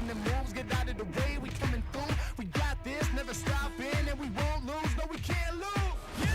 them moves, get out of the way, we coming through. We got this, never stopping, and we won't lose, no, we can't lose. Yeah!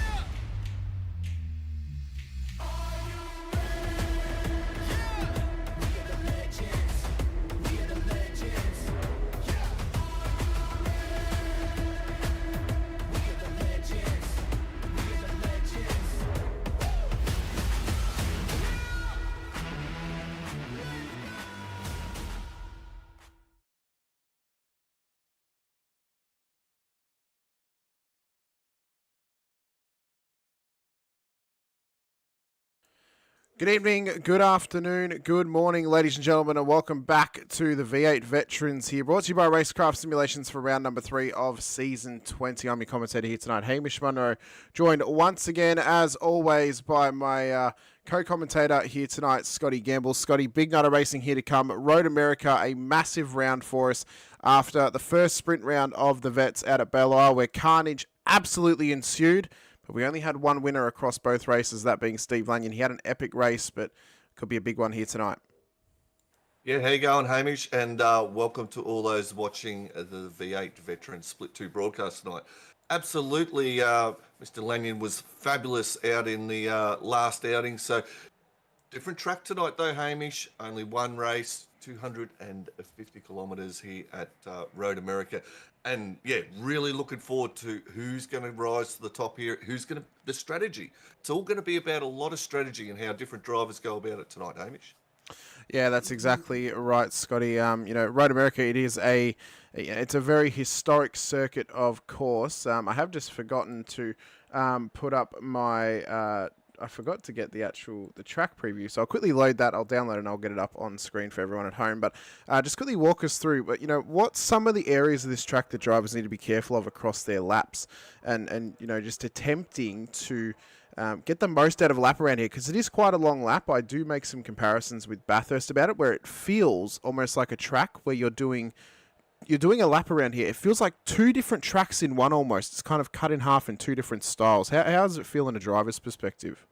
Good evening, good afternoon, good morning, ladies and gentlemen, and welcome back to the V8 Veterans here, brought to you by Racecraft Simulations for round number 3 of Season 20. I'm your commentator here tonight, Hamish Munro, joined once again, as always, by my co-commentator here tonight, Scotty Gamble. Scotty, big night of racing here to come. Road America, a massive round for us after the first sprint round of the Vets out at Belle Isle, where carnage absolutely ensued. But we only had one winner across both races, that being Steve Lanyon. He had an epic race, but could be a big one here tonight. Yeah, how you going, Hamish? And welcome to all those watching the V8 Veterans Split 2 broadcast tonight. Absolutely, Mr. Lanyon was fabulous out in the last outing. So, different track tonight though, Hamish. Only one race, 250 kilometres here at Road America. And yeah, really looking forward to who's going to rise to the top here, the strategy. It's all going to be about a lot of strategy and how different drivers go about it tonight, Hamish. Yeah, that's exactly right, Scotty. Road America, it's a very historic circuit, of course. I have just forgotten to put up my... I forgot to get the track preview, so I'll quickly load that. I'll download it and I'll get it up on screen for everyone at home. But just quickly walk us through, what's some of the areas of this track that drivers need to be careful of across their laps, and just attempting to get the most out of a lap around here, because it is quite a long lap. I do make some comparisons with Bathurst about it, where it feels almost like a track where you're doing a lap around here. It feels like two different tracks in one almost. It's kind of cut in half in two different styles. How does it feel in a driver's perspective?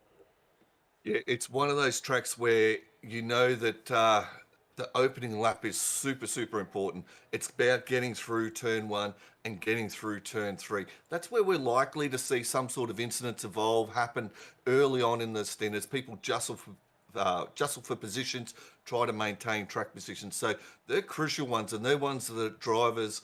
Yeah, it's one of those tracks where you know that the opening lap is super, super important. It's about getting through turn 1 and getting through turn 3. That's where we're likely to see some sort of incidents happen early on in the stint as people jostle for positions, try to maintain track positions. So they're crucial ones, and they're ones that drivers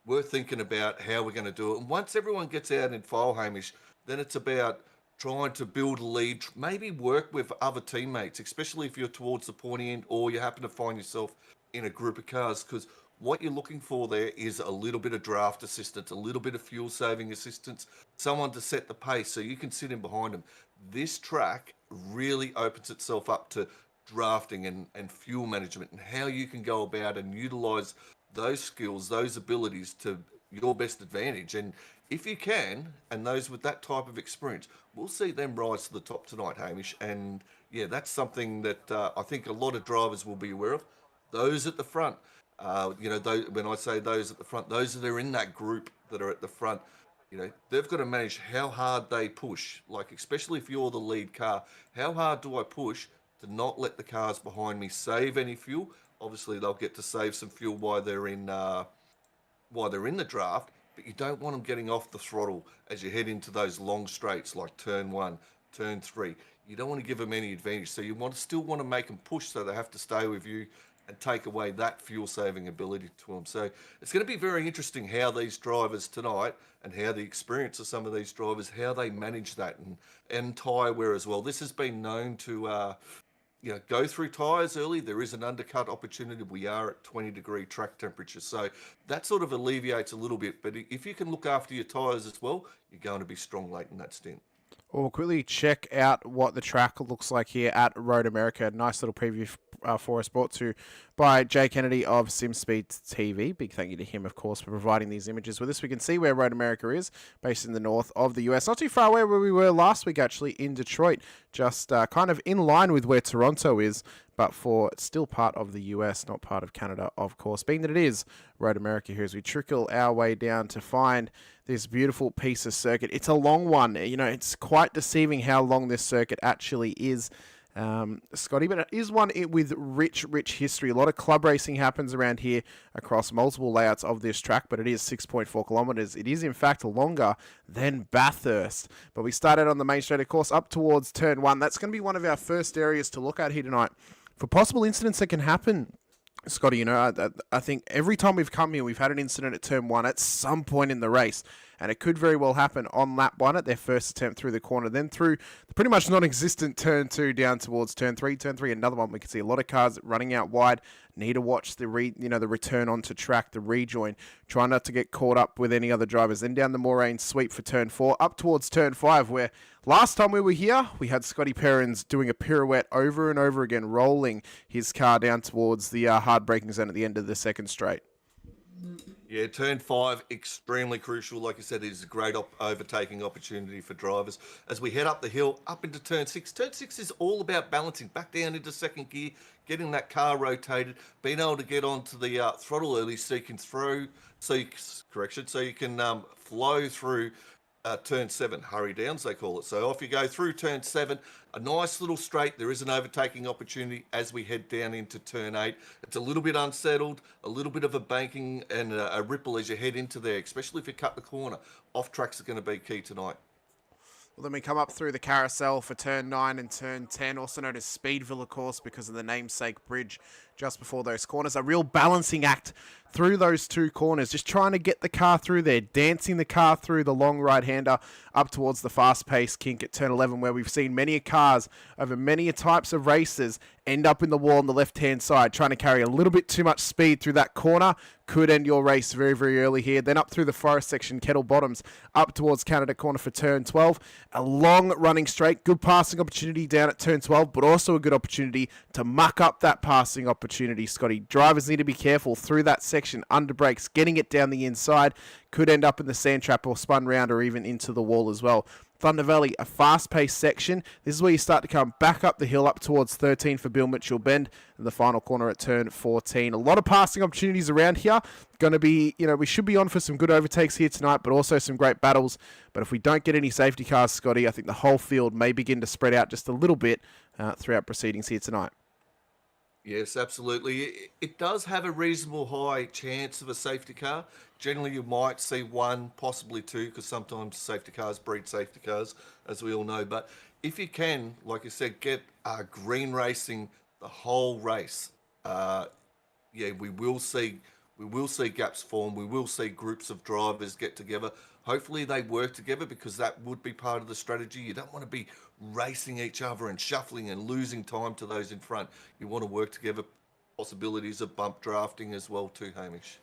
were thinking about how we're going to do it. And once everyone gets out in file, Hamish, then it's about trying to build a lead, maybe work with other teammates, especially if you're towards the pointy end or you happen to find yourself in a group of cars, because what you're looking for there is a little bit of draft assistance, a little bit of fuel saving assistance, someone to set the pace so you can sit in behind them. This track really opens itself up to drafting and fuel management, and how you can go about and utilize those skills, those abilities to your best advantage. And if you can, and those with that type of experience, we'll see them rise to the top tonight, Hamish. And yeah, that's something that I think a lot of drivers will be aware of. Those at the front, when I say those at the front, those that are in that group that are at the front, they've got to manage how hard they push. Like, especially if you're the lead car, how hard do I push to not let the cars behind me save any fuel? Obviously, they'll get to save some fuel while they're in the draft, but you don't want them getting off the throttle as you head into those long straights like turn 1, turn 3. You don't want to give them any advantage, so you still want to make them push so they have to stay with you and take away that fuel-saving ability to them. So it's going to be very interesting how these drivers tonight, and how the experience of some of these drivers, how they manage that, and tyre wear as well. This has been known to go through tyres early. There is an undercut opportunity. We are at 20-degree track temperature, so that sort of alleviates a little bit. But if you can look after your tyres as well, you're going to be strong late in that stint. We'll quickly check out what the track looks like here at Road America. Nice little preview for us, brought to by Jay Kennedy of Simspeed TV. Big thank you to him, of course, for providing these images with us. We can see where Road America is, based in the north of the US. Not too far away where we were last week, actually, in Detroit. Just kind of in line with where Toronto is, but for still part of the US, not part of Canada, of course, being that it is Road America here as we trickle our way down to find this beautiful piece of circuit. It's a long one. It's quite deceiving how long this circuit actually is. Scotty, but it is one with rich history. A lot of club racing happens around here across multiple layouts of this track, but it is 6.4 kilometres. It is, in fact, longer than Bathurst. But we started on the main straight, of course, up towards turn 1. That's going to be one of our first areas to look at here tonight for possible incidents that can happen. Scotty, I think every time we've come here, we've had an incident at turn 1 at some point in the race. And it could very well happen on lap 1 at their first attempt through the corner, then through the pretty much non-existent turn 2 down towards turn 3. Turn 3, another one we can see a lot of cars running out wide. Need to watch the return onto track, the rejoin. Try not to get caught up with any other drivers. Then down the Moraine sweep for turn 4, up towards turn 5, where last time we were here, we had Scotty Perrins doing a pirouette over and over again, rolling his car down towards the hard braking zone at the end of the second straight. Yeah, turn 5, extremely crucial. Like I said, it is a great overtaking opportunity for drivers. As we head up the hill, up into turn 6. Turn 6 is all about balancing back down into second gear, getting that car rotated, being able to get onto the throttle early so you can so you can flow through turn 7, hurry downs they call it. So off you go through turn 7, a nice little straight. There is an overtaking opportunity as we head down into turn 8. It's a little bit unsettled, a little bit of a banking and a ripple as you head into there, especially if you cut the corner. Off tracks are going to be key tonight. Well, then we come up through the carousel for turn 9 and turn 10, also known as Speedville, of course, because of the namesake bridge just before those corners. A real balancing act through those two corners, just trying to get the car through there, dancing the car through the long right-hander up towards the fast-paced kink at turn 11, where we've seen many cars over many types of races end up in the wall on the left-hand side, trying to carry a little bit too much speed through that corner. Could end your race very, very early here. Then up through the forest section, Kettle Bottoms, up towards Canada Corner for turn 12. A long running straight, good passing opportunity down at turn 12, but also a good opportunity to muck up that passing opportunity, Scotty. Drivers need to be careful through that section, under brakes, getting it down the inside. Could end up in the sand trap or spun round or even into the wall as well. Thunder Valley, a fast-paced section. This is where you start to come back up the hill up towards 13 for Bill Mitchell Bend and the final corner at turn 14. A lot of passing opportunities around here. Going to be, we should be on for some good overtakes here tonight, but also some great battles. But if we don't get any safety cars, Scotty, I think the whole field may begin to spread out just a little bit throughout proceedings here tonight. Yes, absolutely. It does have a reasonable high chance of a safety car. Generally, you might see one, possibly two, because sometimes safety cars breed safety cars, as we all know. But if you can, like I said, get green racing the whole race, we will see gaps form. We will see groups of drivers get together. Hopefully they work together, because that would be part of the strategy. You don't want to be racing each other and shuffling and losing time to those in front. You want to work together. Possibilities of bump drafting as well too, Hamish.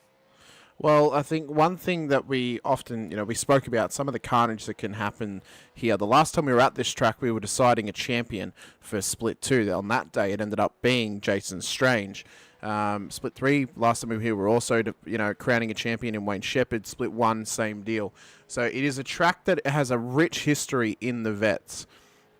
Well, I think one thing that we often, we spoke about some of the carnage that can happen here. The last time we were at this track, we were deciding a champion for Split 2. On that day, it ended up being Jason Strange. Split 3, last time we were here, we were also, crowning a champion in Wayne Shepherd. Split 1, same deal. So it is a track that has a rich history in the vets.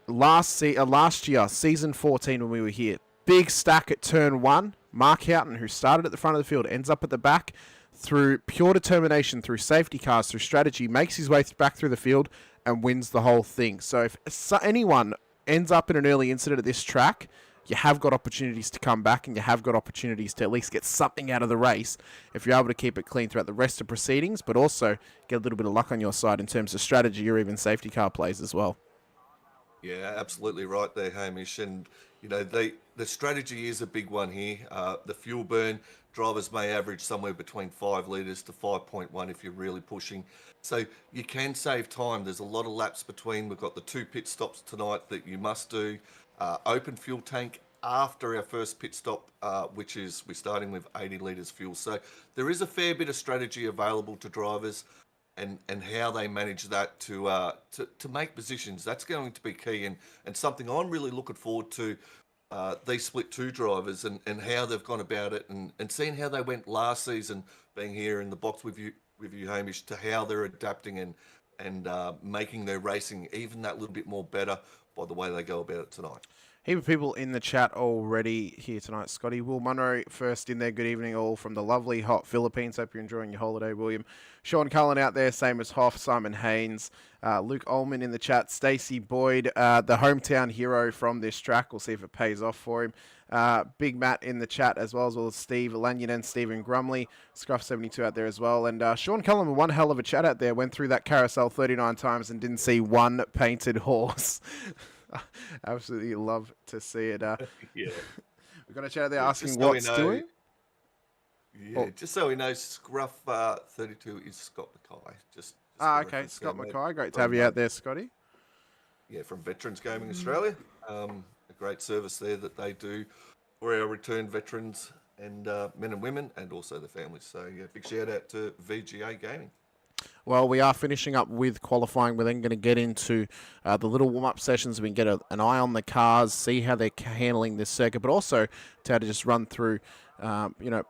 Last year, season 14, when we were here, big stack at turn 1. Mark Houghton, who started at the front of the field, ends up at the back. Through pure determination, through safety cars, through strategy, makes his way back through the field and wins the whole thing. So if anyone ends up in an early incident at this track, you have got opportunities to come back, and you have got opportunities to at least get something out of the race if you're able to keep it clean throughout the rest of proceedings, but also get a little bit of luck on your side in terms of strategy or even safety car plays as well. Yeah, absolutely right there, Hamish. And, the strategy is a big one here. The fuel burn, drivers may average somewhere between 5 litres to 5.1 if you're really pushing. So you can save time. There's a lot of laps between. We've got the 2 pit stops tonight that you must do. Open fuel tank after our first pit stop, which is we're starting with 80 litres fuel. So there is a fair bit of strategy available to drivers. And how they manage that to make positions, that's going to be key, and something I'm really looking forward to, these Split 2 drivers and how they've gone about it, and seeing how they went last season, being here in the box with you Hamish, to how they're adapting and making their racing even that little bit more better by the way they go about it tonight. Heap of people in the chat already here tonight. Scotty, Will Munro first in there. Good evening, all from the lovely hot Philippines. Hope you're enjoying your holiday, William. Sean Cullen out there, same as Hoff. Simon Haynes, Luke Ullman in the chat. Stacey Boyd, the hometown hero from this track. We'll see if it pays off for him. Big Matt in the chat as well as Steve Lanyon and Stephen Grumley. Scruff72 out there as well. And Sean Cullen, one hell of a chat out there. Went through that carousel 39 times and didn't see one painted horse. Absolutely love to see it. Yeah. We've got a chat there asking Just so we what's know- doing. Yeah, just so we know, Scruff 32 is Scott Mackay. Just for Okay, reference Scott there, mate. Mackay. Great to have you out there, Scotty. Yeah, from Veterans Gaming Australia. A great service there that they do for our returned veterans and men and women, and also the families. So yeah, big shout out to VGA Gaming. Well, we are finishing up with qualifying. We're then going to get into the little warm-up sessions. We can get an eye on the cars, see how they're handling this circuit, but also to how to just run through,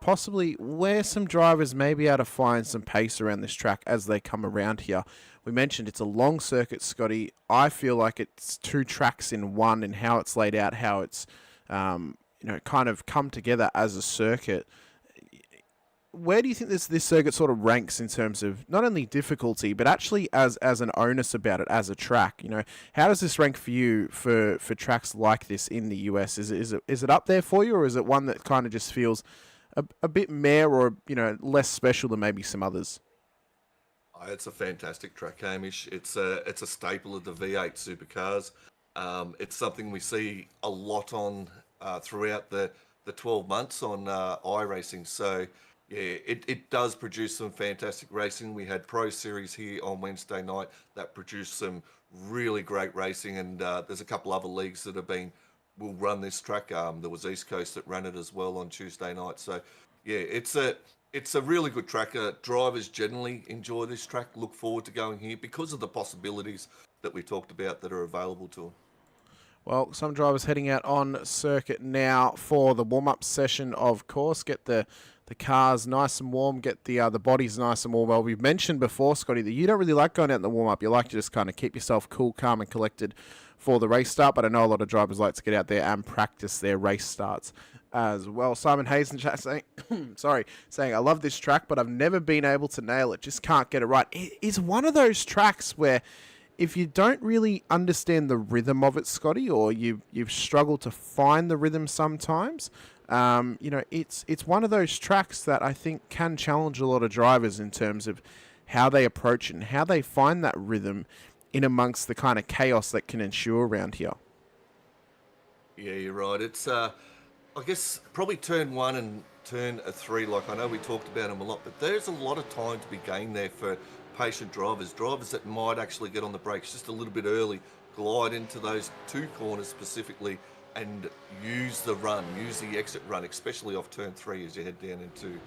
possibly where some drivers may be able to find some pace around this track as they come around here. We mentioned it's a long circuit, Scotty. I feel like it's two tracks in one in how it's laid out, how it's, kind of come together as a circuit. Where do you think this circuit sort of ranks in terms of not only difficulty, but actually as an onus about it, as a track? How does this rank for you for tracks like this in the US? Is it up there for you, or is it one that kind of just feels a bit meh or less special than maybe some others? It's a fantastic track, Hamish. It's a staple of the V8 supercars. It's something we see a lot on throughout the 12 months on iRacing. So yeah, it does produce some fantastic racing. We had Pro Series here on Wednesday night that produced some really great racing, and there's a couple other leagues that will run this track. There was East Coast that ran it as well on Tuesday night. So yeah, it's a really good track. Drivers generally enjoy this track, look forward to going here because of the possibilities that we talked about that are available to them. Well, some drivers heading out on circuit now for the warm-up session, of course. Get the cars nice and warm, get the bodies nice and warm. Well, we've mentioned before, Scotty, that you don't really like going out in the warm-up. You like to just kind of keep yourself cool, calm and collected for the race start, but I know a lot of drivers like to get out there and practice their race starts as well. Simon Hayes in chat saying, saying, I love this track, but I've never been able to nail it. Just can't get it right. It is one of those tracks where if you don't really understand the rhythm of it, Scotty, or you've struggled to find the rhythm sometimes, it's one of those tracks that I think can challenge a lot of drivers in terms of how they approach it and how they find that rhythm in amongst the kind of chaos that can ensue around here. Yeah, you're right. It's, I guess, probably turn 1 and turn 3, like I know we talked about them a lot, but there's a lot of time to be gained there for patient drivers that might actually get on the brakes just a little bit early, glide into those two corners specifically, and use the exit run, especially off turn 3 as you head down into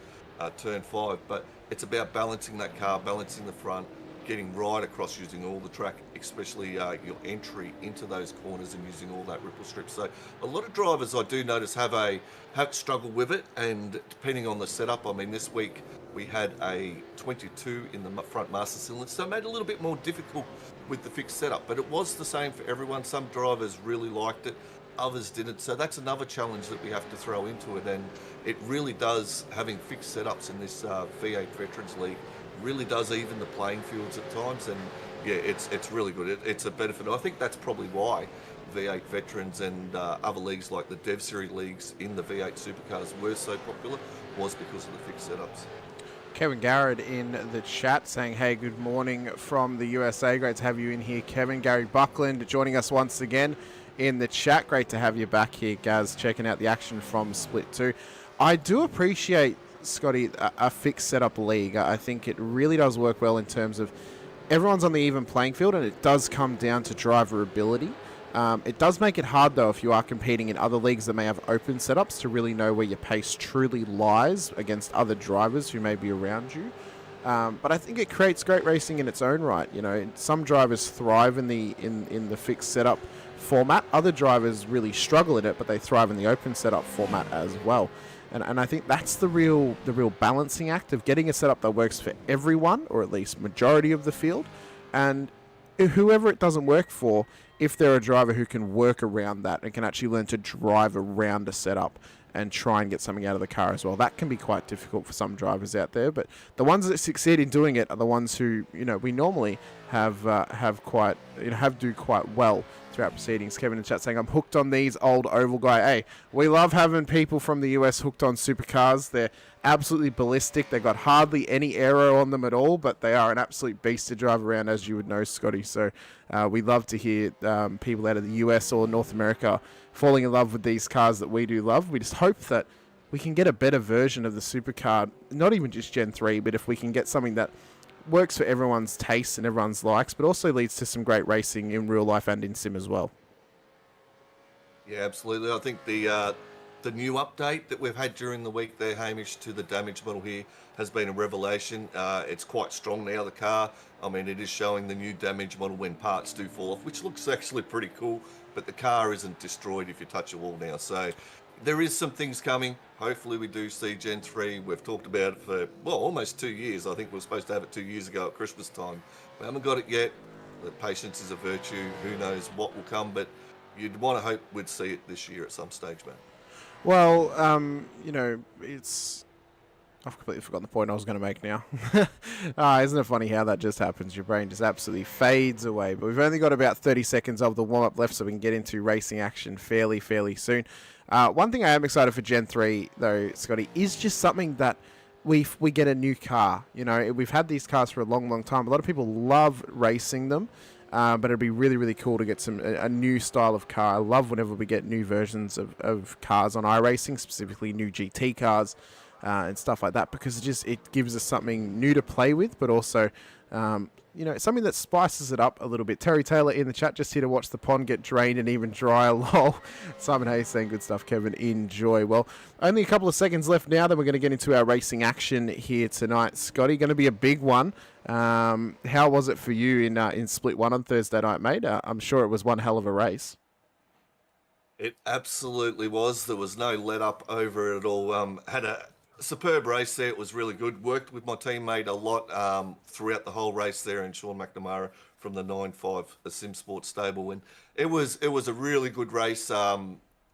turn 5. But it's about balancing that car, balancing the front, getting right across, using all the track, especially your entry into those corners and using all that ripple strip. So a lot of drivers I do notice have struggled with it, and depending on the setup, I mean, this week we had a 22 in the front master cylinder, so it made it a little bit more difficult with the fixed setup, but it was the same for everyone. Some drivers really liked it, others didn't. So that's another challenge that we have to throw into it, and it really does, having fixed setups in this V8 Veterans League, really does even the playing fields at times, and yeah, it's really good. It's a benefit. I think that's probably why V8 Veterans and other leagues like the Dev Series leagues in the V8 supercars were so popular, was because of the fixed setups. Kevin Garrett in the chat saying, hey, good morning from the USA. Great to have you in here, Kevin. Gary Buckland joining us once again in the chat. Great to have you back here, Gaz, checking out the action from Split 2. I do appreciate, Scotty, a fixed setup league. I think it really does work well in terms of everyone's on the even playing field, and it does come down to driver ability. It does make it hard, though, if you are competing in other leagues that may have open setups, to really know where your pace truly lies against other drivers who may be around you. But I think it creates great racing in its own right. Some drivers thrive in the fixed setup format. Other drivers really struggle in it, but they thrive in the open setup format as well. And I think that's the real balancing act of getting a setup that works for everyone, or at least majority of the field. And whoever it doesn't work for, if they're a driver who can work around that and can actually learn to drive around a setup and try and get something out of the car as well, that can be quite difficult for some drivers out there. But the ones that succeed in doing it are the ones who, we normally have do quite well throughout proceedings. Kevin in chat saying, I'm hooked on these old oval guy. Hey, we love having people from the US hooked on supercars. They're absolutely ballistic. They've got hardly any aero on them at all, but they are an absolute beast to drive around, as you would know, Scotty. So we love to hear people out of the US or North America falling in love with these cars that we do love. We just hope that we can get a better version of the supercar, not even just Gen 3, but if we can get something that works for everyone's tastes and everyone's likes, but also leads to some great racing in real life and in sim as well. Yeah, absolutely. I think the new update that we've had during the week there, Hamish, to the damage model here has been a revelation. It's quite strong now, the car. I mean, it is showing the new damage model when parts do fall off, which looks actually pretty cool, but the car isn't destroyed if you touch a wall now. So there is some things coming. Hopefully we do see Gen 3. We've talked about it for, almost 2 years. I think we were supposed to have it 2 years ago at Christmas time. We haven't got it yet. The patience is a virtue. Who knows what will come, but you'd want to hope we'd see it this year at some stage, man. Well, I've completely forgotten the point I was going to make now. Isn't it funny how that just happens? Your brain just absolutely fades away. But we've only got about 30 seconds of the warm-up left, so we can get into racing action fairly soon. One thing I am excited for Gen 3, though, Scotty, is just something that we get a new car. We've had these cars for a long time. A lot of people love racing them. But it'd be really cool to get a new style of car. I love whenever we get new versions of cars on iRacing, specifically new GT cars and stuff like that, because it gives us something new to play with, but also something that spices it up a little bit. Terry Taylor in the chat, just here to watch the pond get drained and even drier. Lol. Simon Hayes saying good stuff, Kevin. Enjoy. Well, only a couple of seconds left now, then we're going to get into our racing action here tonight. Scotty, going to be a big one. How was it for you in Split 1 on Thursday night, mate? I'm sure it was one hell of a race. It absolutely was. There was no let up over it at all. Had a superb race there. It was really good. Worked with my teammate a lot throughout the whole race there, and Sean McNamara from the 9-5 Simsports stable. And it was a really good race.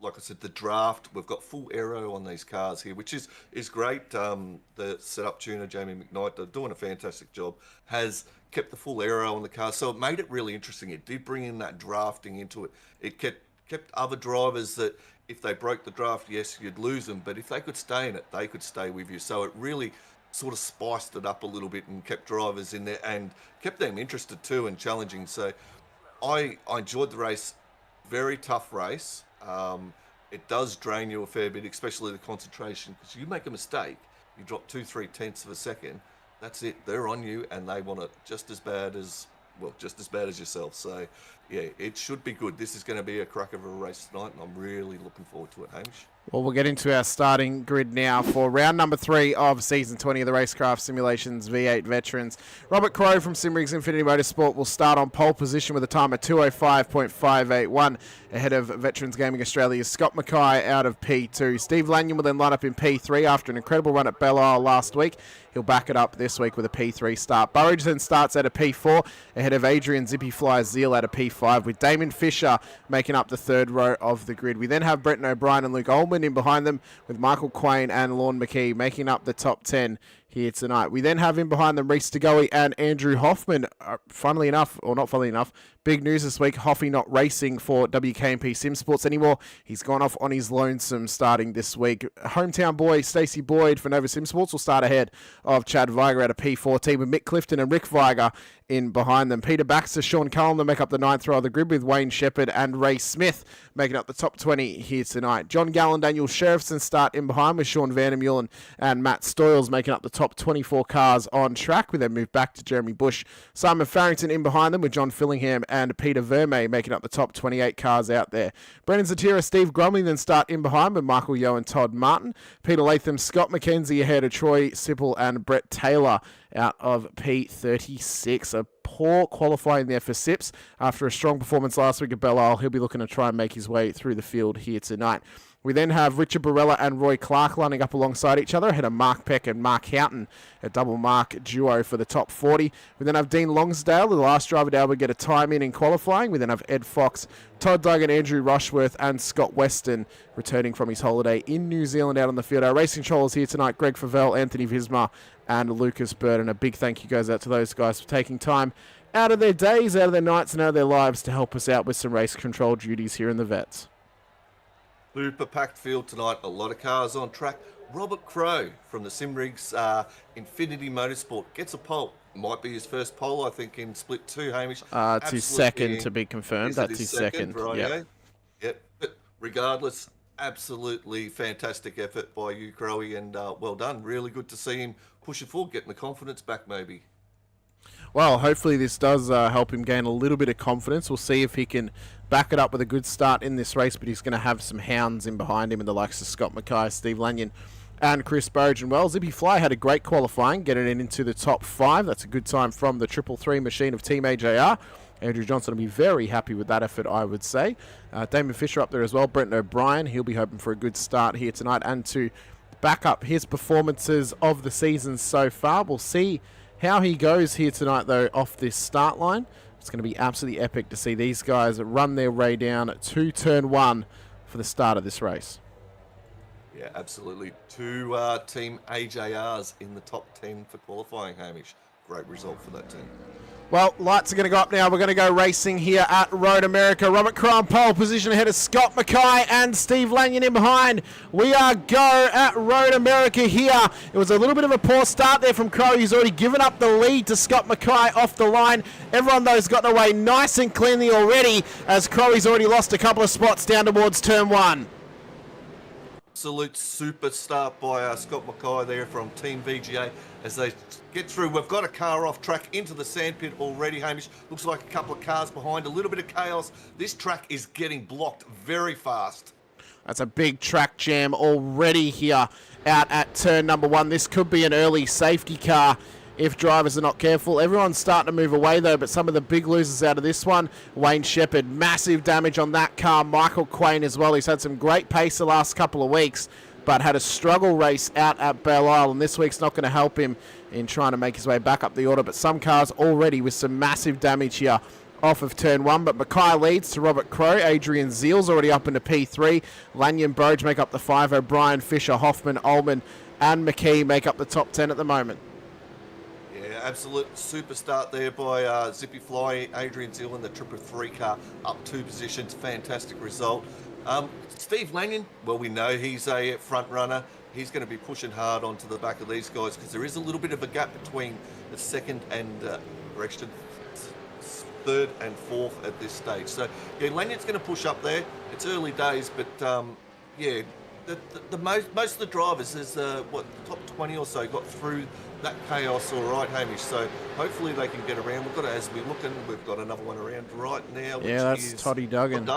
Like I said, the draft, we've got full aero on these cars here, which is great. The setup tuner, Jamie McKnight, they're doing a fantastic job, has kept the full aero on the car. So it made it really interesting. It did bring in that drafting into it. It kept other drivers that if they broke the draft, yes, you'd lose them. But if they could stay in it, they could stay with you. So it really sort of spiced it up a little bit and kept drivers in there and kept them interested too and challenging. So I enjoyed the race. Very tough race. It does drain you a fair bit, especially the concentration, because you make a mistake, you drop 2-3 tenths of a second, that's it. They're on you and they want it just as bad as yourself. So yeah, it should be good. This is going to be a crack of a race tonight, and I'm really looking forward to it, Hamish. Well, we'll get into our starting grid now for round number 3 of Season 20 of the Racecraft Simulations V8 Veterans. Robert Crowe from Simrigs Infinity Motorsport will start on pole position with a time of 2:05.581. Ahead of Veterans Gaming Australia's Scott Mackay out of P2. Steve Lanyon will then line up in P3 after an incredible run at Belle Isle last week. He'll back it up this week with a P3 start. Burridge then starts at a P4 ahead of Adrian Zippy Fly Zeal at a P5, with Damon Fisher making up the third row of the grid. We then have Bretton O'Brien and Luke Ullman in behind them, with Michael Quain and Lorne McKee making up the top 10 here tonight. We then have in behind them Reece DeGoey and Andrew Hoffman. Funnily enough, or not funnily enough, big news this week, Hoffy not racing for WKMP Simsports anymore. He's gone off on his lonesome starting this week. Hometown boy Stacey Boyd for Nova Simsports will start ahead of Chad Viger at a P14, with Mick Clifton and Rick Viger in behind them. Peter Baxter, Sean Cullen will make up the 9th row of the grid, with Wayne Shepherd and Ray Smith making up the top 20 here tonight. John Gallen, Daniel Sheriffson start in behind, with Sean Vandermeulen and Matt Stoyles making up the top 24 cars on track. We then move back to Jeremy Bush, Simon Farrington in behind them, with John Fillingham and Peter Vermey making up the top 28 cars out there. Brendan Zatira, Steve Grumley then start in behind, with Michael Yeo and Todd Martin. Peter Latham, Scott McKenzie ahead of Troy Sipple and Brett Taylor out of P36. A poor qualifying there for Sips. After a strong performance last week at Belle Isle, he'll be looking to try and make his way through the field here tonight. We then have Richard Barella and Roy Clark lining up alongside each other, ahead of Mark Peck and Mark Houghton, a double mark duo for the top 40. We then have Dean Longsdale, the last driver to be able to get a time in qualifying. We then have Ed Fox, Todd Duggan, Andrew Rushworth, and Scott Weston returning from his holiday in New Zealand out on the field. Our race controllers here tonight, Greg Favell, Anthony Visma, and Lucas Burton. A big thank you goes out to those guys for taking time out of their days, out of their nights, and out of their lives to help us out with some race control duties here in the Vets. Super packed field tonight. A lot of cars on track. Robert Crow from the Simrigs Infinity Motorsport gets a pole. Might be his first pole, I think, in Split 2, Hamish. It's his second to be confirmed. That's his second. Right, yep. Yep. But regardless, absolutely fantastic effort by you, Crowy, and well done. Really good to see him pushing forward, getting the confidence back, maybe. Well, hopefully this does help him gain a little bit of confidence. We'll see if he can back it up with a good start in this race, but he's going to have some hounds in behind him in the likes of Scott Mackay, Steve Lanyon, and Chris Burgeon. Well, Zippy Fly had a great qualifying, getting it into the top 5. That's a good time from the 333 machine of Team AJR. Andrew Johnson will be very happy with that effort, I would say. Damon Fisher up there as well. Brenton O'Brien, he'll be hoping for a good start here tonight and to back up his performances of the season so far. We'll see how he goes here tonight, though, off this start line. It's going to be absolutely epic to see these guys run their way down to turn 1 for the start of this race. Yeah, absolutely. 2 Team AJRs in the top 10 for qualifying, Hamish. Great result for that team. Well, lights are going to go up now. We're going to go racing here at Road America. Robert Crow on pole position ahead of Scott Mackay and Steve Lanyon in behind. We are go at Road America here. It was a little bit of a poor start there from Crow. He's already given up the lead to Scott Mackay off the line. Everyone, though, has gotten away nice and cleanly already as Crow's already lost a couple of spots down towards turn 1. Absolute super start by Scott Mackay there from Team VGA as they get through. We've got a car off track into the sandpit already, Hamish. Looks like a couple of cars behind, a little bit of chaos. This track is getting blocked very fast. That's a big track jam already here out at turn number 1. This could be an early safety car if drivers are not careful. Everyone's starting to move away, though, but some of the big losers out of this one, Wayne Shepherd, massive damage on that car. Michael Quain as well. He's had some great pace the last couple of weeks, but had a struggle race out at Belle Isle, and this week's not going to help him in trying to make his way back up the order. But some cars already with some massive damage here off of turn 1, but Mackay leads to Robert Crow. Adrian Zeal's already up into P3. Lanyon, Broge make up the 5. O'Brien, Fisher, Hoffman, Ullman, and McKee make up the top 10 at the moment. Absolute super start there by Zippy Fly, Adrian Zeal in the 333 car, up 2 positions. Fantastic result. Steve Lanyon, well, we know he's a front runner. He's going to be pushing hard onto the back of these guys because there is a little bit of a gap between the second and third and fourth at this stage. So, yeah, Lanyon's going to push up there. It's early days, but yeah, the most of the drivers, there's the top 20 or so got through that chaos all right, Hamish. So hopefully they can get around. We've got, as we're looking, we've got another one around right now. Yeah, that's Toddy Duggan.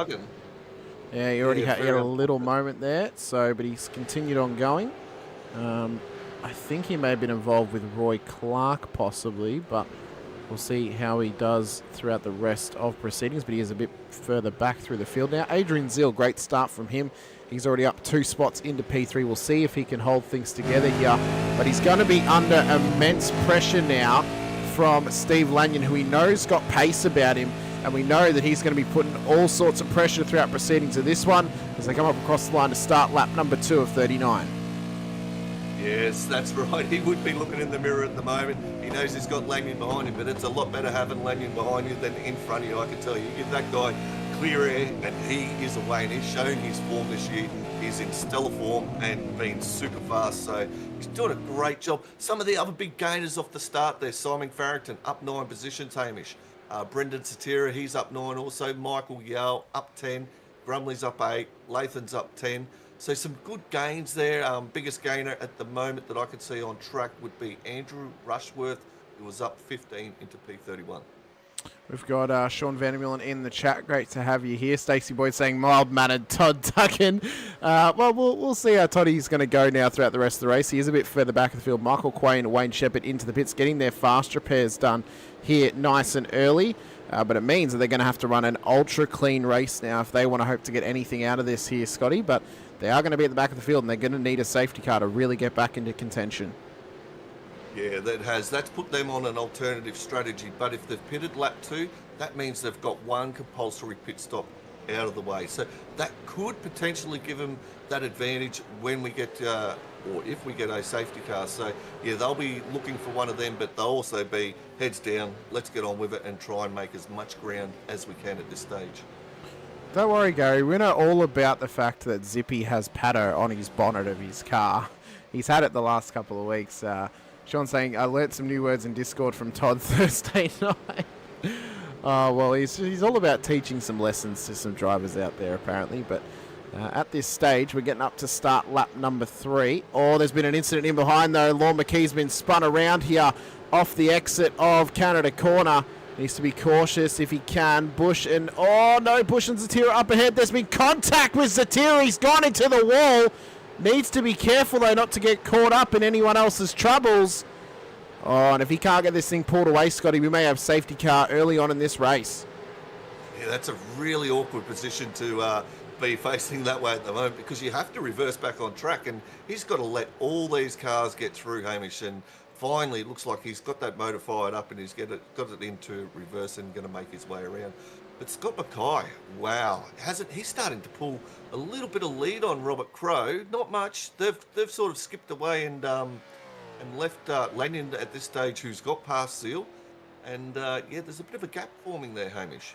Yeah, he already had a little moment there. So, but he's continued on going. I think he may have been involved with Roy Clark possibly, but we'll see how he does throughout the rest of proceedings. But he is a bit further back through the field now. Adrian Zeal, great start from him. He's already up 2 spots into P3. We'll see if he can hold things together here. But he's going to be under immense pressure now from Steve Lanyon, who he knows got pace about him. And we know that he's going to be putting all sorts of pressure throughout proceedings of this one as they come up across the line to start lap number 2 of 39. Yes, that's right. He would be looking in the mirror at the moment. He knows he's got Lanyon behind him, but it's a lot better having Lanyon behind you than in front of you, I can tell you. You give that guy clear air, and he is away, and he's shown his form this year. He's in stellar form and been super fast, so he's doing a great job. Some of the other big gainers off the start there, Simon Farrington up 9 positions, Hamish. Brendan Satira, he's up 9 also. Michael Yao up 10. Grumley's up 8. Lathan's up 10. So some good gains there. Biggest gainer at the moment that I can see on track would be Andrew Rushworth, who was up 15 into P31. We've got Sean Vandermeulen in the chat. Great to have you here. Stacey Boyd saying mild-mannered Todd Duggan. Well, we'll see how Toddy's going to go now throughout the rest of the race. He is a bit further back of the field. Michael Quain and Wayne Shepherd into the pits, getting their fast repairs done here nice and early. But it means that they're going to have to run an ultra-clean race now if they want to hope to get anything out of this here, Scotty. But they are going to be at the back of the field, and they're going to need a safety car to really get back into contention. Yeah, that's put them on an alternative strategy. But if they've pitted lap 2, that means they've got one compulsory pit stop out of the way. So that could potentially give them that advantage when we get, or if we get a safety car. So yeah, they'll be looking for one of them, but they'll also be heads down, let's get on with it and try and make as much ground as we can at this stage. Don't worry, Gary. We know all about the fact that Zippy has patter on his bonnet of his car. He's had it the last couple of weeks. Sean's saying, I learnt some new words in Discord from Todd Thursday night. Well, he's all about teaching some lessons to some drivers out there, apparently. But at this stage, we're getting up to start lap number 3. Oh, there's been an incident in behind, though. Lorne McKee's been spun around here off the exit of Canada Corner. Needs to be cautious if he can. Bush and... Oh, no, Bush and Zatira up ahead. There's been contact with Zatira. He's gone into the wall. Needs to be careful, though, not to get caught up in anyone else's troubles. Oh, and if he can't get this thing pulled away, Scotty, we may have safety car early on in this race. Yeah, that's a really awkward position to be facing that way at the moment, because you have to reverse back on track, and he's got to let all these cars get through, Hamish, and finally it looks like he's got that motor fired up and he's got it into reverse and going to make his way around. But Scott Mackay, wow, he's starting to pull a little bit of lead on Robert Crowe. Not much. They've sort of skipped away and left Lanyon at this stage, who's got past Seal. And yeah, there's a bit of a gap forming there, Hamish.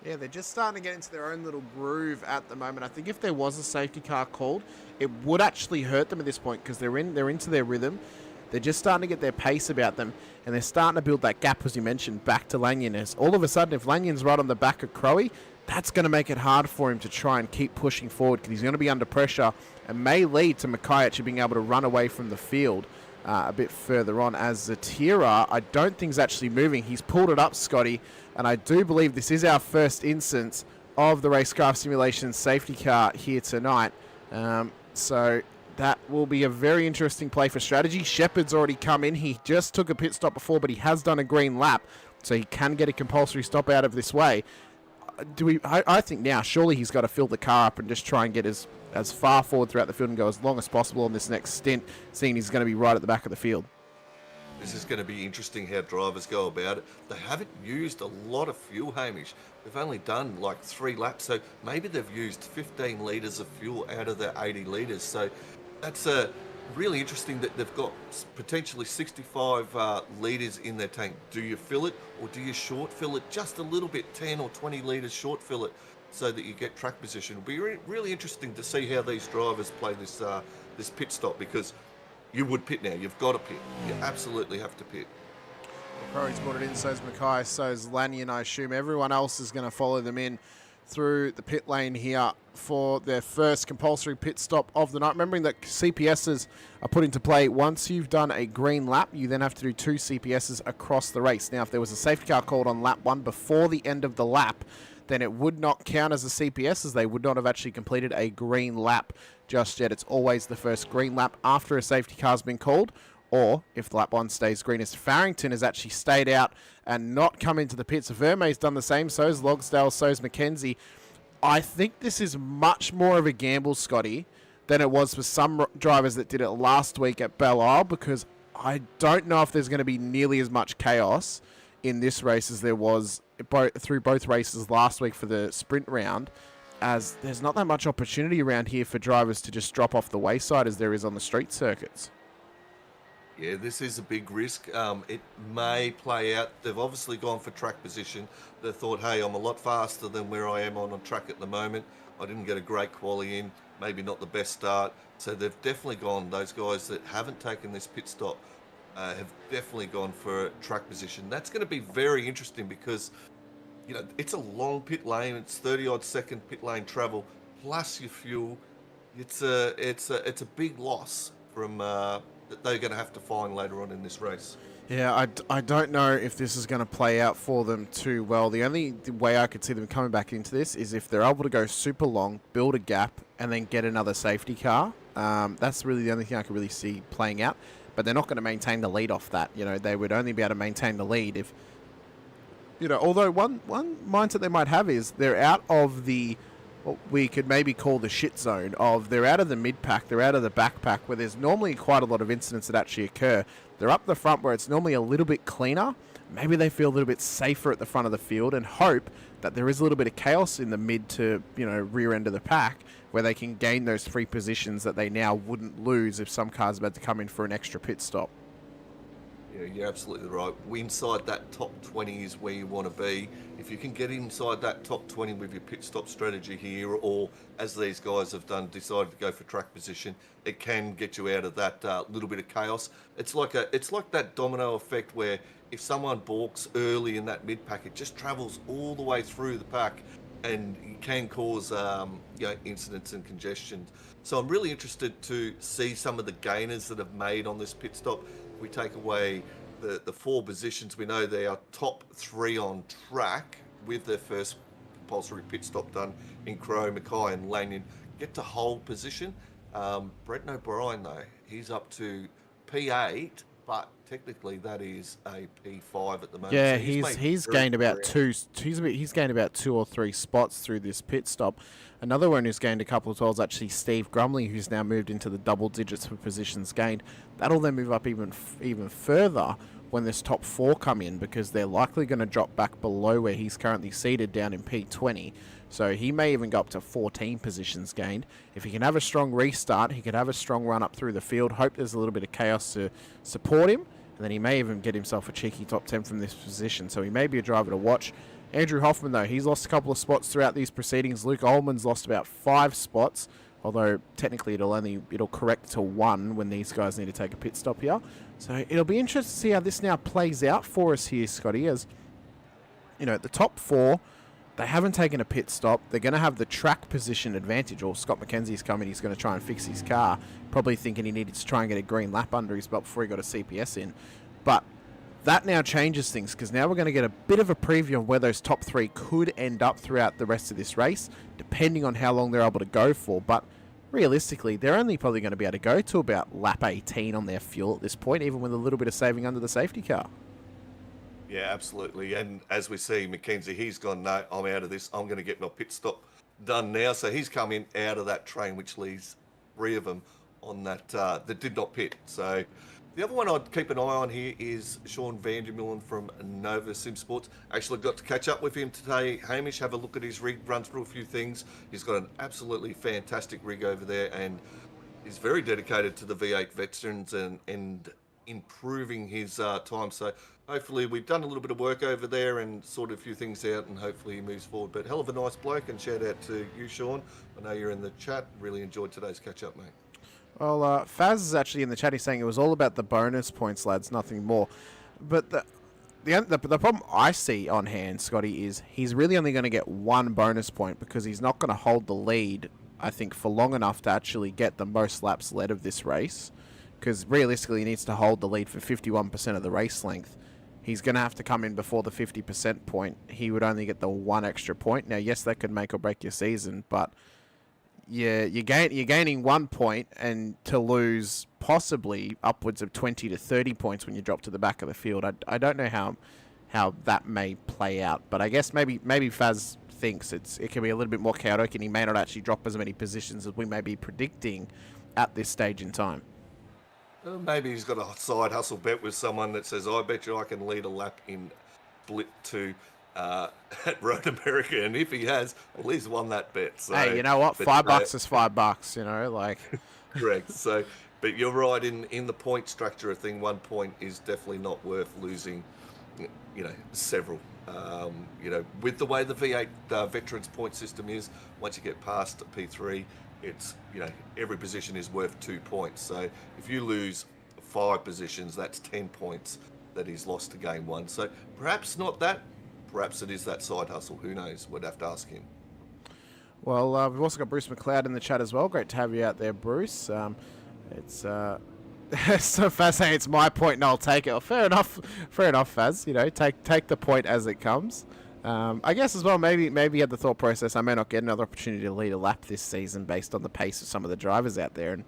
Yeah, they're just starting to get into their own little groove at the moment. I think if there was a safety car called, it would actually hurt them at this point, because they're into their rhythm. They're just starting to get their pace about them, and they're starting to build that gap, as you mentioned, back to Lanyon. As all of a sudden, if Lanyon's right on the back of Crowe, that's going to make it hard for him to try and keep pushing forward, because he's going to be under pressure and may lead to Mackay actually being able to run away from the field a bit further on. As Zatira, I don't think is actually moving. He's pulled it up, Scotty, and I do believe this is our first instance of the Racecraft Simulations safety car here tonight. So that will be a very interesting play for strategy. Shepard's already come in. He just took a pit stop before, but he has done a green lap, so he can get a compulsory stop out of this way. I think now, surely he's got to fill the car up and just try and get as far forward throughout the field and go as long as possible on this next stint, seeing he's going to be right at the back of the field. This is going to be interesting how drivers go about it. They haven't used a lot of fuel, Hamish. They've only done like 3 laps, so maybe they've used 15 litres of fuel out of their 80 litres. So that's really interesting that they've got potentially 65 litres in their tank. Do you fill it, or do you short fill it just a little bit, 10 or 20 litres short fill it, so that you get track position? It'll be really interesting to see how these drivers play this this pit stop, because you would pit now. You've got to pit. You absolutely have to pit. Crow's brought it in, so's Mackay, so's Lanyon, I assume. Everyone else is going to follow them in through the pit lane here for their first compulsory pit stop of the night. Remembering that CPSs are put into play once you've done a green lap. You then have to do 2 CPSs across the race. Now, if there was a safety car called on lap 1 before the end of the lap, then it would not count as a CPS, as they would not have actually completed a green lap just yet. It's always the first green lap after a safety car's been called, or if lap 1 stays green. As Farrington has actually stayed out and not come into the pits. Vermeer's done the same, so's Logsdale, so's Mackenzie. I think this is much more of a gamble, Scotty, than it was for some drivers that did it last week at Belle Isle, because I don't know if there's going to be nearly as much chaos in this race as there was through both races last week for the sprint round, as there's not that much opportunity around here for drivers to just drop off the wayside as there is on the street circuits. Yeah, this is a big risk. It may play out. They've obviously gone for track position. They thought, hey, I'm a lot faster than where I am on track at the moment. I didn't get a great quali in, maybe not the best start. So they've definitely gone, those guys that haven't taken this pit stop have definitely gone for track position. That's going to be very interesting, because you know, it's a long pit lane. It's 30-odd second pit lane travel plus your fuel. It's a big loss from that they're going to have to find later on in this race. Yeah, I don't know if this is going to play out for them too well. The only way I could see them coming back into this is if they're able to go super long, build a gap, and then get another safety car. That's really the only thing I could really see playing out. But they're not going to maintain the lead off that. You know, they would only be able to maintain the lead if, you know, although one mindset they might have is they're out of the what we could maybe call the shit zone of they're out of the mid pack, they're out of the back pack where there's normally quite a lot of incidents that actually occur. They're up the front where it's normally a little bit cleaner. Maybe they feel a little bit safer at the front of the field and hope that there is a little bit of chaos in the mid to, rear end of the pack where they can gain those free positions that they now wouldn't lose if some cars about to come in for an extra pit stop. Yeah, you're absolutely right. Inside that top 20 is where you want to be. If you can get inside that top 20 with your pit stop strategy here, or as these guys have done, decided to go for track position, it can get you out of that little bit of chaos. It's like that domino effect where if someone balks early in that mid pack, it just travels all the way through the pack, and you can cause incidents and congestion. So I'm really interested to see some of the gainers that have made on this pit stop. We take away the 4 positions. We know they are top 3 on track with their first compulsory pit stop done in Crow, Mackay and Lanyon. Get to hold position. Brett O'Brien, though, he's up to P8, but technically that is a P5 at the moment. Yeah, So he's gained about he's gained about 2 or 3 spots through this pit stop. Another one who's gained a couple as well is actually Steve Grumley, who's now moved into the double digits for positions gained. That'll then move up even further when this top 4 come in, because they're likely going to drop back below where he's currently seated down in P20. So he may even go up to 14 positions gained. If he can have a strong restart, he could have a strong run up through the field. Hope there's a little bit of chaos to support him, and then he may even get himself a cheeky top 10 from this position. So he may be a driver to watch. Andrew Hoffman, though, he's lost a couple of spots throughout these proceedings. Luke Ullman's lost about 5 spots, although technically it'll correct to 1 when these guys need to take a pit stop here. So it'll be interesting to see how this now plays out for us here, Scotty, as the top 4, they haven't taken a pit stop. They're going to have the track position advantage, or Scott McKenzie's coming. He's going to try and fix his car, probably thinking he needed to try and get a green lap under his belt before he got a CPS in. But that now changes things, because now we're going to get a bit of a preview of where those top 3 could end up throughout the rest of this race, depending on how long they're able to go for. But realistically, they're only probably going to be able to go to about lap 18 on their fuel at this point, even with a little bit of saving under the safety car. Yeah, absolutely. And as we see, McKenzie, he's gone, no, I'm out of this. I'm going to get my pit stop done now. So he's come in out of that train, which leaves 3 of them on that did not pit. So the other one I'd keep an eye on here is Sean Vandermeulen from Nova Simsports. Actually got to catch up with him today. Hamish, have a look at his rig, run through a few things. He's got an absolutely fantastic rig over there, and he's very dedicated to the V8 Veterans and improving his time. So hopefully we've done a little bit of work over there and sorted a few things out, and hopefully he moves forward. But hell of a nice bloke, and shout out to you, Sean. I know you're in the chat. Really enjoyed today's catch up, mate. Well, Faz is actually in the chat. He's saying it was all about the bonus points, lads, nothing more. But the problem I see on hand, Scotty, is he's really only going to get 1 bonus point, because he's not going to hold the lead, I think, for long enough to actually get the most laps led of this race. Because realistically, he needs to hold the lead for 51% of the race length. He's going to have to come in before the 50% point. He would only get the 1 extra point. Now, yes, that could make or break your season, but yeah, you're gaining 1 point, and to lose possibly upwards of 20 to 30 points when you drop to the back of the field. I don't know how that may play out, but I guess maybe Faz thinks it can be a little bit more chaotic, and he may not actually drop as many positions as we may be predicting at this stage in time. Maybe he's got a side hustle bet with someone that says, I bet you I can lead a lap in split 2 at Road America, and if he has, well, he's won that bet. So, hey, you know what? $5 is $5, like. Correct. So, but you're right, in the point structure of thing, 1 point is definitely not worth losing, several. With the way the V8 Veterans point system is, once you get past P3, it's, every position is worth 2 points. So if you lose 5 positions, that's 10 points that he's lost to gain 1. So perhaps not that. Perhaps it is that side hustle. Who knows? We'd have to ask him. Well, we've also got Bruce McLeod in the chat as well. Great to have you out there, Bruce. It's so fascinating. It's my point, and I'll take it. Well, fair enough, Faz. Take the point as it comes. I guess as well, maybe you had the thought process, I may not get another opportunity to lead a lap this season based on the pace of some of the drivers out there, and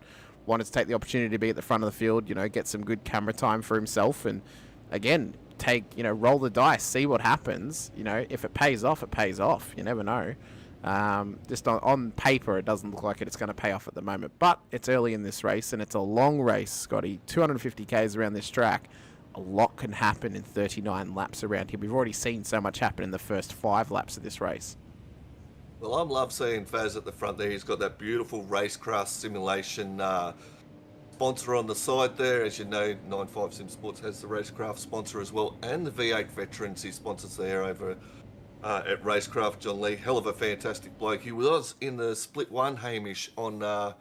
wanted to take the opportunity to be at the front of the field, get some good camera time for himself, and again, roll the dice, see what happens. If it pays off, it pays off. You never know. Just on paper, it doesn't look like it's going to pay off at the moment. But it's early in this race, and it's a long race, Scotty. 250 Ks around this track. A lot can happen in 39 laps around here. We've already seen so much happen in the first 5 laps of this race. Well, I love seeing Faz at the front there. He's got that beautiful Racecraft Simulation sponsor on the side there. As you know, 95 Simsports has the Racecraft sponsor as well, and the V8 Veterans he sponsors there over at Racecraft. John Lee, hell of a fantastic bloke. He was in the split one, Hamish, on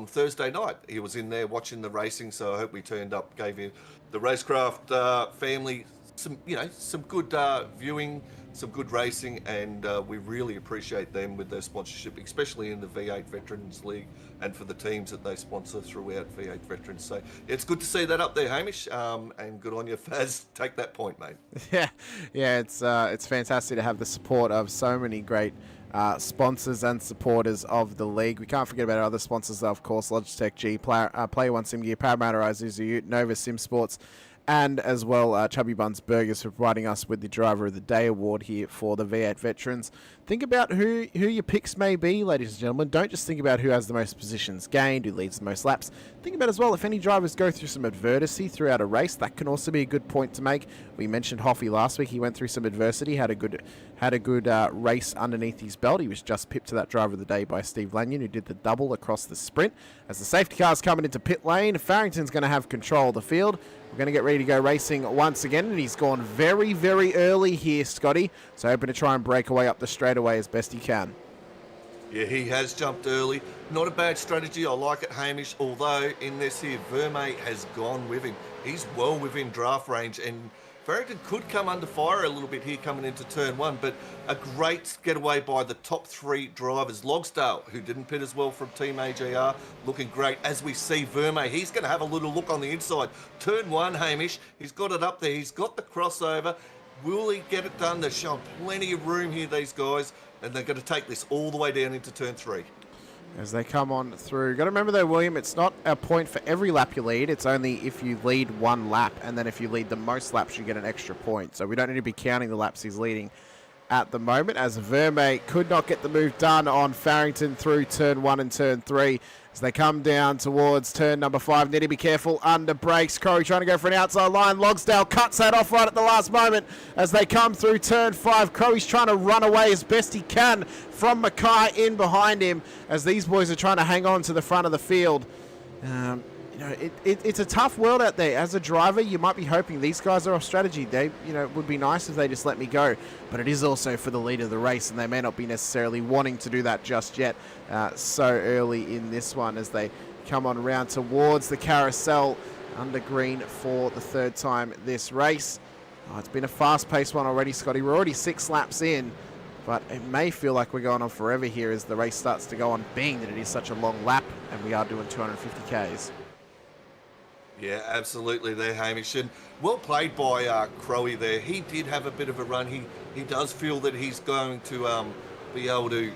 Thursday night. He was in there watching the racing, so I hope we turned up, gave you the Racecraft family some good viewing, some good racing, and we really appreciate them with their sponsorship, especially in the V8 Veterans League and for the teams that they sponsor throughout V8 Veterans. So it's good to see that up there, Hamish, and good on you, Faz. Take that point, mate. Yeah, it's fantastic to have the support of so many great sponsors and supporters of the league. We can't forget about our other sponsors, though, of course, Logitech G, Player One Sim Gear, Parramatta Isuzu Ute, Nova Simsports, and as well Chubby Buns Burgers for providing us with the Driver of the Day award here for the V8 Veterans. Think about who your picks may be, ladies and gentlemen. Don't just think about who has the most positions gained, who leads the most laps. Think about as well, if any drivers go through some adversity throughout a race, that can also be a good point to make. We mentioned Hoffy last week. He went through some adversity, had a good race underneath his belt. He was just pipped to that Driver of the Day by Steve Lanyon, who did the double across the sprint. As the safety car's coming into pit lane, Farrington's going to have control of the field. We're going to get ready to go racing once again, and he's gone very, very early here, Scotty. So hoping to try and break away up the straightaway as best he can. Yeah, he has jumped early. Not a bad strategy. I like it, Hamish. Although in this here, Vermey has gone with him. He's well within draft range, and Farrington could come under fire a little bit here coming into turn 1, but a great getaway by the top 3 drivers. Logsdale, who didn't pit as well from Team AJR, looking great. As we see Vermey, he's going to have a little look on the inside. Turn 1, Hamish, he's got it up there. He's got the crossover. Will he get it done? They're showing plenty of room here, these guys, and they're going to take this all the way down into turn 3. As they come on through. Got to remember though, William, it's not a point for every lap you lead. It's only if you lead 1 lap, and then if you lead the most laps, you get an extra point. So we don't need to be counting the laps he's leading at the moment, as Vermey could not get the move done on Farrington through turn 1 and turn 3. As they come down towards turn number 5, need to be careful under brakes. Crowley trying to go for an outside line. Logsdale cuts that off right at the last moment as they come through turn 5. Crowley's trying to run away as best he can from Mackay in behind him, as these boys are trying to hang on to the front of the field. It's a tough world out there. As a driver, you might be hoping these guys are off strategy. They, it would be nice if they just let me go. But it is also for the lead of the race, and they may not be necessarily wanting to do that just yet so early in this one, as they come on around towards the carousel under green for the 3rd time this race. It's been a fast-paced one already, Scotty. We're already 6 laps in, but it may feel like we're going on forever here as the race starts to go on, being that it is such a long lap, and we are doing 250 Ks. Yeah, absolutely there, Hamish. And well played by Crowley there. He did have a bit of a run. He does feel that he's going to be able to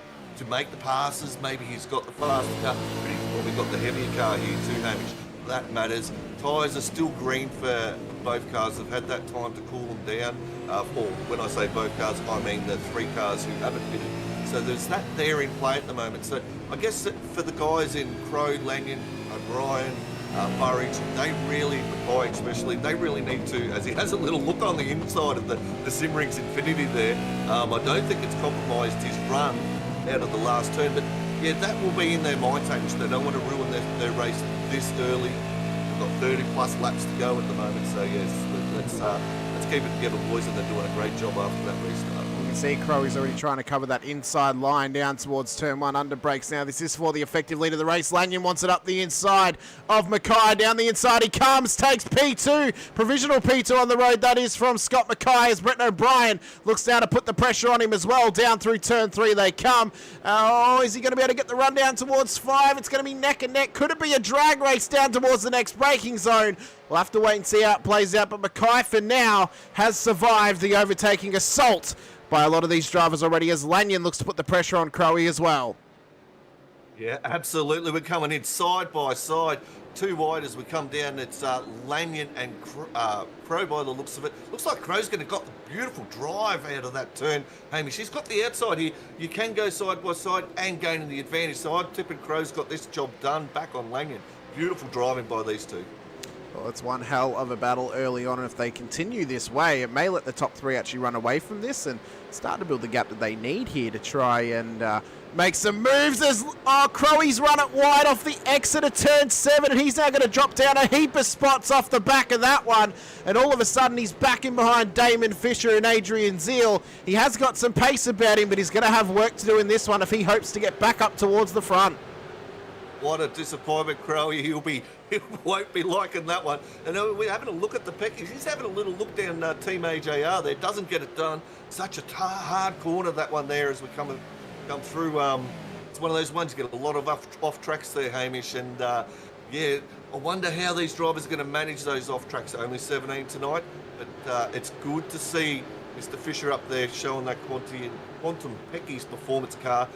make the passes. Maybe he's got the faster car, but he's probably got the heavier car here too, Hamish. That matters. Tyres are still green for both cars. They've had that time to cool them down. Or when I say both cars, I mean the 3 cars who haven't pitted. So there's that there in play at the moment. So I guess that for the guys in Crow, Lanyon, O'Brien, Burridge, Mackay especially, they really need to, as he has a little look on the inside of the Simrings Infinity there. I don't think it's compromised his run out of the last turn, but yeah, that will be in their mind, Hamish. They don't want to ruin their race this early. They've got 30 plus laps to go at the moment, so yes, let's keep it together, boys, and they're doing a great job after that restart. You can see Crowley's already trying to cover that inside line down towards turn 1, under brakes now. This is for the effective lead of the race. Lanyon wants it up the inside of Mackay. Down the inside he comes, takes P2, provisional P2 on the road. That is from Scott Mackay, as Brett O'Brien looks down to put the pressure on him as well. Down through turn 3 they come. Is he going to be able to get the run down towards 5? It's going to be neck and neck. Could it be a drag race down towards the next braking zone? We'll have to wait and see how it plays out, but Mackay for now has survived the overtaking assault by a lot of these drivers already, as Lanyon looks to put the pressure on Crowley as well. Yeah, absolutely. We're coming in side by side. too wide as we come down. It's Lanyon and Crow by the looks of it. Looks like Crow's going to got the beautiful drive out of that turn, Hamish. He's got the outside here. You can go side by side and gaining the advantage. So I'm tipping Crow's got this job done back on Lanyon. Beautiful driving by these two. Well, it's one hell of a battle early on, and if they continue this way, it may let the top three actually run away from this and start to build the gap that they need here to try and make some moves. As Crowy's run it wide off the exit of turn 7, and he's now going to drop down a heap of spots off the back of that one, and all of a sudden he's back in behind Damon Fisher and Adrian Zeal. He has got some pace about him, but he's going to have work to do in this one if he hopes to get back up towards the front. What a disappointment, Crowy. He won't be liking that one. And we're having a look at the peckies. He's having a little look down Team AJR there. Doesn't get it done. Such a hard corner, that one there, as we come through. It's one of those ones, you get a lot of off tracks there, Hamish. And yeah, I wonder how these drivers are going to manage those off tracks. Only 17 tonight, but it's good to see Mr. Fisher up there showing that Quantum Peckies performance car.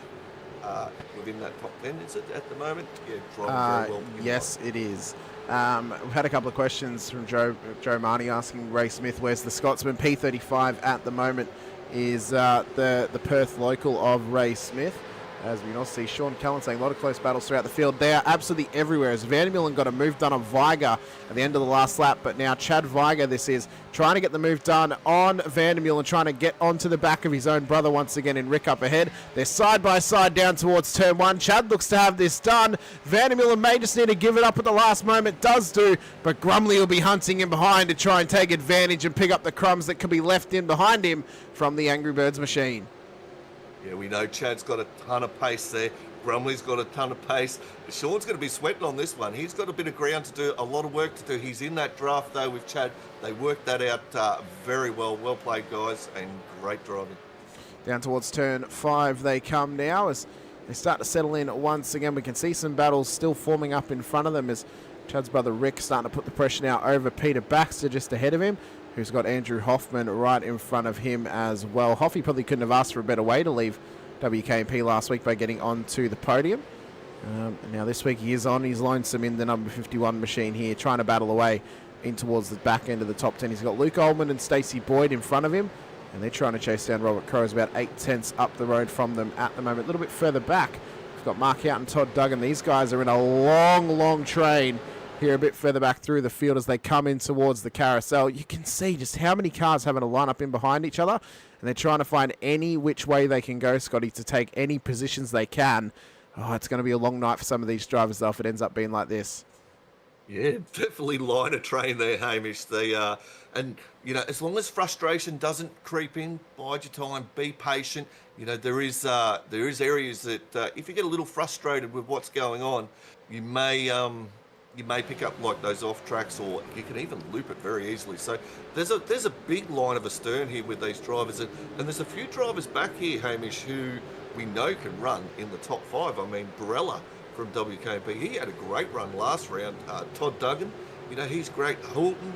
Within that top 10, is it at the moment? Yeah, driving very well. Yes, it is. We've had a couple of questions from Joe Marnie asking Ray Smith, where's the Scotsman? P35 at the moment is the Perth local of Ray Smith. As we can also see, Sean Cullen saying a lot of close battles throughout the field. They are absolutely everywhere, as Vandermeulen got a move done on Viger at the end of the last lap, but now Chad Viger, this is, trying to get the move done on Vandermeulen, trying to get onto the back of his own brother once again in Rick up ahead. They're side by side down towards turn 1. Chad looks to have this done. Vandermeulen may just need to give it up at the last moment, does do, but Grumley will be hunting him behind to try and take advantage and pick up the crumbs that could be left in behind him from the Angry Birds machine. Yeah, we know Chad's got a ton of pace there. Grumley's got a ton of pace. Sean's going to be sweating on this one. He's got a bit of ground to do, a lot of work to do. He's in that draft, though, with Chad. They worked that out very well. Well played, guys, and great driving. Down towards turn 5 they come now as they start to settle in once again. We can see some battles still forming up in front of them as Chad's brother Rick starting to put the pressure now over Peter Baxter just ahead of him, who's got Andrew Hoffman right in front of him as well. Hoffy probably couldn't have asked for a better way to leave WKMP last week by getting onto the podium. And now this week he is on. He's lonesome in the number 51 machine here, trying to battle away in towards the back end of the top 10. He's got Luke Ullman and Stacey Boyd in front of him, and they're trying to chase down Robert Crowe. About 8/10 up the road from them at the moment. A little bit further back, we've got Mark Out and Todd Duggan. These guys are in a long train here a bit further back through the field as they come in towards the carousel. You can see just how many cars having to line up in behind each other, and they're trying to find any which way they can go, Scotty, to take any positions they can. Oh, it's going to be a long night for some of these drivers, though, if it ends up being like this. Yeah, definitely line a train there, Hamish. And, you know, as long as frustration doesn't creep in, bide your time, be patient. You know, there is areas that if you get a little frustrated with what's going on, you may pick up like those off tracks, or you can even loop it very easily. So there's a big line of astern here with these drivers, and there's a few drivers back here, Hamish, who we know can run in the top 5. I mean, Barella from WKP, he had a great run last round. Todd Duggan, you know, he's great. Hulton,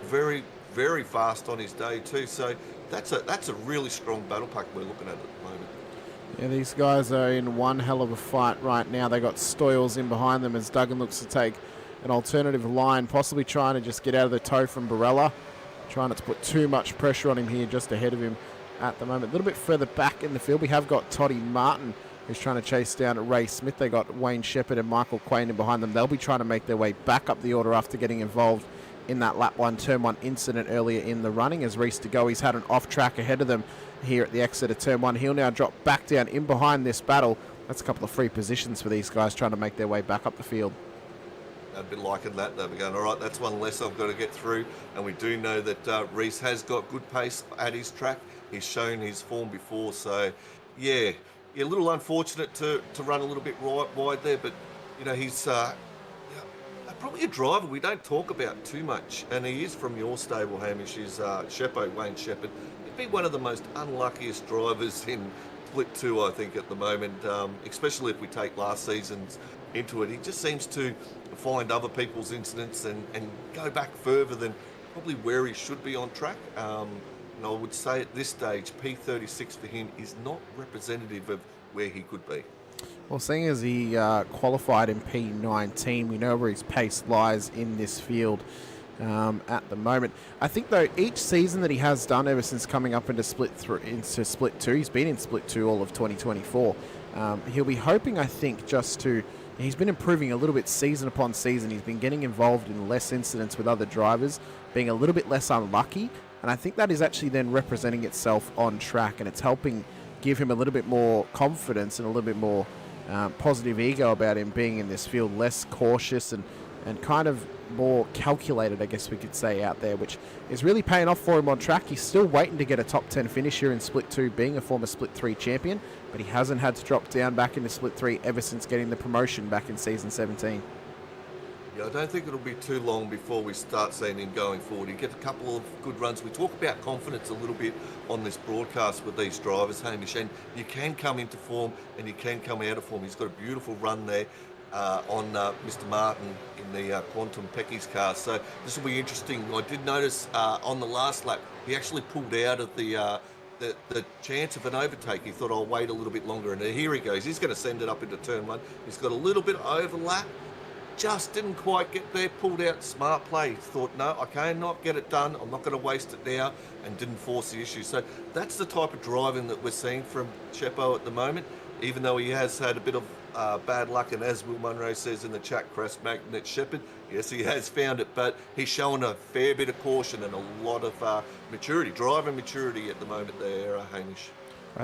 very fast on his day too. So that's a really strong battle pack we're looking at the moment. Yeah, these guys are in one hell of a fight right now. They got Stoyles in behind them as Duggan looks to take an alternative line, possibly trying to just get out of the tow from Barella. Trying not to put too much pressure on him here, just ahead of him at the moment. A little bit further back in the field, we have got Toddy Martin, who's trying to chase down Ray Smith. They got Wayne Shepherd and Michael Quain in behind them. They'll be trying to make their way back up the order after getting involved in that lap 1, turn 1 incident earlier in the running. As Reese to go, he's had an off track ahead of them here at the exit of turn 1. He'll now drop back down in behind this battle. That's a couple of free positions for these guys trying to make their way back up the field. They'd be liking that. They'll be going, all right, that's one less I've got to get through. And we do know that Reese has got good pace at his track. He's shown his form before. So, yeah, a little unfortunate to run a little bit wide there. But, you know, he's probably a driver we don't talk about too much. And he is from your stable, Hamish. He's Wayne Shepherd. He'd be one of the most unluckiest drivers in Split 2, I think, at the moment, especially if we take last season's into it. He just seems to find other people's incidents and go back further than probably where he should be on track. And I would say at this stage, P36 for him is not representative of where he could be. Well, seeing as he qualified in P19, we know where his pace lies in this field at the moment. I think, though, each season that he has done ever since coming up into Split 2, he's been in Split 2 all of 2024. He'll be hoping, I think, he's been improving a little bit season upon season. He's been getting involved in less incidents with other drivers, being a little bit less unlucky, and I think that is actually then representing itself on track, and it's helping give him a little bit more confidence and a little bit more positive ego about him being in this field, less cautious and kind of more calculated, I guess we could say, out there, which is really paying off for him on track. He's still waiting to get a top 10 finish here in Split 2, being a former Split 3 champion, but he hasn't had to drop down back into Split 3 ever since getting the promotion back in Season 17. Yeah, I don't think it'll be too long before we start seeing him going forward. He gets a couple of good runs. We talk about confidence a little bit on this broadcast with these drivers, Hamish, and you can come into form and you can come out of form. He's got a beautiful run there on Mr. Martin in the Quantum Pecky's car. So this will be interesting. I did notice on the last lap, he actually pulled out of the chance of an overtake. He thought, I'll wait a little bit longer, and here he goes. He's going to send it up into turn 1. He's got a little bit of overlap. Just didn't quite get there, pulled out, smart play. Thought, no, I cannot get it done. I'm not going to waste it now, and didn't force the issue. So that's the type of driving that we're seeing from Chepo at the moment, even though he has had a bit of bad luck, and as Will Munro says in the chat, Crash Magnet Shepherd, yes, he has found it, but he's shown a fair bit of caution and a lot of maturity, driving maturity at the moment there, Hamish.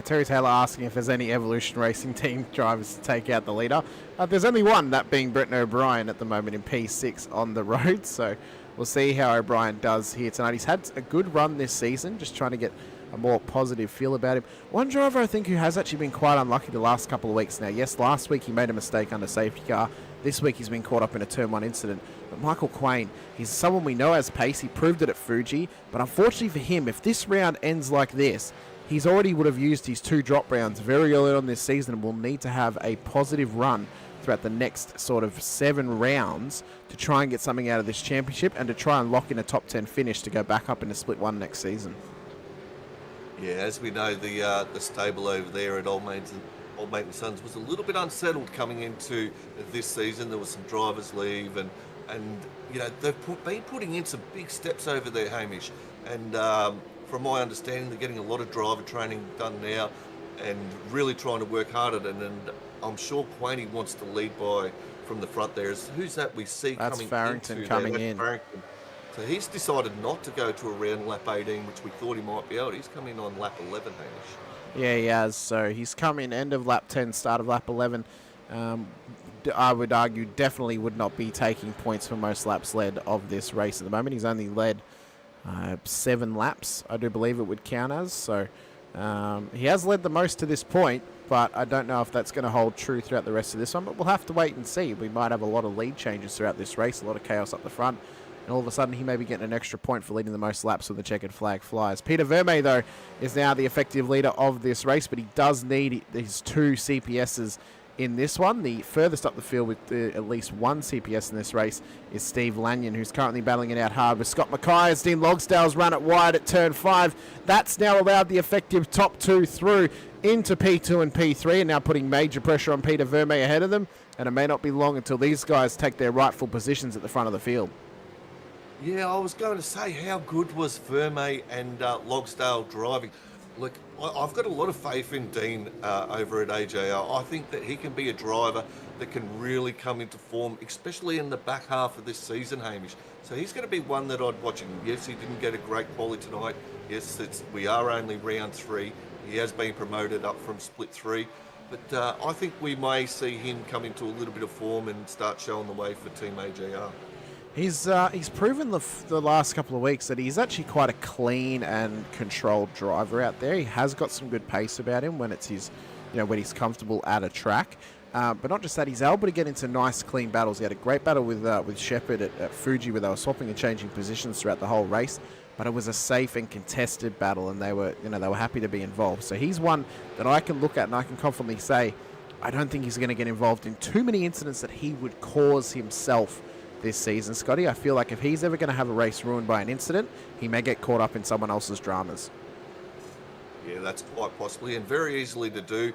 Terry Taylor asking if there's any Evolution Racing team drivers to take out the leader. There's only one, that being Bretton O'Brien at the moment in P6 on the road, so we'll see how O'Brien does here tonight. He's had a good run this season, just trying to get a more positive feel about him. One driver I think who has actually been quite unlucky the last couple of weeks now. Yes, last week he made a mistake under safety car. This week he's been caught up in a Turn 1 incident. But Michael Quain, he's someone we know has pace. He proved it at Fuji. But unfortunately for him, if this round ends like this, he's already would have used his 2 drop rounds very early on this season and will need to have a positive run throughout the next sort of 7 rounds to try and get something out of this championship and to try and lock in a top 10 finish to go back up into Split 1 next season. Yeah, as we know, the stable over there at Old Mate and Sons was a little bit unsettled coming into this season. There was some drivers leave, and you know, they've been putting in some big steps over there, Hamish. And from my understanding, they're getting a lot of driver training done now and really trying to work hard at it. And I'm sure Quaney wants to lead by from the front there. Who's that we see That's coming Farrington into coming there? in. Farrington. So he's decided not to go to around lap 18, which we thought he might be able to. He's coming in on lap 11, Hamish. Yeah, he has. So he's come in end of lap 10, start of lap 11. I would argue definitely would not be taking points for most laps led of this race at the moment. He's only led 7 laps, I do believe it would count as. So he has led the most to this point, but I don't know if that's going to hold true throughout the rest of this one. But we'll have to wait and see. We might have a lot of lead changes throughout this race, a lot of chaos up the front. And all of a sudden, he may be getting an extra point for leading the most laps when the checkered flag flies. Peter Vermeer, though, is now the effective leader of this race, but he does need his 2 CPSs in this one. The furthest up the field with at least 1 CPS in this race is Steve Lanyon, who's currently battling it out hard with Scott Mackay as Dean Logsdale's run it wide at turn 5. That's now allowed the effective top 2 through into P2 and P3, and now putting major pressure on Peter Vermeer ahead of them. And it may not be long until these guys take their rightful positions at the front of the field. Yeah, I was going to say, how good was Vermeer and Logsdale driving? Look, I've got a lot of faith in Dean over at AJR. I think that he can be a driver that can really come into form, especially in the back half of this season, Hamish. So he's going to be one that I'd watch him. Yes, he didn't get a great quali tonight. Yes, we are only round 3. He has been promoted up from Split 3. But I think we may see him come into a little bit of form and start showing the way for Team AJR. He's proven the last couple of weeks that he's actually quite a clean and controlled driver out there. He has got some good pace about him when it's his, when he's comfortable at a track. But not just that, he's able to get into nice, clean battles. He had a great battle with Shepherd at Fuji, where they were swapping and changing positions throughout the whole race. But it was a safe and contested battle, and they were happy to be involved. So he's one that I can look at and I can confidently say, I don't think he's going to get involved in too many incidents that he would cause himself this season, Scotty. I feel like if he's ever going to have a race ruined by an incident, he may get caught up in someone else's dramas. Yeah, that's quite possibly and very easily to do.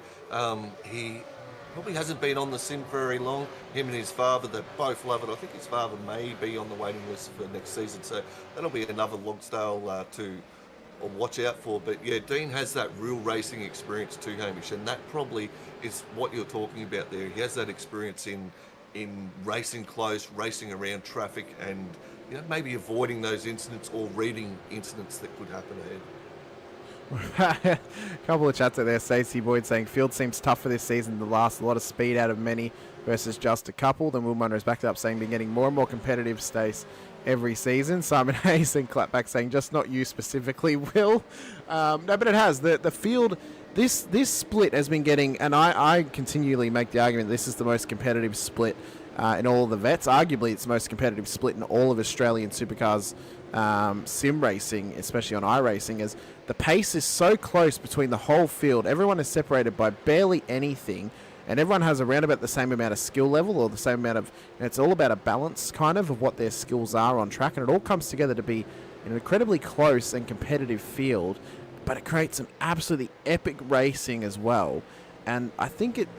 probably hasn't been on the sim very long. Him and his father, they both love it. I think his father may be on the waiting list for next season, so that'll be another Logsdale to watch out for. But yeah, Dean has that real racing experience too, Hamish, and that probably is what you're talking about there. He has that experience in racing close, racing around traffic, and maybe avoiding those incidents or reading incidents that could happen ahead. A couple of chats out there. Stacey Boyd saying field seems tough for this season to last. A lot of speed out of many versus just a couple. Then Will Munro has backed it up saying been getting more and more competitive, Stace, every season. Simon Hayes and Clapback saying just not you specifically, Will. No, but it has. The field, this split has been getting, and I continually make the argument this is the most competitive split in all of the vets. Arguably, it's the most competitive split in all of Australian supercars sim racing, especially on iRacing, as the pace is so close between the whole field. Everyone is separated by barely anything, and everyone has around about the same amount of skill level, or the same amount of, it's all about a balance kind of what their skills are on track, and it all comes together to be an incredibly close and competitive field, but it creates some absolutely epic racing as well. And I think it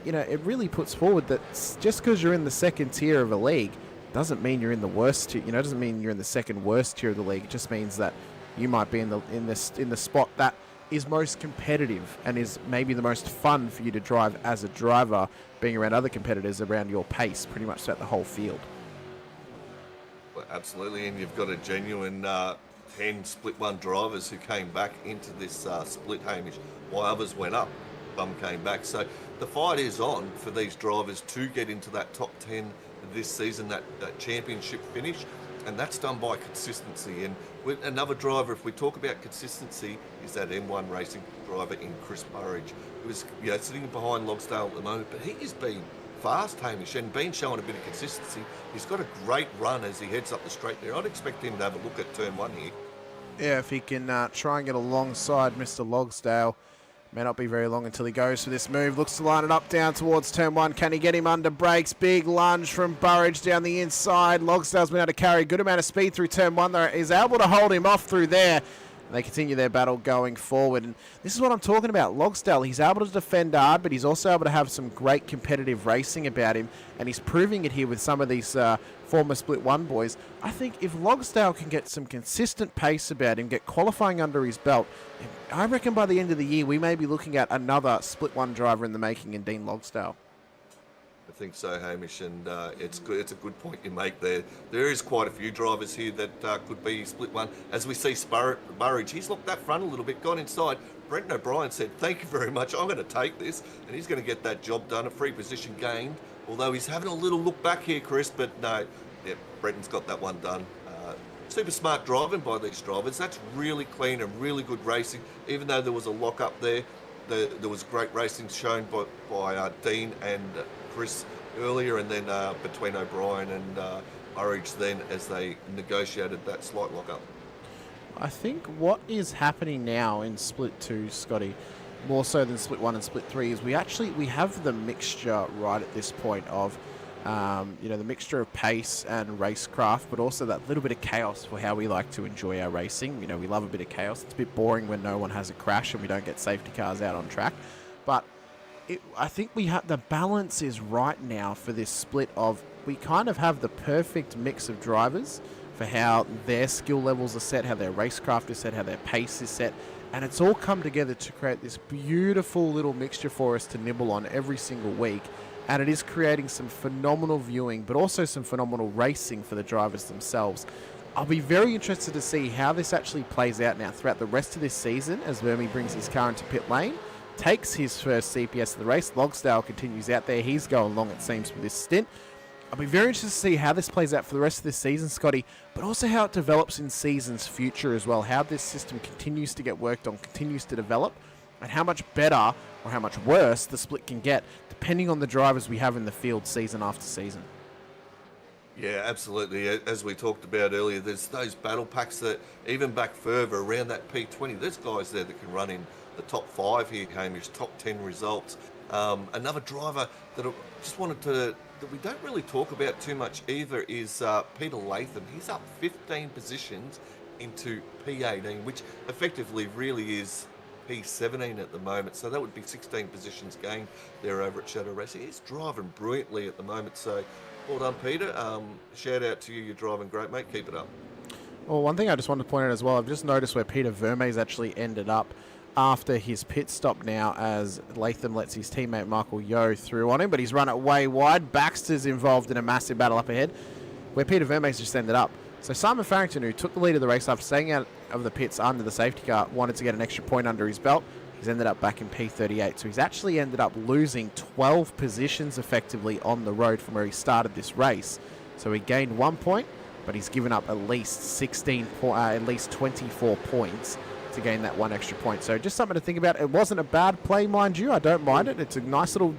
really puts forward that just because you're in the second tier of a league doesn't mean you're in the worst tier. Doesn't mean you're in the second worst tier of the league. It just means that you might be in the spot that is most competitive and is maybe the most fun for you to drive as a driver, being around other competitors around your pace, pretty much throughout the whole field. Well, absolutely, and you've got a genuine 10 split one drivers who came back into this split, Hamish, while others went up. Some came back, so the fight is on for these drivers to get into that top 10 this season, that championship finish, and that's done by consistency. And with another driver, if we talk about consistency, is that M1 racing driver in Chris Burridge, who's sitting behind Logsdale at the moment, but he has been fast, Hamish, and been showing a bit of consistency. He's got a great run as he heads up the straight there. I'd expect him to have a look at turn one here. Yeah, if he can try and get alongside Mr. Logsdale. May not be very long until he goes for this move. Looks to line it up down towards turn one. Can he get him under brakes? Big lunge from Burridge down the inside. Logsdale's been able to carry a good amount of speed through turn one, though. He's able to hold him off through there. They continue their battle going forward. And this is what I'm talking about. Logsdale, he's able to defend hard, but he's also able to have some great competitive racing about him. And he's proving it here with some of these former Split 1 boys. I think if Logsdale can get some consistent pace about him, get qualifying under his belt, I reckon by the end of the year, we may be looking at another Split 1 driver in the making in Dean Logsdale. I think so, Hamish, and it's good. It's a good point you make there. There is quite a few drivers here that could be split one. As we see Burridge, he's looked that front a little bit, gone inside. Brenton O'Brien said, "Thank you very much. I'm going to take this," and he's going to get that job done. A free position gained, although he's having a little look back here, Chris. But no, yeah, Brenton's got that one done. Super smart driving by these drivers. That's really clean and really good racing. Even though there was a lock up there, there was great racing shown by Dean and Chris earlier, and then between O'Brien and Burridge then as they negotiated that slight lock-up. I think what is happening now in Split 2, Scotty, more so than Split 1 and Split 3, is we have the mixture right at this point of the mixture of pace and racecraft, but also that little bit of chaos for how we like to enjoy our racing. We love a bit of chaos. It's a bit boring when no one has a crash and we don't get safety cars out on track, but I think the balance is right now for this split of we kind of have the perfect mix of drivers for how their skill levels are set, how their racecraft is set, how their pace is set, and it's all come together to create this beautiful little mixture for us to nibble on every single week, and it is creating some phenomenal viewing, but also some phenomenal racing for the drivers themselves. I'll be very interested to see how this actually plays out now throughout the rest of this season as Vermi brings his car into pit lane, takes his first CPS of the race. Logsdale continues out there. He's going long, it seems, for this stint. I'll be very interested to see how this plays out for the rest of this season, Scotty, but also how it develops in seasons future as well, how this system continues to get worked on, continues to develop, and how much better or how much worse the split can get, depending on the drivers we have in the field season after season. Yeah, absolutely. As we talked about earlier, there's those battle packs that even back further around that P20, there's guys there that can run in the top 5 here, Hamish, top 10 results. Another driver that I just wanted to, that we don't really talk about too much either, is Peter Latham. He's up 15 positions into P18, which effectively really is P17 at the moment, so that would be 16 positions gained there over at Shadow Racing. He's driving brilliantly at the moment, so well done, Peter. Shout out to you. You're driving great, mate. Keep it up. Well, one thing I just wanted to point out as well, I've just noticed where Peter Vermees actually ended up after his pit stop now, as Latham lets his teammate Michael Yeo through on him, but he's run it way wide. Baxter's involved in a massive battle up ahead, where Peter Vermees just ended up. So Simon Farrington, who took the lead of the race after staying out of the pits under the safety car, wanted to get an extra point under his belt. He's ended up back in P38, so he's actually ended up losing 12 positions effectively on the road from where he started this race. So he gained 1 point, but he's given up at least 24 points to gain that one extra point. So just something to think about. It wasn't a bad play, mind you. I don't mind it. It's a nice little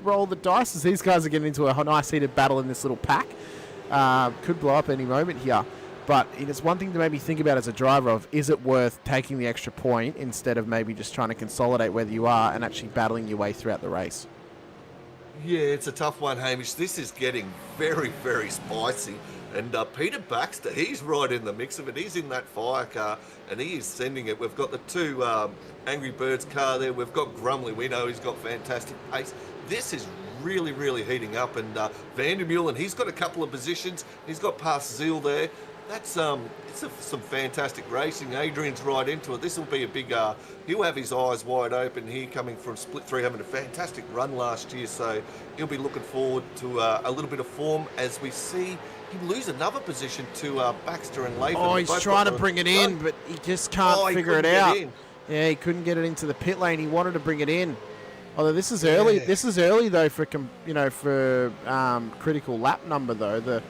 roll of the dice as these guys are getting into a nice heated battle in this little pack. Could blow up any moment here. But it's one thing to maybe think about as a driver of, is it worth taking the extra point instead of maybe just trying to consolidate whether you are and actually battling your way throughout the race? Yeah, it's a tough one, Hamish. This is getting very, very spicy. And Peter Baxter, he's right in the mix of it. He's in that fire car, and he is sending it. We've got the two Angry Birds car there. We've got Grumley. We know he's got fantastic pace. This is really, really heating up. And Vandermeulen, he's got a couple of positions. He's got past Zeal there. That's some fantastic racing. Adrian's right into it. This will be a big. He'll have his eyes wide open here, coming from Split 3, having a fantastic run last year. So he'll be looking forward to a little bit of form as we see him lose another position to Baxter and Latham. Oh, he's trying to bring it in, but he just can't figure it out. Yeah, he couldn't get it into the pit lane. He wanted to bring it in. Although this is early. Yeah. This is early though for critical lap number though.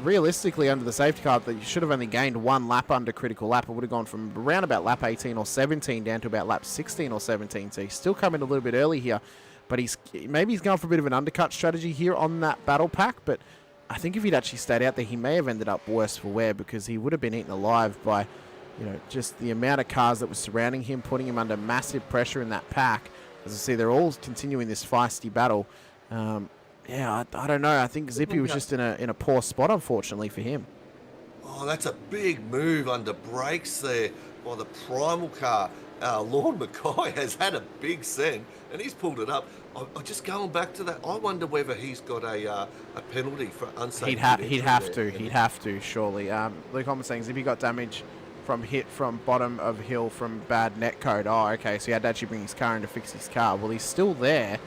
Realistically, under the safety car, that you should have only gained one lap under critical lap. It would have gone from around about lap 18 or 17 down to about lap 16 or 17. So he's still coming a little bit early here, but maybe he's going for a bit of an undercut strategy here on that battle pack. But I think if he'd actually stayed out there, he may have ended up worse for wear, because he would have been eaten alive by, just the amount of cars that were surrounding him, putting him under massive pressure in that pack. As I see, they're all continuing this feisty battle. Yeah, I don't know. I think Zippy was just in a poor spot, unfortunately, for him. Oh, that's a big move under brakes there by the Primal car. Lorne Mackay has had a big send, and he's pulled it up. Just going back to that, I wonder whether he's got a penalty for unsafe. He'd have to, surely. Luke Holman saying Zippy got damage from hit from bottom of hill from bad net code. Oh, okay, so he had to actually bring his car in to fix his car. Well, he's still there.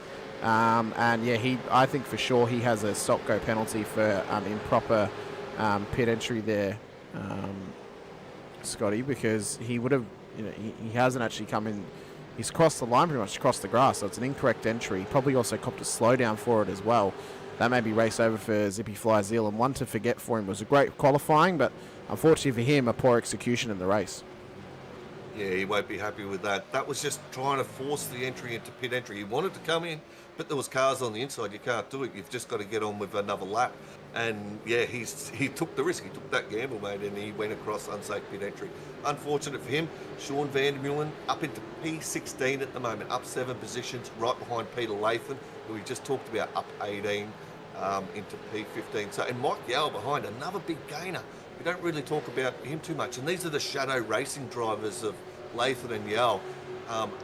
And yeah, I think for sure he has a stop-go penalty for improper pit entry there, Scotty, because he would have, he hasn't actually come in. He's crossed the line, pretty much crossed the grass, so it's an incorrect entry. Probably also copped a slowdown for it as well. That may be race over for Zippy Fly Zeal, and one to forget for him. Was a great qualifying, but unfortunately for him, a poor execution in the race. Yeah, he won't be happy with that. That was just trying to force the entry into pit entry. He wanted to come in, but there was cars on the inside. You can't do it. You've just got to get on with another lap. And yeah, he took the risk. He took that gamble, mate, and he went across unsafe pit entry. Unfortunate for him. Sean Vandermeulen up into P16 at the moment, up 7 positions, right behind Peter Latham, who we just talked about, up 18 into P15. So, and Mike Yao behind, another big gainer. We don't really talk about him too much. And these are the shadow racing drivers of Latham and Yao.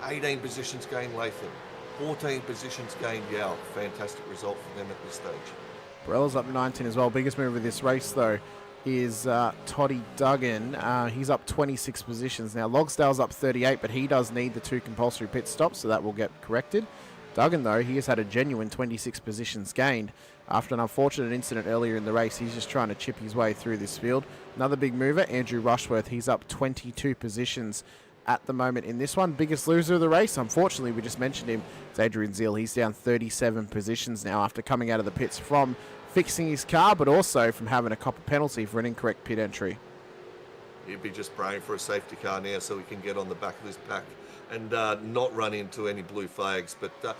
18 positions gained Latham, 14 positions gained Yao. Fantastic result for them at this stage. Barella's up 19 as well. Biggest move of this race, though, is Toddy Duggan. He's up 26 positions. Now, Logsdale's up 38, but he does need the 2 compulsory pit stops, so that will get corrected. Duggan, though, he has had a genuine 26 positions gained. After an unfortunate incident earlier in the race, he's just trying to chip his way through this field. Another big mover, Andrew Rushworth. He's up 22 positions at the moment in this one. Biggest loser of the race, unfortunately, we just mentioned him, it's Adrian Zeal. He's down 37 positions now after coming out of the pits from fixing his car, but also from having a copper penalty for an incorrect pit entry. He'd be just praying for a safety car now so he can get on the back of this pack and not run into any blue flags. But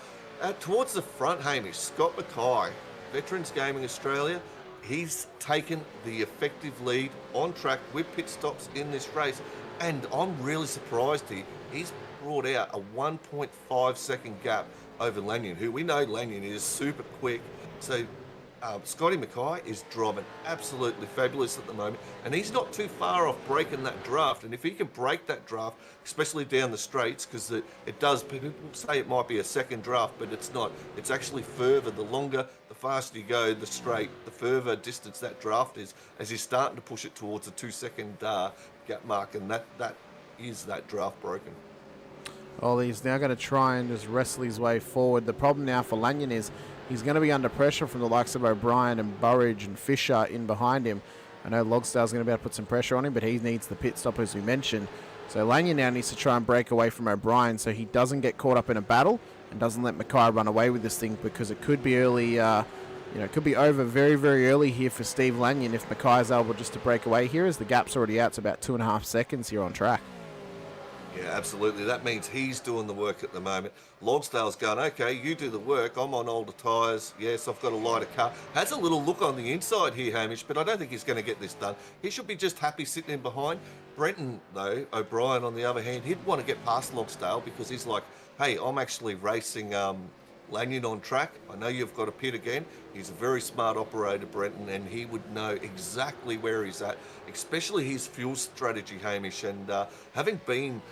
towards the front, Hamish, Scott Mackay, Veterans Gaming Australia, he's taken the effective lead on track with pit stops in this race. And I'm really surprised here. He's brought out a 1.5 second gap over Lanyon, who we know Lanyon is super quick. So Scotty Mackay is driving absolutely fabulous at the moment, and he's not too far off breaking that draft. And if he can break that draft, especially down the straights, because it does, people say it might be a second draft, but it's not. It's actually further. The longer, the faster you go the straight, the further distance that draft is, as he's starting to push it towards a 2-second gap mark, and that is that draft broken. Well, he's now going to try and just wrestle his way forward. The problem now for Lanyon is he's going to be under pressure from the likes of O'Brien and Burridge and Fisher in behind him. I know Logsdale's going to be able to put some pressure on him, but he needs the pit stop, as we mentioned. So Lanyon now needs to try and break away from O'Brien so he doesn't get caught up in a battle and doesn't let Mackay run away with this thing, because it could be early, it could be over very, very early here for Steve Lanyon if Mackay is able just to break away here, as the gap's already out to about 2.5 seconds here on track. Yeah, absolutely. That means he's doing the work at the moment. Logsdale's going, okay, you do the work. I'm on older tyres. Yes, I've got a lighter car. Has a little look on the inside here, Hamish, but I don't think he's going to get this done. He should be just happy sitting in behind. Brenton, though, O'Brien, on the other hand, he'd want to get past Logsdale, because he's like, hey, I'm actually racing Lanyon on track. I know you've got a pit again. He's a very smart operator, Brenton, and he would know exactly where he's at, especially his fuel strategy, Hamish. And having been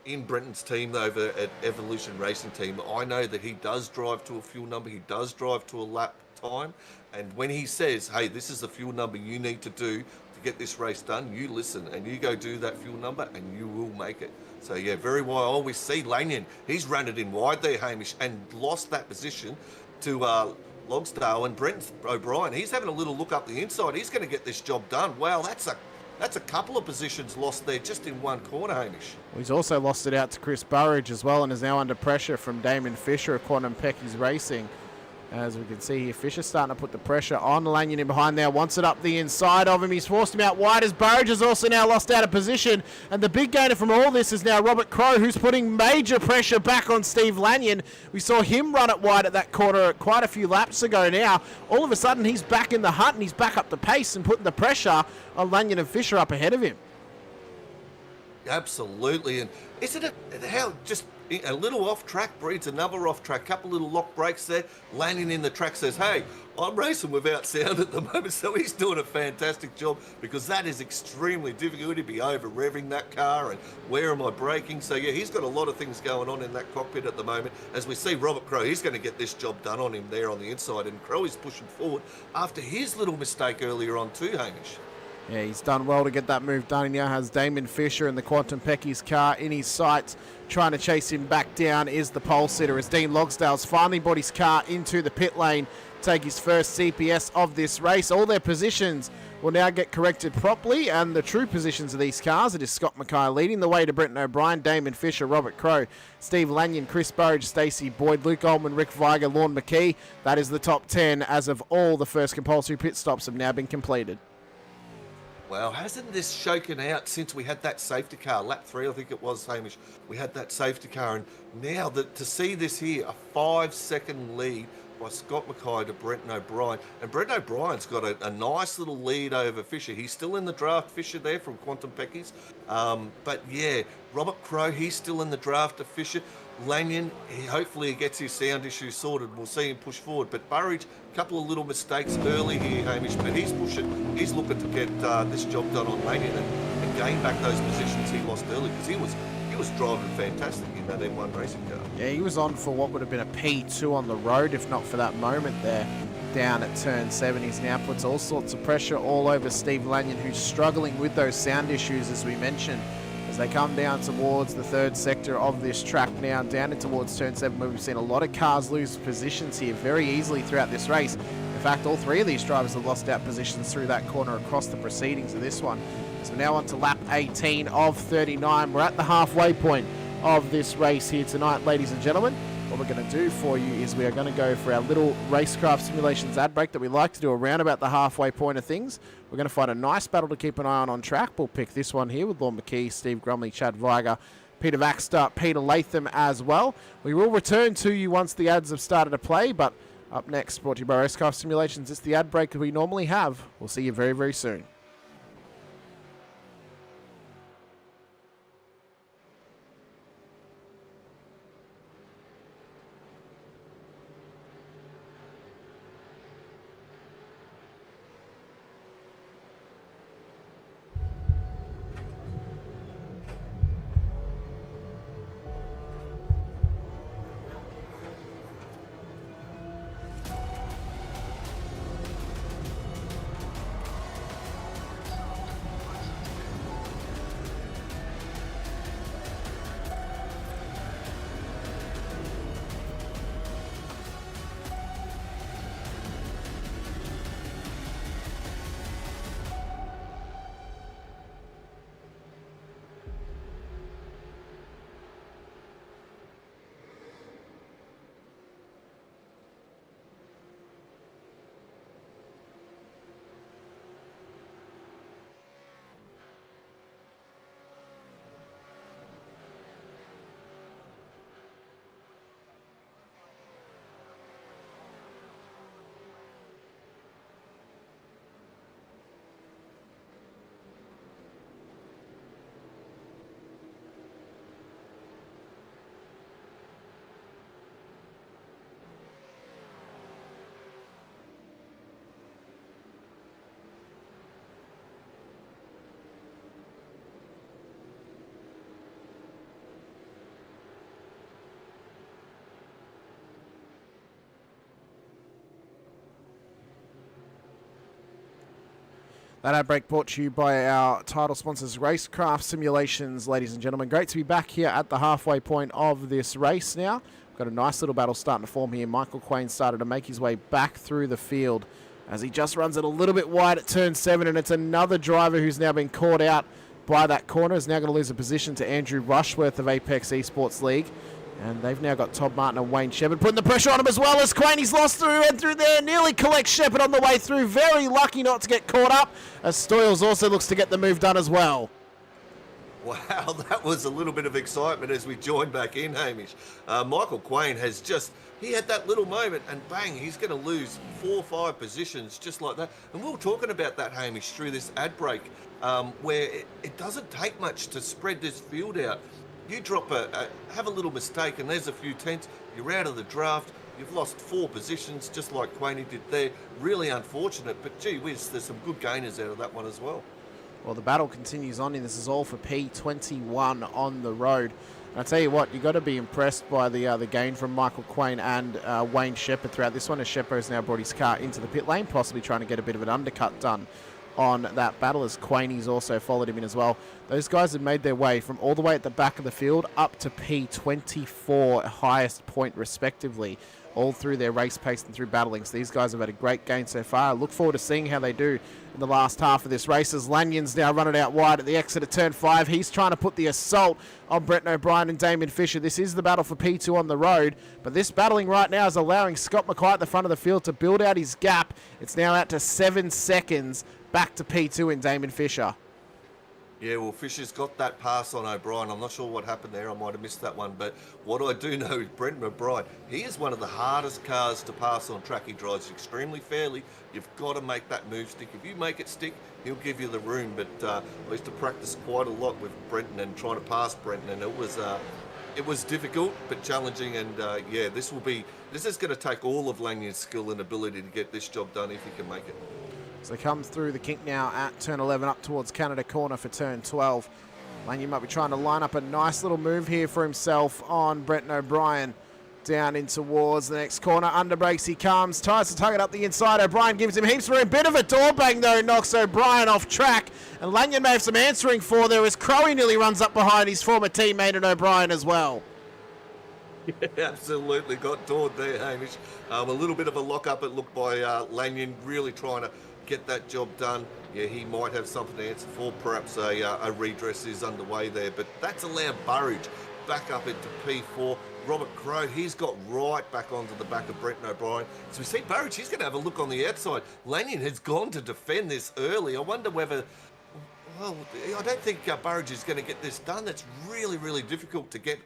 in Brenton's team over at Evolution Racing Team, I know that he does drive to a fuel number, he does drive to a lap time, and when he says, hey, this is the fuel number you need to do to get this race done, you listen and you go do that fuel number and you will make it. So yeah, very wide. I always see Lanyon, he's run it in wide there, Hamish, and lost that position to Logsdale. And Brenton O'Brien, he's having a little look up the inside, he's going to get this job done. Wow, that's a couple of positions lost there just in one corner, Hamish. Well, he's also lost it out to Chris Burridge as well, and is now under pressure from Damon Fisher of Quantum Pecky's Racing. As we can see here, Fisher starting to put the pressure on Lanyon in behind there. Wants it up the inside of him. He's forced him out wide, as Burridge has also now lost out of position. And the big gainer from all this is now Robert Crow, who's putting major pressure back on Steve Lanyon. We saw him run it wide at that corner quite a few laps ago now. All of a sudden, he's back in the hunt and he's back up the pace and putting the pressure on Lanyon and Fisher up ahead of him. Absolutely. And isn't it how just a little off track breeds another off track, couple little lock breaks there. Lanyon in the track says, hey, I'm racing without sound at the moment. So he's doing a fantastic job, because that is extremely difficult to be over revving that car and where am I braking. So yeah, he's got a lot of things going on in that cockpit at the moment. As we see Robert Crow, he's going to get this job done on him there on the inside, and Crow is pushing forward after his little mistake earlier on too, Hamish. Yeah, he's done well to get that move done. He now has Damon Fisher in the Quantum Pecky's car in his sights. Trying to chase him back down is the pole sitter, as Dean Logsdale's finally brought his car into the pit lane, take his first CPS of this race. All their positions will now get corrected properly, and the true positions of these cars, it is Scott Mackay leading the way to Brenton O'Brien, Damon Fisher, Robert Crow, Steve Lanyon, Chris Burridge, Stacey Boyd, Luke Ullman, Rick Viger, Lorne McKee. That is the top 10 as of all the first compulsory pit stops have now been completed. Well, hasn't this shaken out since we had that safety car, lap 3, I think it was, Hamish. We had that safety car, and now to see this here, a 5-second lead by Scott Mackay to Brenton O'Brien. And Brenton O'Brien's got a nice little lead over Fisher. He's still in the draft, Fisher there from Quantum Pecky's. But yeah, Robert Crow, he's still in the draft of Fisher. Lanyon, hopefully he gets his sound issue sorted. We'll see him push forward. But Burridge, a couple of little mistakes early here, Hamish, but he's pushing. He's looking to get this job done on Lanyon and gain back those positions he lost early, because he was driving fantastic in that M1 racing car. Yeah, he was on for what would have been a P2 on the road, if not for that moment there down at turn 7. He's now puts all sorts of pressure all over Steve Lanyon, who's struggling with those sound issues, as we mentioned, as they come down towards the third sector of this track now, down in towards turn 7, where we've seen a lot of cars lose positions here very easily throughout this race. In fact, all 3 of these drivers have lost out positions through that corner across the proceedings of this one. So now on to lap 18 of 39. We're at the halfway point of this race here tonight, ladies and gentlemen. What we're going to do for you is we are going to go for our little Racecraft Simulations ad break that we like to do around about the halfway point of things. We're going to find a nice battle to keep an eye on track. We'll pick this one here with Lorne McKee, Steve Grumley, Chad Viger, Peter Vaxter, Peter Latham as well. We will return to you once the ads have started to play, but up next, brought to you by Racecraft Simulations, it's the ad break that we normally have. We'll see you very, very soon. That ad break brought to you by our title sponsors, Racecraft Simulations, ladies and gentlemen. Great to be back here at the halfway point of this race now. We've got a nice little battle starting to form here. Michael Quain started to make his way back through the field as he just runs it a little bit wide at turn 7, and it's another driver who's now been caught out by that corner. Is now going to lose a position to Andrew Rushworth of Apex Esports League. And they've now got Todd Martin and Wayne Shepherd putting the pressure on him as well as Quaney's lost through and through there. Nearly collects Shepherd on the way through. Very lucky not to get caught up, as Stoyles also looks to get the move done as well. Wow, that was a little bit of excitement as we joined back in, Hamish. Michael Quain has just, he had that little moment and bang, he's going to lose 4 or 5 positions just like that. And we were talking about that, Hamish, through this ad break, where it doesn't take much to spread this field out. You drop have a little mistake and there's a few tenths, you're out of the draft, you've lost 4 positions just like Quaney did there. Really unfortunate, but gee whiz, there's some good gainers out of that one as well. Well, the battle continues on, and this is all for P21 on the road. And I tell you what, you've got to be impressed by the gain from Michael Quain and Wayne Shepherd throughout this one, as Shepherd has now brought his car into the pit lane, possibly trying to get a bit of an undercut done on that battle, as Quaney's also followed him in as well. Those guys have made their way from all the way at the back of the field up to P24, highest point respectively, all through their race pace and through battling. So these guys have had a great gain so far. I look forward to seeing how they do in the last half of this race, as Lanyon's now running out wide at the exit of turn 5. He's trying to put the assault on Brenton O'Brien and Damien Fisher. This is the battle for P2 on the road, but this battling right now is allowing Scott McKay at the front of the field to build out his gap. It's now out to 7 seconds back to P2 in Damien Fisher. Yeah, well, Fisher's got that pass on O'Brien. I'm not sure what happened there. I might have missed that one. But what I do know is Brenton O'Brien, he is one of the hardest cars to pass on track. He drives extremely fairly. You've got to make that move stick. If you make it stick, he'll give you the room. But I used to practice quite a lot with Brenton and trying to pass Brenton, and it was difficult but challenging. And yeah, this is going to take all of Lanion's skill and ability to get this job done if he can make it. So come through the kink now at turn 11 up towards Canada corner for turn 12. Lanyon might be trying to line up a nice little move here for himself on Brenton O'Brien. Down in towards the next corner. Under brakes he comes. Tries to tug it up the inside. O'Brien gives him heaps of room. Bit of a door bang though. Knocks O'Brien off track. And Lanyon may have some answering for there as Crowe nearly runs up behind his former teammate and O'Brien as well. Yeah, absolutely got doored there, Hamish. A little bit of a lock-up it looked by Lanyon, really trying to get that job done. Yeah, he might have something to answer for. Perhaps a redress is underway there, but that's allowed Burridge back up into P4. Robert Crowe, he's got right back onto the back of Brenton O'Brien. So we see Burridge, he's going to have a look on the outside. Lanyon has gone to defend this early. I wonder whether, well, I don't think Burridge is going to get this done. That's really, really difficult to get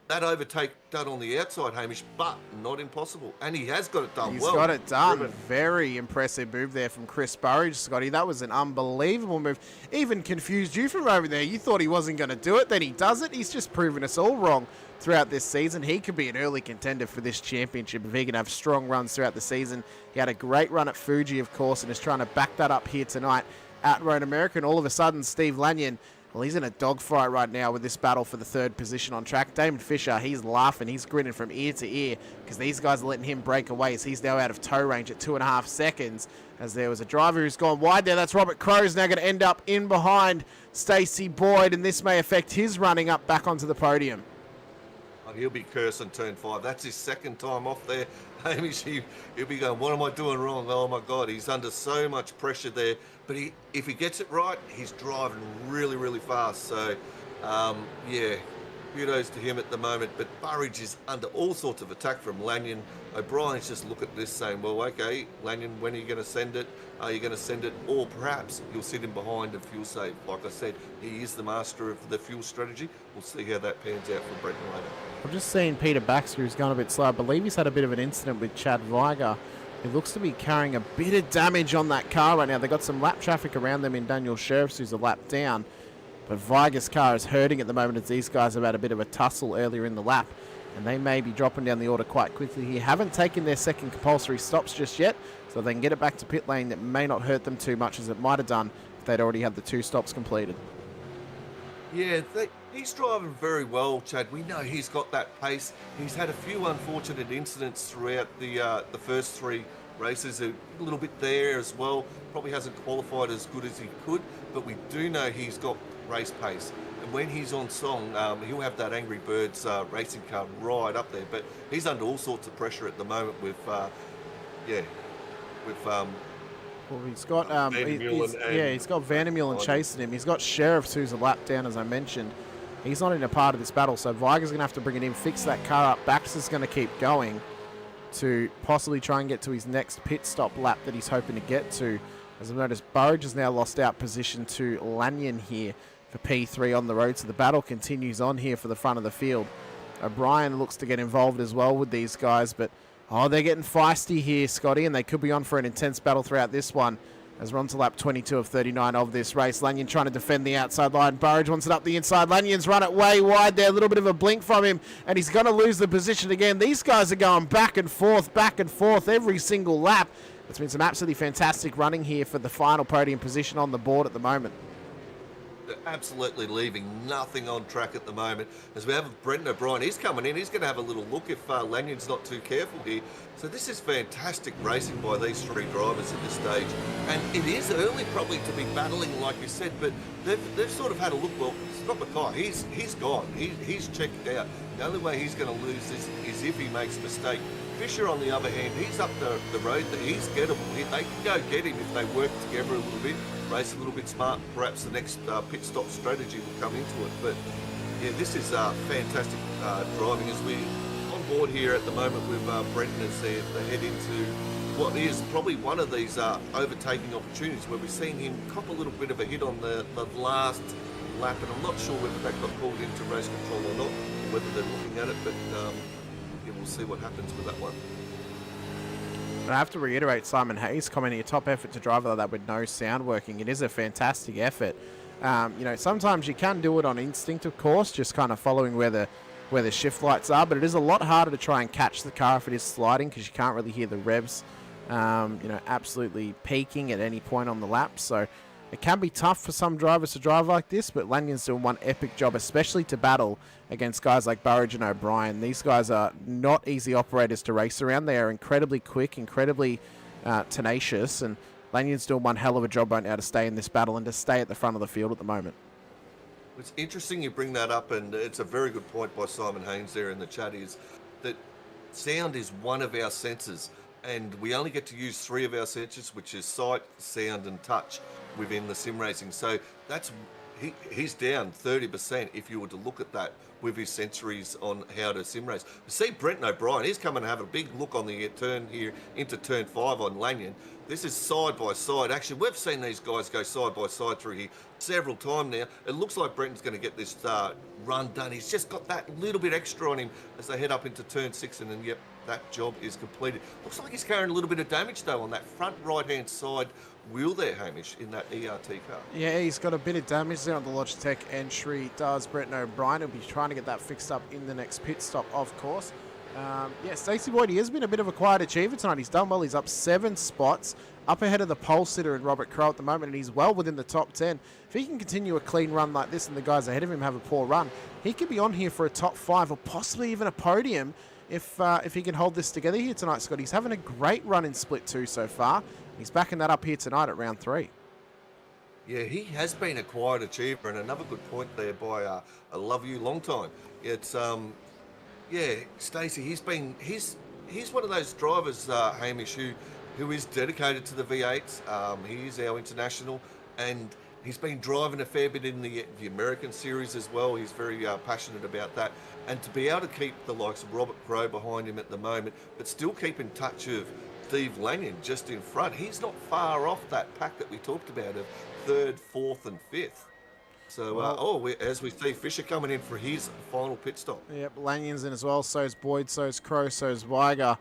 that overtake done on the outside, Hamish, but not impossible. And he has got it done well. He's got it done. Very impressive move there from Chris Burridge, Scotty. That was an unbelievable move. Even confused you from over there. You thought he wasn't going to do it, then he does it. He's just proven us all wrong throughout this season. He could be an early contender for this championship if he can have strong runs throughout the season. He had a great run at Fuji, of course, and is trying to back that up here tonight at Road America. And all of a sudden, Steve Lanyon, well, he's in a dogfight right now with this battle for the 3rd position on track. Damon Fisher, he's laughing, he's grinning from ear to ear because these guys are letting him break away as he's now out of tow range at 2.5 seconds. As there was a driver who's gone wide there. That's Robert Crowe's now going to end up in behind Stacey Boyd, and this may affect his running up back onto the podium. Oh, he'll be cursing turn 5. That's his 2nd time off there. Hamish, he'll be going, what am I doing wrong? Oh my God, he's under so much pressure there. But if he gets it right, he's driving really, really fast. So, yeah, kudos to him at the moment. But Burridge is under all sorts of attack from Lanyon. O'Brien's just look at this saying, well, okay, Lanyon, when are you going to send it? Are you going to send it? Or perhaps you'll sit him behind and fuel save. Like I said, he is the master of the fuel strategy. We'll see how that pans out for Brenton later. I've just seen Peter Baxter, who's gone a bit slow. I believe he's had a bit of an incident with Chad Viger. He looks to be carrying a bit of damage on that car right now. They've got some lap traffic around them in Daniel Sheriffs, who's a lap down. But Viger's car is hurting at the moment as these guys have had a bit of a tussle earlier in the lap. And they may be dropping down the order quite quickly here. Haven't taken their 2nd compulsory stops just yet, so they can get it back to pit lane. That may not hurt them too much as it might have done if they'd already had the 2 stops completed. Yeah, he's driving very well, Chad. We know he's got that pace. He's had a few unfortunate incidents throughout the first 3 races, a little bit there as well. probably hasn't qualified as good as he could, but we do know he's got race pace. And when he's on song, he'll have that Angry Birds racing car right up there. But he's under all sorts of pressure at the moment with, Well, he's got Vandermeulen he's got Vandermeulen chasing him. He's got Sheriffs, who's a lap down, as I mentioned. He's not in a part of this battle, so Viger's going to have to bring it in, fix that car up. Baxter's going to keep going to possibly try and get to his next pit stop lap that he's hoping to get to. As I've noticed, Burridge has now lost out position to Lanyon here for P3 on the road, so the battle continues on here for the front of the field. O'Brien looks to get involved as well with these guys, but they're getting feisty here, Scotty, and they could be on for an intense battle throughout this one. As we're on to lap 22 of 39 of this race. Lanyon trying to defend the outside line. Burridge wants it up the inside. Lanyon's run it way wide there. A little bit of a blink from him, and he's going to lose the position again. These guys are going back and forth every single lap. It's been some absolutely fantastic running here for the final podium position on the board at the moment. They're absolutely leaving nothing on track at the moment. As we have Brendan O'Brien, he's coming in. He's going to have a little look if Lanyon's not too careful here. So this is fantastic racing by these three drivers at this stage. And it is early probably to be battling, like you said, but they've sort of had a look. Well, Scott Mackay, he's gone. He's checked out. The only way he's going to lose is if he makes a mistake. Fisher, on the other hand, he's up the road. He's gettable. They can go get him if they work together a little bit, race a little bit smart. Perhaps the next pit stop strategy will come into it. But yeah, this is fantastic driving as we on board here at the moment with Brenton as they head into what is probably one of these overtaking opportunities where we've seen him cop a little bit of a hit on the last lap, and I'm not sure whether that got called into race control or not, or whether they're looking at it, but we'll see what happens with that one. I have to reiterate Simon Hayes' comment here, top effort to drive like that with no sound working. It is a fantastic effort. Sometimes you can do it on instinct, of course, just kind of following where the shift lights are, but it is a lot harder to try and catch the car if it is sliding because you can't really hear the revs, absolutely peaking at any point on the lap. So it can be tough for some drivers to drive like this, but Lanyon's doing one epic job, especially to battle against guys like Burridge and O'Brien. These guys are not easy operators to race around. They are incredibly quick, incredibly tenacious, and Lanyon's doing one hell of a job right now to stay in this battle and to stay at the front of the field at the moment. It's interesting you bring that up, and it's a very good point by Simon Haynes there in the chat, is that sound is one of our senses, and we only get to use 3 of our senses, which is sight, sound, and touch within the sim racing. So that's he's down 30% if you were to look at that with his sensories on how to sim race. See Brenton O'Brien, he's coming to have a big look on the turn here into turn 5 on Lanyon. This is side by side. Actually, we've seen these guys go side by side through here several times now. It looks like Brenton's going to get this run done. He's just got that little bit extra on him as they head up into turn 6, and then, yep, that job is completed. Looks like he's carrying a little bit of damage, though, on that front right-hand side wheel there, Hamish, in that ERT car. Yeah, he's got a bit of damage there on the Logitech entry, does Brenton O'Brien. He'll be trying to get that fixed up in the next pit stop, of course. Stacey Boyd, he has been a bit of a quiet achiever tonight. He's done well. He's up 7 spots, up ahead of the pole sitter and Robert Crow at the moment, and he's well within the top 10. If he can continue a clean run like this and the guys ahead of him have a poor run, he could be on here for a top 5 or possibly even a podium if he can hold this together here tonight, Scott. He's having a great run in Split 2 so far. He's backing that up here tonight at round 3. Yeah, he has been a quiet achiever, and another good point there by I Love You Long Time. It's Stacey, he's one of those drivers, Hamish, who is dedicated to the V8s. He is our international, and he's been driving a fair bit in the American series as well. He's very passionate about that. And to be able to keep the likes of Robert Crow behind him at the moment, but still keep in touch of Steve Lanyon just in front, he's not far off that pack that we talked about of 3rd, 4th, and 5th. So, as we see Fisher coming in for his final pit stop. Yep, Lanyon's in as well. So's Boyd, so's Crow, so's Weiger.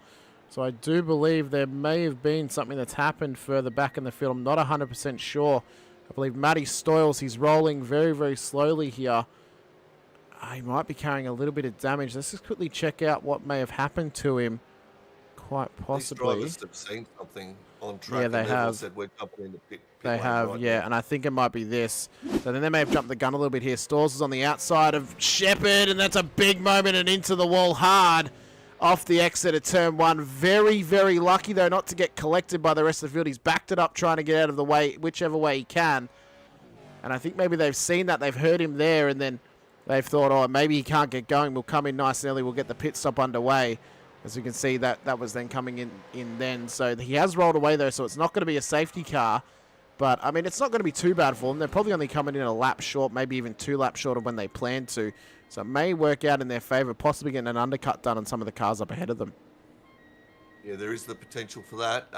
So I do believe there may have been something that's happened further back in the field. I'm not 100% sure. I believe Matty Stoyles, he's rolling very, very slowly here. He might be carrying a little bit of damage. Let's just quickly check out what may have happened to him. Quite possibly. These drivers have seen something on track. Yeah, they have. Said we're jumping in the pit they have, right, yeah, and I think it might be this. So then they may have jumped the gun a little bit here. Stoyles is on the outside of Shepherd, and that's a big moment and into the wall hard. off the exit of turn 1. Very, very lucky, though, not to get collected by the rest of the field. He's backed it up, trying to get out of the way, whichever way he can. And I think maybe they've seen that. They've heard him there, and then they've thought, oh, maybe he can't get going. We'll come in nice and early. We'll get the pit stop underway. As we can see, that was then coming in then. So he has rolled away, though, so it's not going to be a safety car. But, I mean, it's not going to be too bad for them. They're probably only coming in a lap short, maybe even 2 laps short of when they planned to. So it may work out in their favour, possibly getting an undercut done on some of the cars up ahead of them. Yeah, there is the potential for that.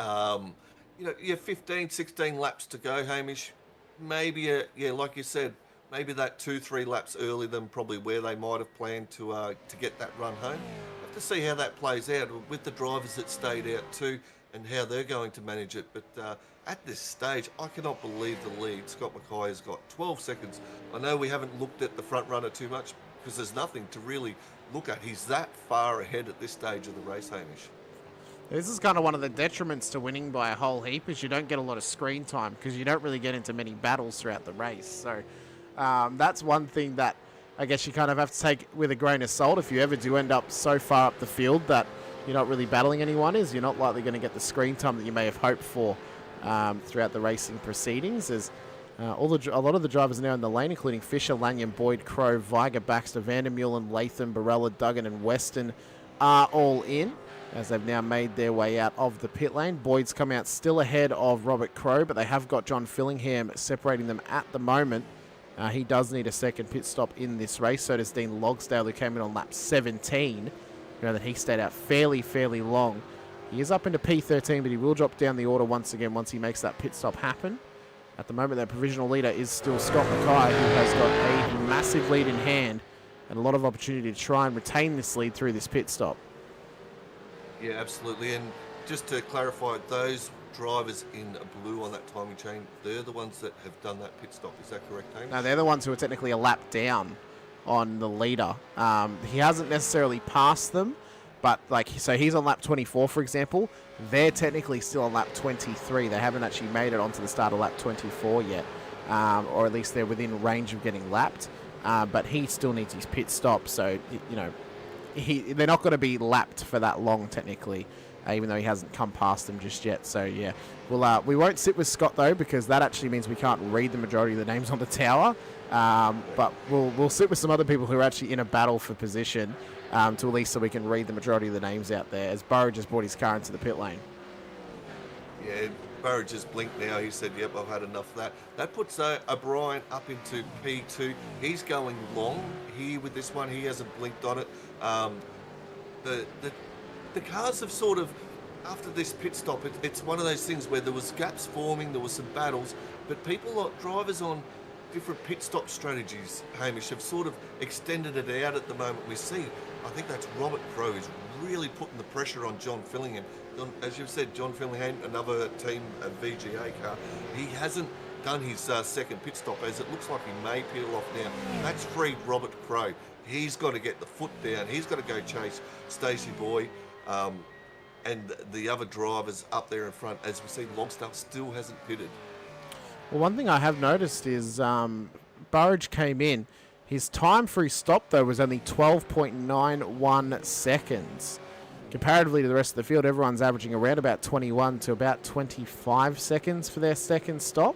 You know, yeah, 15, 16 laps to go, Hamish. Maybe, yeah, like you said, maybe that 2-3 laps earlier than probably where they might have planned to get that run home. Have to see how that plays out with the drivers that stayed out too, and how they're going to manage it. But at this stage, I cannot believe the lead Scott Mackay has got 12 seconds. I know we haven't looked at the front runner too much because there's nothing to really look at. He's that far ahead at this stage of the race, Hamish. This is kind of one of the detriments to winning by a whole heap, is you don't get a lot of screen time because you don't really get into many battles throughout the race. So that's one thing that I guess you kind of have to take with a grain of salt. If you ever do end up so far up the field that you're not really battling anyone, is you're not likely going to get the screen time that you may have hoped for throughout the racing proceedings. As a lot of the drivers are now in the lane, including Fisher, Lanyon, Boyd, Crow, Viger, Baxter, Vandermeulen, Latham, Barella, Duggan and Weston are all in, as they've now made their way out of the pit lane. Boyd's come out still ahead of Robert Crow, but they have got John Fillingham separating them at the moment. He does need a second pit stop in this race. So does Dean Logsdale, who came in on lap 17. You know that he stayed out fairly long. He is up into P13, but he will drop down the order once again once he makes that pit stop happen. At the moment, their provisional leader is still Scott Mackay, who has got a massive lead in hand and a lot of opportunity to try and retain this lead through this pit stop. Yeah, absolutely. And just to clarify, those drivers in blue on that timing chain, they're the ones that have done that pit stop. Is that correct, Hamish? No, they're the ones who are technically a lap down on the leader. He hasn't necessarily passed them, but so he's on lap 24, for example. They're technically still on lap 23. They haven't actually made it onto the start of lap 24 yet, or at least they're within range of getting lapped. But he still needs his pit stop, so you know they're not going to be lapped for that long technically, even though he hasn't come past them just yet. So yeah, we won't sit with Scott though, because that actually means we can't read the majority of the names on the tower. But we'll sit with some other people who are actually in a battle for position, to at least so we can read the majority of the names out there, as Burrow just brought his car into the pit lane. Yeah, Burrow just blinked now. He said, yep, I've had enough of that. That puts O'Brien up into P2. He's going long here with this one. He hasn't blinked on it. The cars have sort of, after this pit stop, it's one of those things where there was gaps forming, there was some battles, but drivers on different pit stop strategies, Hamish, have sort of extended it out at the moment. We see, I think that's Robert Crow is really putting the pressure on John Fillingham. As you've said, John Fillingham, another team VGA car, he hasn't done his second pit stop, as it looks like he may peel off now. That's freed Robert Crow. He's got to get the foot down. He's got to go chase Stacey Boy and the other drivers up there in front. As we see, Logsdale still hasn't pitted. Well, one thing I have noticed is Burridge came in. His time for his stop, though, was only 12.91 seconds. Comparatively to the rest of the field, everyone's averaging around about 21 to about 25 seconds for their second stop.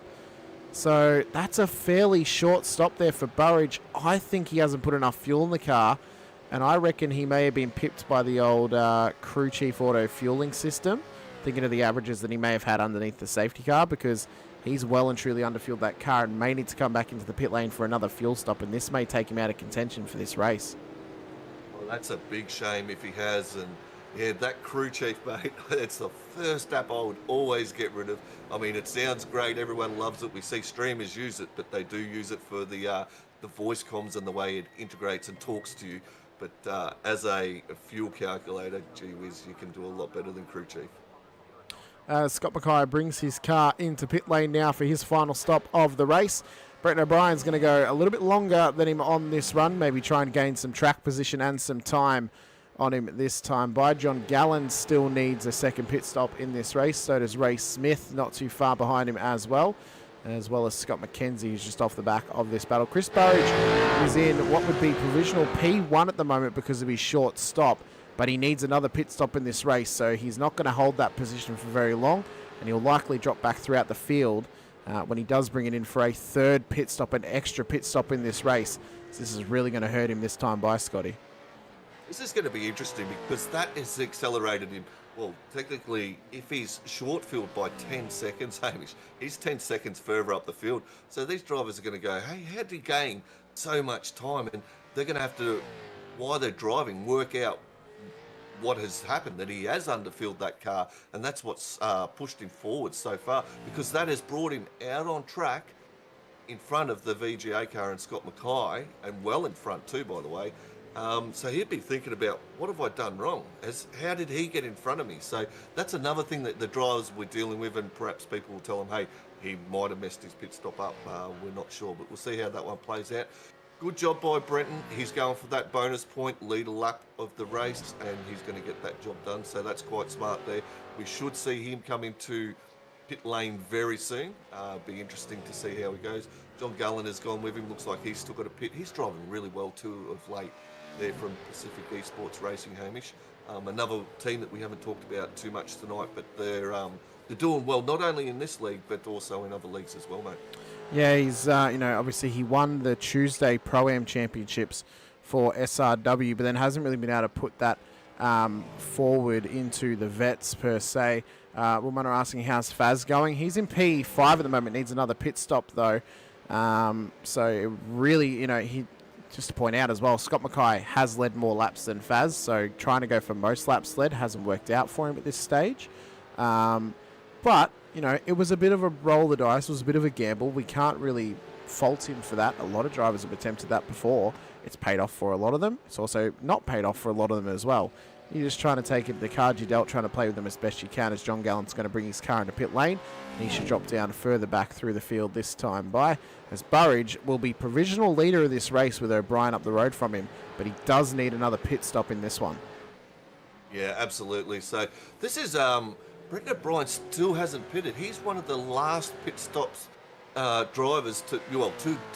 So that's a fairly short stop there for Burridge. I think he hasn't put enough fuel in the car, and I reckon he may have been pipped by the old crew chief auto fueling system, thinking of the averages that he may have had underneath the safety car, because he's well and truly underfueled that car and may need to come back into the pit lane for another fuel stop, and this may take him out of contention for this race. Well, that's a big shame if he has, and yeah, that crew chief, mate, it's the first app I would always get rid of. I mean, it sounds great, everyone loves it, we see streamers use it, but they do use it for the voice comms and the way it integrates and talks to you. But as a fuel calculator, gee whiz, you can do a lot better than crew chief. Scott Mackay brings his car into pit lane now for his final stop of the race. Bretton O'Brien's going to go a little bit longer than him on this run, maybe try and gain some track position and some time on him this time by. John Gallen still needs a second pit stop in this race. So does Ray Smith, not too far behind him as well as Scott McKenzie, who's just off the back of this battle. Chris Burridge is in what would be provisional P1 at the moment because of his short stop. but he needs another pit stop in this race, so he's not going to hold that position for very long, and he'll likely drop back throughout the field when he does bring it in for a third pit stop, an extra pit stop in this race. So this is really going to hurt him this time by Scotty. This is going to be interesting because that has accelerated him. Well, technically, if he's short field by 10 seconds, Hamish, he's 10 seconds further up the field. So these drivers are going to go, hey, how did he gain so much time? And they're going to have to, while they're driving, work out what has happened, that he has underfilled that car. And that's what's pushed him forward so far, because that has brought him out on track in front of the VGA car and Scott Mackay, and well in front too, by the way. So he'd be thinking about, what have I done wrong? How did he get in front of me? So that's another thing that the drivers we're dealing with, and perhaps people will tell him, hey, he might have messed his pit stop up. We're not sure, but we'll see how that one plays out. Good job by Brenton. He's going for that bonus point, lead a lap of the race, and he's going to get that job done. So that's quite smart there. We should see him come into pit lane very soon. Be interesting to see how he goes. John Gallen has gone with him. Looks like he's still got a pit. He's driving really well too of late. They're from Pacific Esports Racing, Hamish. Another team that we haven't talked about too much tonight, but they're doing well, not only in this league, but also in other leagues as well, mate. Yeah, he's, obviously he won the Tuesday Pro-Am Championships for SRW, but then hasn't really been able to put that forward into the vets per se. Women are asking how's Faz going. He's in P5 at the moment, needs another pit stop though. So it really, he... Just to point out as well, Scott Mackay has led more laps than Faz, so trying to go for most laps led hasn't worked out for him at this stage. But, it was a bit of a roll of the dice, it was a bit of a gamble. We can't really fault him for that. A lot of drivers have attempted that before. It's paid off for a lot of them. It's also not paid off for a lot of them as well. You're just trying to take the cards you dealt, trying to play with them as best you can, as John Gallen's going to bring his car into pit lane. And he should drop down further back through the field this time by, as Burridge will be provisional leader of this race with O'Brien up the road from him, but he does need another pit stop in this one. Yeah, absolutely. So this is, Brendan O'Brien still hasn't pitted. He's one of the last pit stops drivers to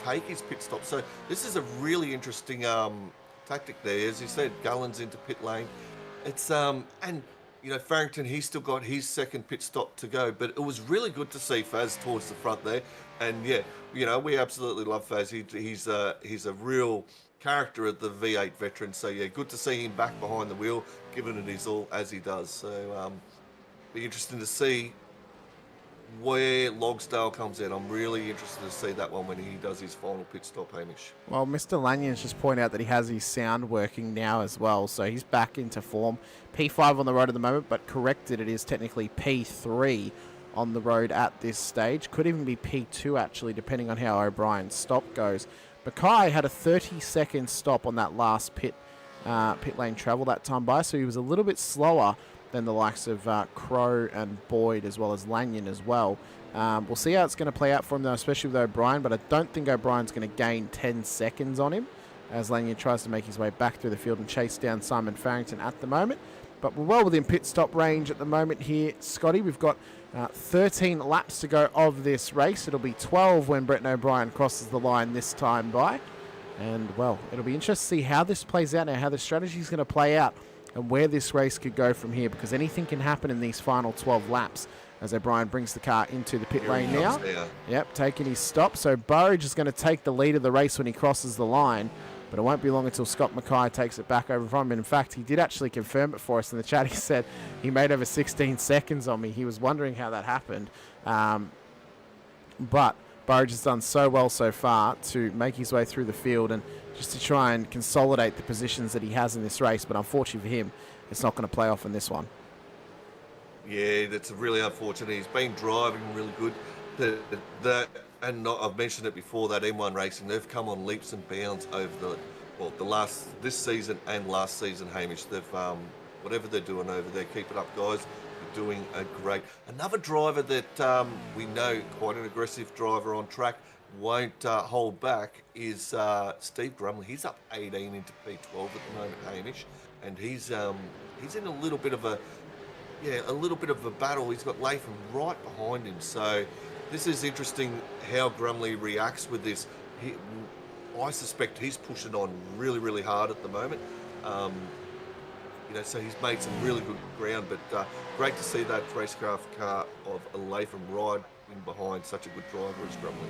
take his pit stop. So this is a really interesting tactic there. As you said, Gallen's into pit lane. It's Farrington, he's still got his second pit stop to go, but it was really good to see Faz towards the front there. And yeah, we absolutely love Faz. He's a real character at the V8 Veterans. So yeah, good to see him back behind the wheel, giving it his all as he does. So be interesting to see where Logsdale comes in. I'm really interested to see that one when he does his final pit stop, Hamish. Well, Mr. Lanyon's just pointed out that he has his sound working now as well, so he's back into form. P5 on the road at the moment, but corrected, it is technically P3 on the road at this stage. Could even be P2 actually, depending on how O'Brien's stop goes. Mackay had a 30-second stop on that last pit lane travel that time by, so he was a little bit slower than the likes of Crow and Boyd, as well as Lanyon as well. We'll see how it's going to play out for him, though, especially with O'Brien, but I don't think O'Brien's going to gain 10 seconds on him as Lanyon tries to make his way back through the field and chase down Simon Farrington at the moment. But we're well within pit stop range at the moment here, Scotty. We've got 13 laps to go of this race. It'll be 12 when Brenton O'Brien crosses the line this time by. And, well, it'll be interesting to see how this plays out now, how the strategy is going to play out, and where this race could go from here, because anything can happen in these final 12 laps as O'Brien brings the car into the pit lane now. Yep, taking his stop. So Burridge is going to take the lead of the race when he crosses the line, but it won't be long until Scott Mackay takes it back over from him. In fact, he did actually confirm it for us in the chat. He said he made over 16 seconds on me. He was wondering how that happened. But Burridge has done so well so far to make his way through the field and just to try and consolidate the positions that he has in this race. But unfortunately for him, it's not going to play off in this one. Yeah, that's really unfortunate. He's been driving really good. I've mentioned it before, that M1 Racing, they've come on leaps and bounds over this season and last season, Hamish. They've whatever they're doing over there, keep it up, guys. You're doing a great. Another driver that we know, quite an aggressive driver on track, won't hold back, is Steve Grumley. He's up 18 into P12 at the moment, Hamish, and he's in a little bit of a battle. He's got Latham right behind him, so this is interesting how Grumley reacts with this. I suspect he's pushing on really, really hard at the moment. so he's made some really good ground. But great to see that racecraft car of Latham ride in behind such a good driver as Grumley.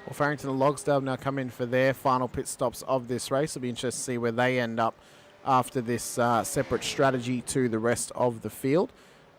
Well, Farrington and Logsdale now come in for their final pit stops of this race. It'll be interesting to see where they end up after this separate strategy to the rest of the field.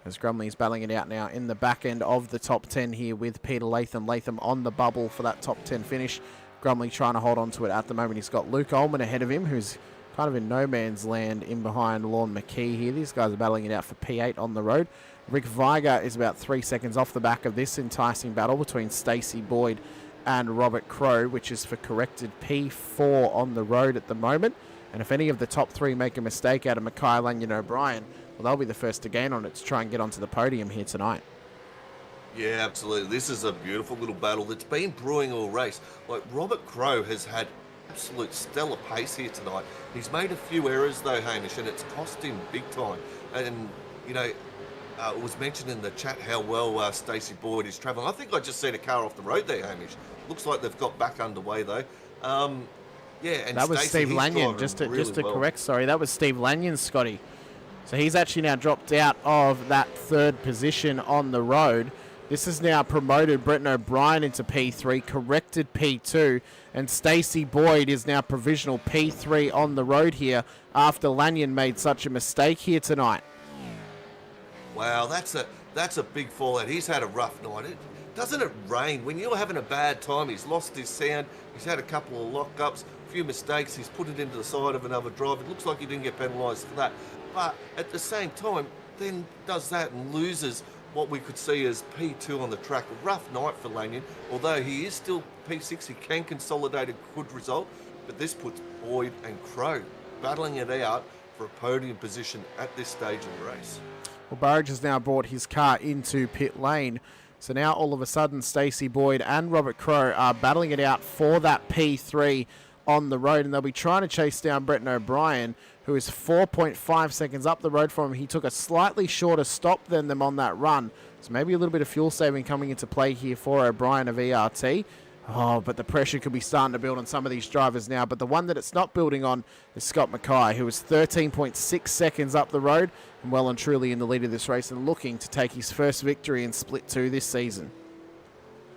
As Grumley is battling it out now in the back end of the top 10 here with Peter Latham. Latham on the bubble for that top 10 finish. Grumley trying to hold on to it at the moment. He's got Luke Ullman ahead of him, who's kind of in no man's land in behind Lorne McKee here. These guys are battling it out for P8 on the road. Rick Viger is about 3 seconds off the back of this enticing battle between Stacey Boyd and Robert Crow, which is for corrected P4 on the road at the moment. And if any of the top three make a mistake out of Mackay, Lanyon, O'Brien, well, they'll be the first to gain on it to try and get onto the podium here tonight. Yeah, absolutely. This is a beautiful little battle that's been brewing all race. Like, Robert Crow has had absolute stellar pace here tonight. He's made a few errors though, Hamish, and it's cost him big time. And, it was mentioned in the chat how well Stacey Boyd is travelling. I think I just seen a car off the road there, Hamish. Looks like they've got back underway though. And that was Stacey, Steve Lanyon. Just to well. correct, sorry, that was Steve Lanyon, Scotty. So he's actually now dropped out of that third position on the road. This has now promoted Bretton O'Brien into P3, corrected P2, and Stacey Boyd is now provisional P3 on the road here after Lanyon made such a mistake here tonight. Wow, that's a big fallout. He's had a rough night. Doesn't it rain? When you're having a bad time, he's lost his sound, he's had a couple of lockups, a few mistakes, he's put it into the side of another driver. It looks like he didn't get penalised for that. But at the same time, then does that and loses what we could see as P2 on the track. A rough night for Lanyon. Although he is still P6, he can consolidate a good result. But this puts Boyd and Crow battling it out for a podium position at this stage of the race. Well, Burridge has now brought his car into pit lane. So now all of a sudden, Stacey Boyd and Robert Crow are battling it out for that P3 on the road. And they'll be trying to chase down Bretton O'Brien, who is 4.5 seconds up the road from him. He took a slightly shorter stop than them on that run. So maybe a little bit of fuel saving coming into play here for O'Brien of ERT. Oh, but the pressure could be starting to build on some of these drivers now. But the one that it's not building on is Scott Mackay, who is 13.6 seconds up the road and well and truly in the lead of this race and looking to take his first victory in Split 2 this season.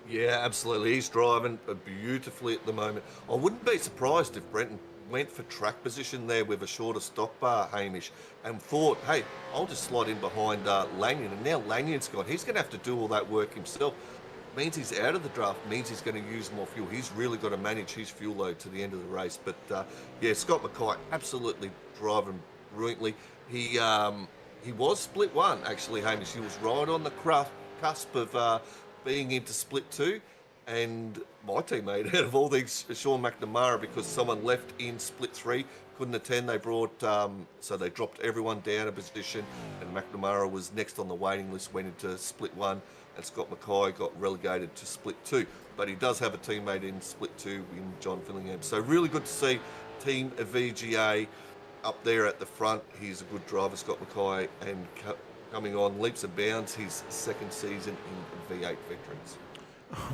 Yeah, absolutely. He's driving beautifully at the moment. I wouldn't be surprised if Brenton went for track position there with a shorter stop bar, Hamish, and thought, hey, I'll just slide in behind Lanyon. And now Lanyon's gone. He's going to have to do all that work himself. Means he's out of the draft, means he's going to use more fuel. He's really got to manage his fuel load to the end of the race. But Scott Mackay absolutely driving brilliantly. He was split one, actually, Hamish. He was right on the cusp of being into split two. And my teammate, out of all these, Sean McNamara, because someone left in split three, couldn't attend. They brought, so they dropped everyone down a position, and McNamara was next on the waiting list, went into split one, and Scott Mackay got relegated to split two. But he does have a teammate in split two in John Fillingham. So really good to see Team VGA up there at the front. He's a good driver, Scott Mackay, and coming on leaps and bounds his second season in V8 Veterans.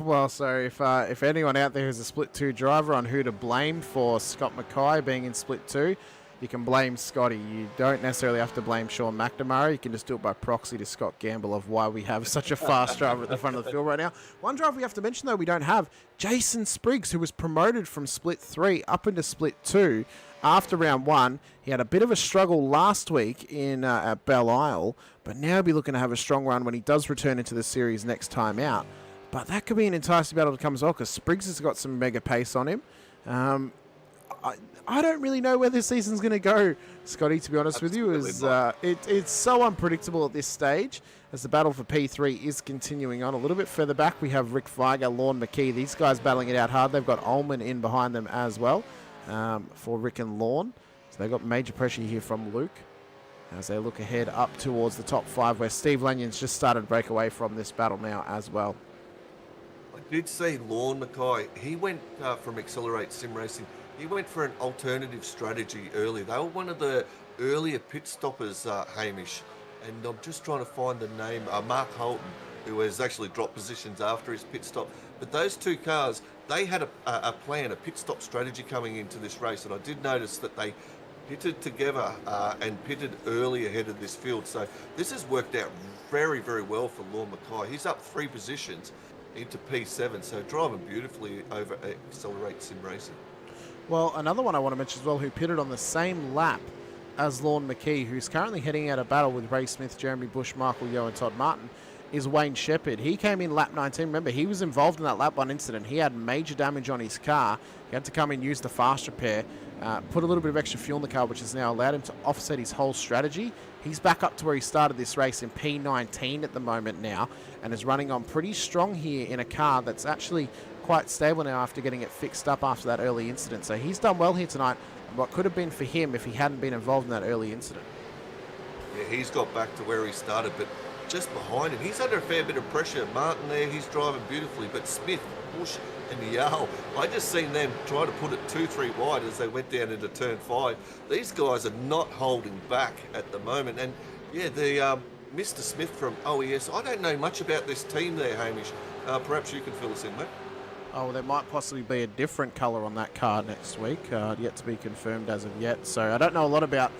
Well, so if anyone out there is a Split 2 driver on who to blame for Scott Mackay being in Split 2, you can blame Scotty. You don't necessarily have to blame Sean McNamara. You can just do it by proxy to Scott Gamble of why we have such a fast driver at the front of the field right now. One driver we have to mention, though, we don't have, Jason Spriggs, who was promoted from Split 3 up into Split 2 after round 1. He had a bit of a struggle last week in at Belle Isle, but now he'll be looking to have a strong run when he does return into the series next time out. But that could be an enticing battle to come as well, because Spriggs has got some mega pace on him. I don't really know where this season's going to go, Scotty, to be honest with you. It's so unpredictable at this stage as the battle for P3 is continuing on. A little bit further back, we have Rick Viger, Lorne McKee. These guys battling it out hard. They've got Ullman in behind them as well for Rick and Lorne. So they've got major pressure here from Luke as they look ahead up towards the top 5, where Steve Lanyon's just started to break away from this battle now as well. I did see Lorne Mackay. He went from Accelerate Sim Racing. He went for an alternative strategy early. They were one of the earlier pit stoppers, Hamish. And I'm just trying to find the name, Mark Holton, who has actually dropped positions after his pit stop. But those two cars, they had a plan, a pit stop strategy coming into this race. And I did notice that they pitted together and pitted early ahead of this field. So this has worked out very, very well for Lorne Mackay. He's up 3 positions into P7, so driving beautifully over Accelerate Sim Racing. Well, another one I want to mention as well, who pitted on the same lap as Lorne McKee, who's currently heading out of battle with Ray Smith, Jeremy Bush, Michael Yeo and Todd Martin, is Wayne Shepherd. He came in lap 19. Remember, he was involved in that lap 1 incident. He had major damage on his car. He had to come in, use the fast repair, put a little bit of extra fuel in the car, which has now allowed him to offset his whole strategy. He's back up to where he started this race in P19 at the moment now, and is running on pretty strong here in a car that's actually quite stable now after getting it fixed up after that early incident. So he's done well here tonight, and what could have been for him if he hadn't been involved in that early incident. Yeah, he's got back to where he started, but just behind him, he's under a fair bit of pressure. Martin there, he's driving beautifully, but Smith, Bush and Yao, I just seen them try to put it 2-3 wide as they went down into turn 5. These guys are not holding back at the moment. And yeah, the Mr. Smith from OES, I don't know much about this team there, Hamish. Perhaps you can fill us in, mate. Oh, well, there might possibly be a different colour on that car next week, yet to be confirmed as of yet. So I don't know a lot about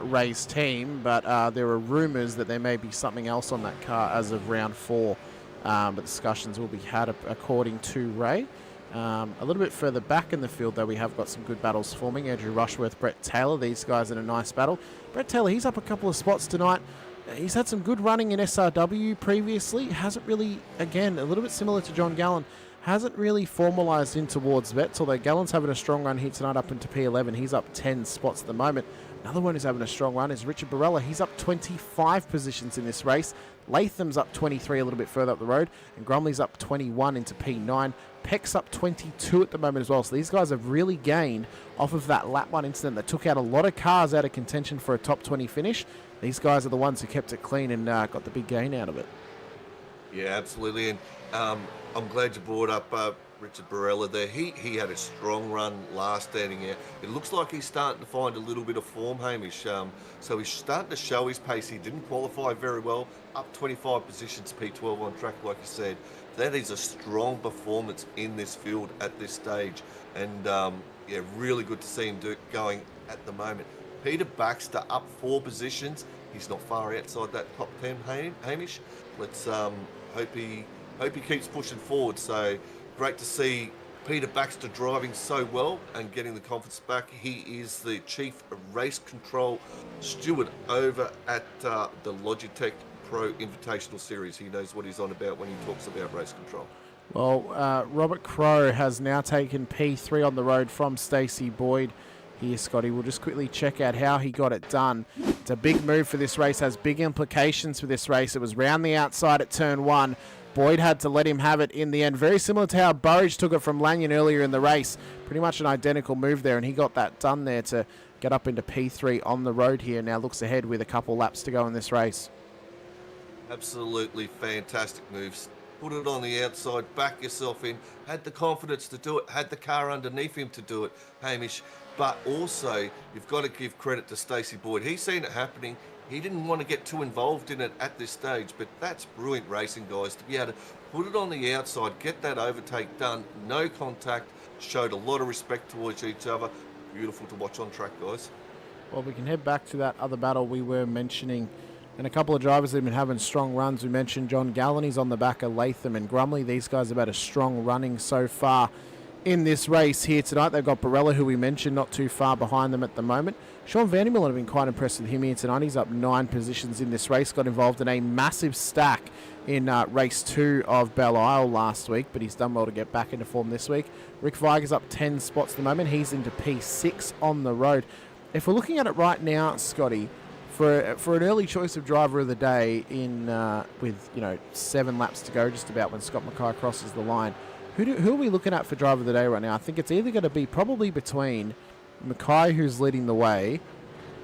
Ray's team, but there are rumours that there may be something else on that car as of round 4. But discussions will be had according to Ray. A little bit further back in the field, though, we have got some good battles forming. Andrew Rushworth, Brett Taylor, these guys in a nice battle. Brett Taylor, he's up a couple of spots tonight. He's had some good running in SRW previously. Hasn't really, again, a little bit similar to John Gallen, hasn't really formalised in towards vets, although Gallen's having a strong run here tonight up into P11. He's up 10 spots at the moment. Another one who's having a strong run is Richard Barella. He's up 25 positions in this race. Latham's up 23 a little bit further up the road, and Grumley's up 21 into P9. Peck's up 22 at the moment as well. So these guys have really gained off of that lap 1 incident that took out a lot of cars out of contention for a top 20 finish. These guys are the ones who kept it clean and got the big gain out of it. Yeah, absolutely. And I'm glad you brought up Richard Barella there. He had a strong run last standing out. It looks like he's starting to find a little bit of form, Hamish. So he's starting to show his pace. He didn't qualify very well. Up 25 positions, P12 on track, like you said. That is a strong performance in this field at this stage. And yeah, really good to see him going at the moment. Peter Baxter up 4 positions. He's not far outside that top 10, Hamish. Let's hope he keeps pushing forward. So great to see Peter Baxter driving so well and getting the confidence back. He is the Chief Race Control Steward over at the Logitech Pro Invitational Series. He knows what he's on about when he talks about race control. Well, Robert Crow has now taken P3 on the road from Stacey Boyd here, Scotty. We'll just quickly check out how he got it done. It's a big move for this race, has big implications for this race. It was round the outside at turn 1. Boyd had to let him have it in the end. Very similar to how Burridge took it from Lanyon earlier in the race. Pretty much an identical move there, and he got that done there to get up into P3 on the road here. Now looks ahead with a couple laps to go in this race. Absolutely fantastic moves. Put it on the outside, back yourself in, had the confidence to do it, had the car underneath him to do it, Hamish. But also, you've got to give credit to Stacey Boyd. He's seen it happening. He didn't want to get too involved in it at this stage, but that's brilliant racing, guys, to be able to put it on the outside, get that overtake done, no contact, showed a lot of respect towards each other. Beautiful to watch on track, guys. Well, we can head back to that other battle we were mentioning. And a couple of drivers that have been having strong runs. We mentioned John Gallen. He's on the back of Latham and Grumley. These guys have had a strong running so far in this race here tonight. They've got Barella, who we mentioned, not too far behind them at the moment. Sean Vandermillen have been quite impressed with him here tonight. He's up 9 positions in this race. Got involved in a massive stack in race 2 of Belle Isle last week, but he's done well to get back into form this week. Rick Viger's up 10 spots at the moment. He's into P6 on the road. If we're looking at it right now, Scotty, for an early choice of driver of the day in with 7 laps to go, just about when Scott Mackay crosses the line, who are we looking at for driver of the day right now? I think it's either going to be probably between Mackay, who's leading the way,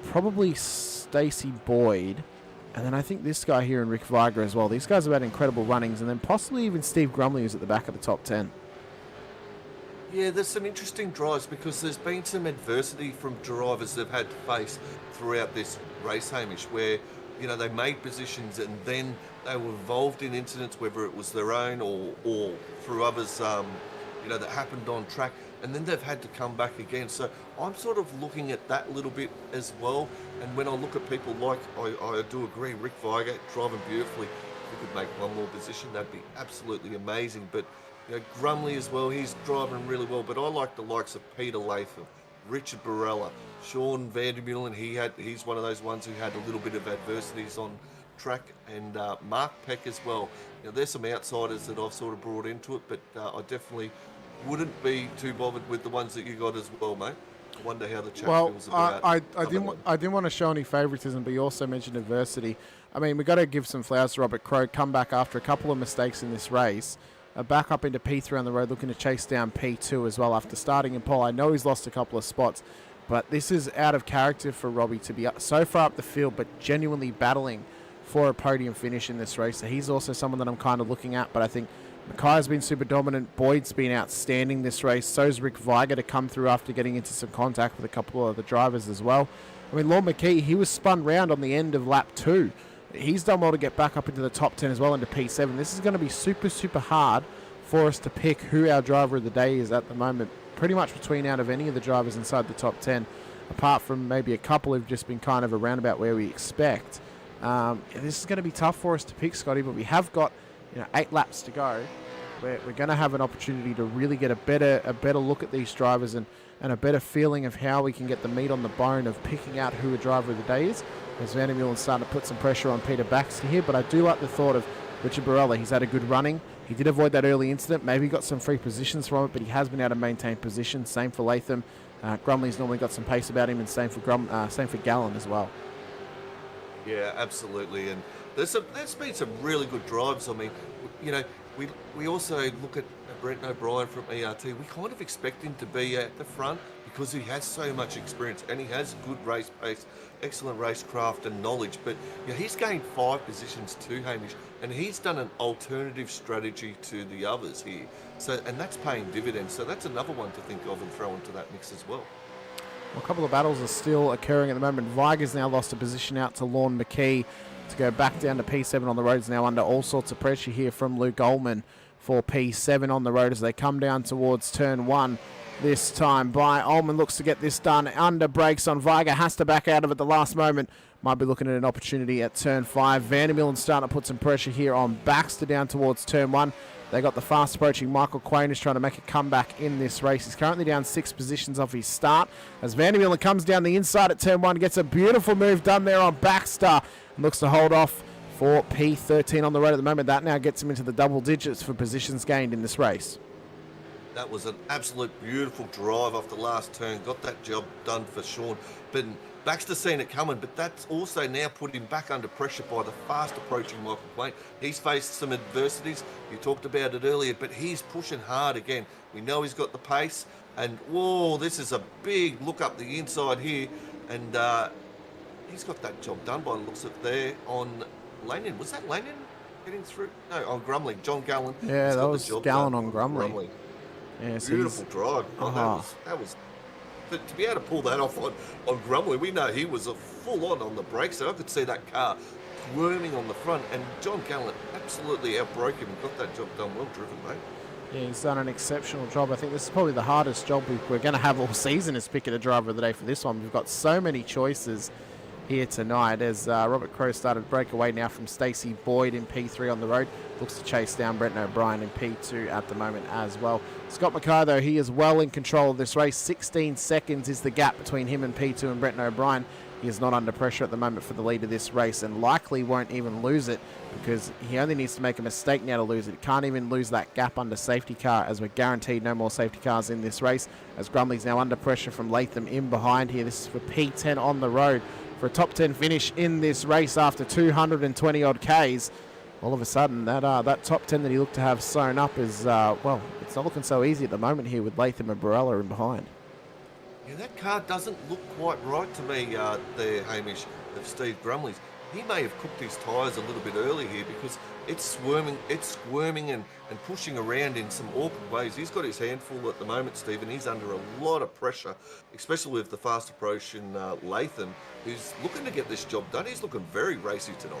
probably Stacey Boyd, and then I think this guy here and Rick Viger as well. These guys have had incredible runnings, and then possibly even Steve Grumley, who's at the back of the top 10. Yeah, there's some interesting drives because there's been some adversity from drivers they've had to face throughout this race, Hamish, where, they made positions and then they were involved in incidents, whether it was their own or through others, that happened on track. and then they've had to come back again. So I'm sort of looking at that little bit as well. And when I look at people like, I do agree, Rick Viger driving beautifully. If we could make one more position, that'd be absolutely amazing. But you know, Grumley as well, he's driving really well. But I like the likes of Peter Latham, Richard Barella, Sean Vandermeulen. He's one of those ones who had a little bit of adversities on track, and Mark Peck as well. You know, there's some outsiders that I've sort of brought into it, but I definitely wouldn't be too bothered with the ones that you got as well, mate. I wonder how the chat feels about. I didn't want to show any favouritism, but you also mentioned adversity. I mean, we've got to give some flowers to Robert Crowe. Come back after a couple of mistakes in this race. Back up into P3 on the road, looking to chase down P2 as well after starting in pole. I know he's lost a couple of spots, but this is out of character for Robbie to be so far up the field, but genuinely battling for a podium finish in this race. So he's also someone that I'm kind of looking at, but I think Mackay's been super dominant. Boyd's been outstanding this race. So's Rick Viger to come through after getting into some contact with a couple of the drivers as well. I mean, Lord McKee, he was spun round on the end of lap 2. He's done well to get back up into the top 10 as well, into P7. This is going to be super, super hard for us to pick who our driver of the day is at the moment. Pretty much between out of any of the drivers inside the top 10, apart from maybe a couple who've just been kind of around about where we expect. This is going to be tough for us to pick, Scotty, but we have got 8 laps to go. We're going to have an opportunity to really get a better look at these drivers and a better feeling of how we can get the meat on the bone of picking out who a driver of the day is. As Vandermeulen's starting to put some pressure on Peter Baxter here, but I do like the thought of Richard Barella. He's had a good running. He did avoid that early incident. Maybe got some free positions from it, but he has been able to maintain position. Same for Latham. Grumley's normally got some pace about him, and same for Gallen as well. Yeah, absolutely. And there's been some really good drives. I mean, we also look at Brent O'Brien from ERT. We kind of expect him to be at the front because he has so much experience and he has good race pace, excellent racecraft and knowledge. But he's gained 5 positions too, Hamish, and he's done an alternative strategy to the others here. So, and that's paying dividends. So that's another one to think of and throw into that mix as well. A couple of battles are still occurring at the moment. Viger's now lost a position out to Lorne McKee to go back down to P7 on the roads, now under all sorts of pressure here from Luke Ullman for P7 on the road as they come down towards turn 1 this time by Ullman. Looks to get this done under brakes on Viger, has to back out of it at the last moment. Might be looking at an opportunity at turn 5. Vandermeulen starting to put some pressure here on Baxter down towards turn 1. They got the fast approaching Michael Quain, who's trying to make a comeback in this race. He's currently down 6 positions off his start. As Vandermeulen comes down the inside at turn 1, gets a beautiful move done there on Baxter. And looks to hold off for P13 on the road at the moment. That now gets him into the double digits for positions gained in this race. That was an absolute beautiful drive off the last turn. Got that job done for Sean. But Baxter seen it coming, but that's also now put him back under pressure by the fast approaching Michael Quain. He's faced some adversities. You talked about it earlier, but he's pushing hard again. We know he's got the pace, and whoa, this is a big look up the inside here, and he's got that job done by the looks of it there on Lanyon. Was that Lanyon getting through? No, on Grumley. John Gallen. Yeah, that was Gallen on Grumley. Yeah, so beautiful drive. Oh, that was. But to be able to pull that off on Grumley, we know he was a full on the brakes, so I could see that car squirming on the front, and John Gallen absolutely outbroke him and got that job done. Well driven, mate. Yeah, he's done an exceptional job. I think this is probably the hardest job we're going to have all season is picking a driver of the day for this one. We've got so many choices here tonight as Robert Crowe started breakaway now from Stacey Boyd in P3 on the road. Looks to chase down Brent O'Brien in P2 at the moment as well. Scott Mackay, though, he is well in control of this race. 16 seconds is the gap between him and P2 and Brent O'Brien. He is not under pressure at the moment for the lead of this race and likely won't even lose it because he only needs to make a mistake now to lose it. He can't even lose that gap under safety car as we're guaranteed no more safety cars in this race as Grumley's now under pressure from Latham in behind here. This is for P10 on the road for a top 10 finish in this race after 220 odd Ks. All of a sudden, that top 10 that he looked to have sewn up is, well, it's not looking so easy at the moment here with Latham and Barella in behind. Yeah, that car doesn't look quite right to me there, Hamish, of Steve Grumley's. He may have cooked his tyres a little bit early here because it's squirming and pushing around in some awkward ways. He's got his hand full at the moment, Steve, and he's under a lot of pressure, especially with the fast approach in Latham, who's looking to get this job done. He's looking very racy tonight.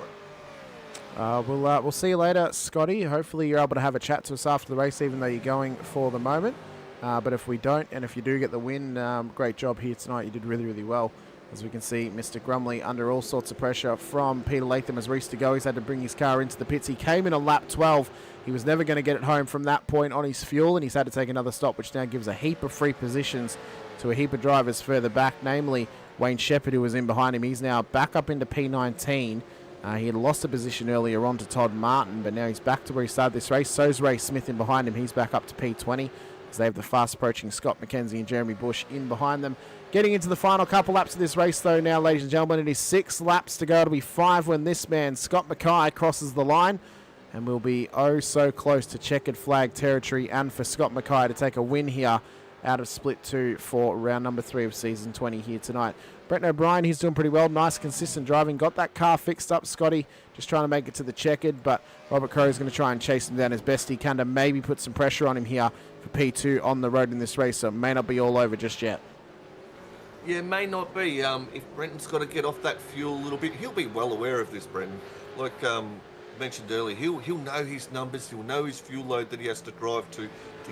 We'll see you later, Scotty. Hopefully you're able to have a chat to us after the race, even though you're going for the moment. But if we don't, and if you do get the win, great job here tonight. You did really, really well. As we can see, Mr. Grumley under all sorts of pressure from Peter Latham as race to go. He's had to bring his car into the pits. He came in on lap 12. He was never going to get it home from that point on his fuel, and he's had to take another stop, which now gives a heap of free positions to a heap of drivers further back, namely Wayne Shepherd, who was in behind him. He's now back up into P19. He had lost a position earlier on to Todd Martin, but now he's back to where he started this race. So's Ray Smith in behind him. He's back up to P20 as they have the fast approaching Scott McKenzie and Jeremy Bush in behind them. Getting into the final couple laps of this race, though, now, ladies and gentlemen, it is 6 laps to go. It'll be 5 when this man, Scott Mackay, crosses the line. And we'll be oh so close to checkered flag territory and for Scott Mackay to take a win here out of split 2 for round number 3 of season 20 here tonight. Brent O'Brien, he's doing pretty well. Nice, consistent driving. Got that car fixed up, Scotty. Just trying to make it to the checkered, but Robert Crowe is going to try and chase him down as best he can to maybe put some pressure on him here for P2 on the road in this race, so it may not be all over just yet. Yeah, it may not be. If Brenton's got to get off that fuel a little bit, he'll be well aware of this, Brenton. Like mentioned earlier, he'll know his numbers, he'll know his fuel load that he has to drive to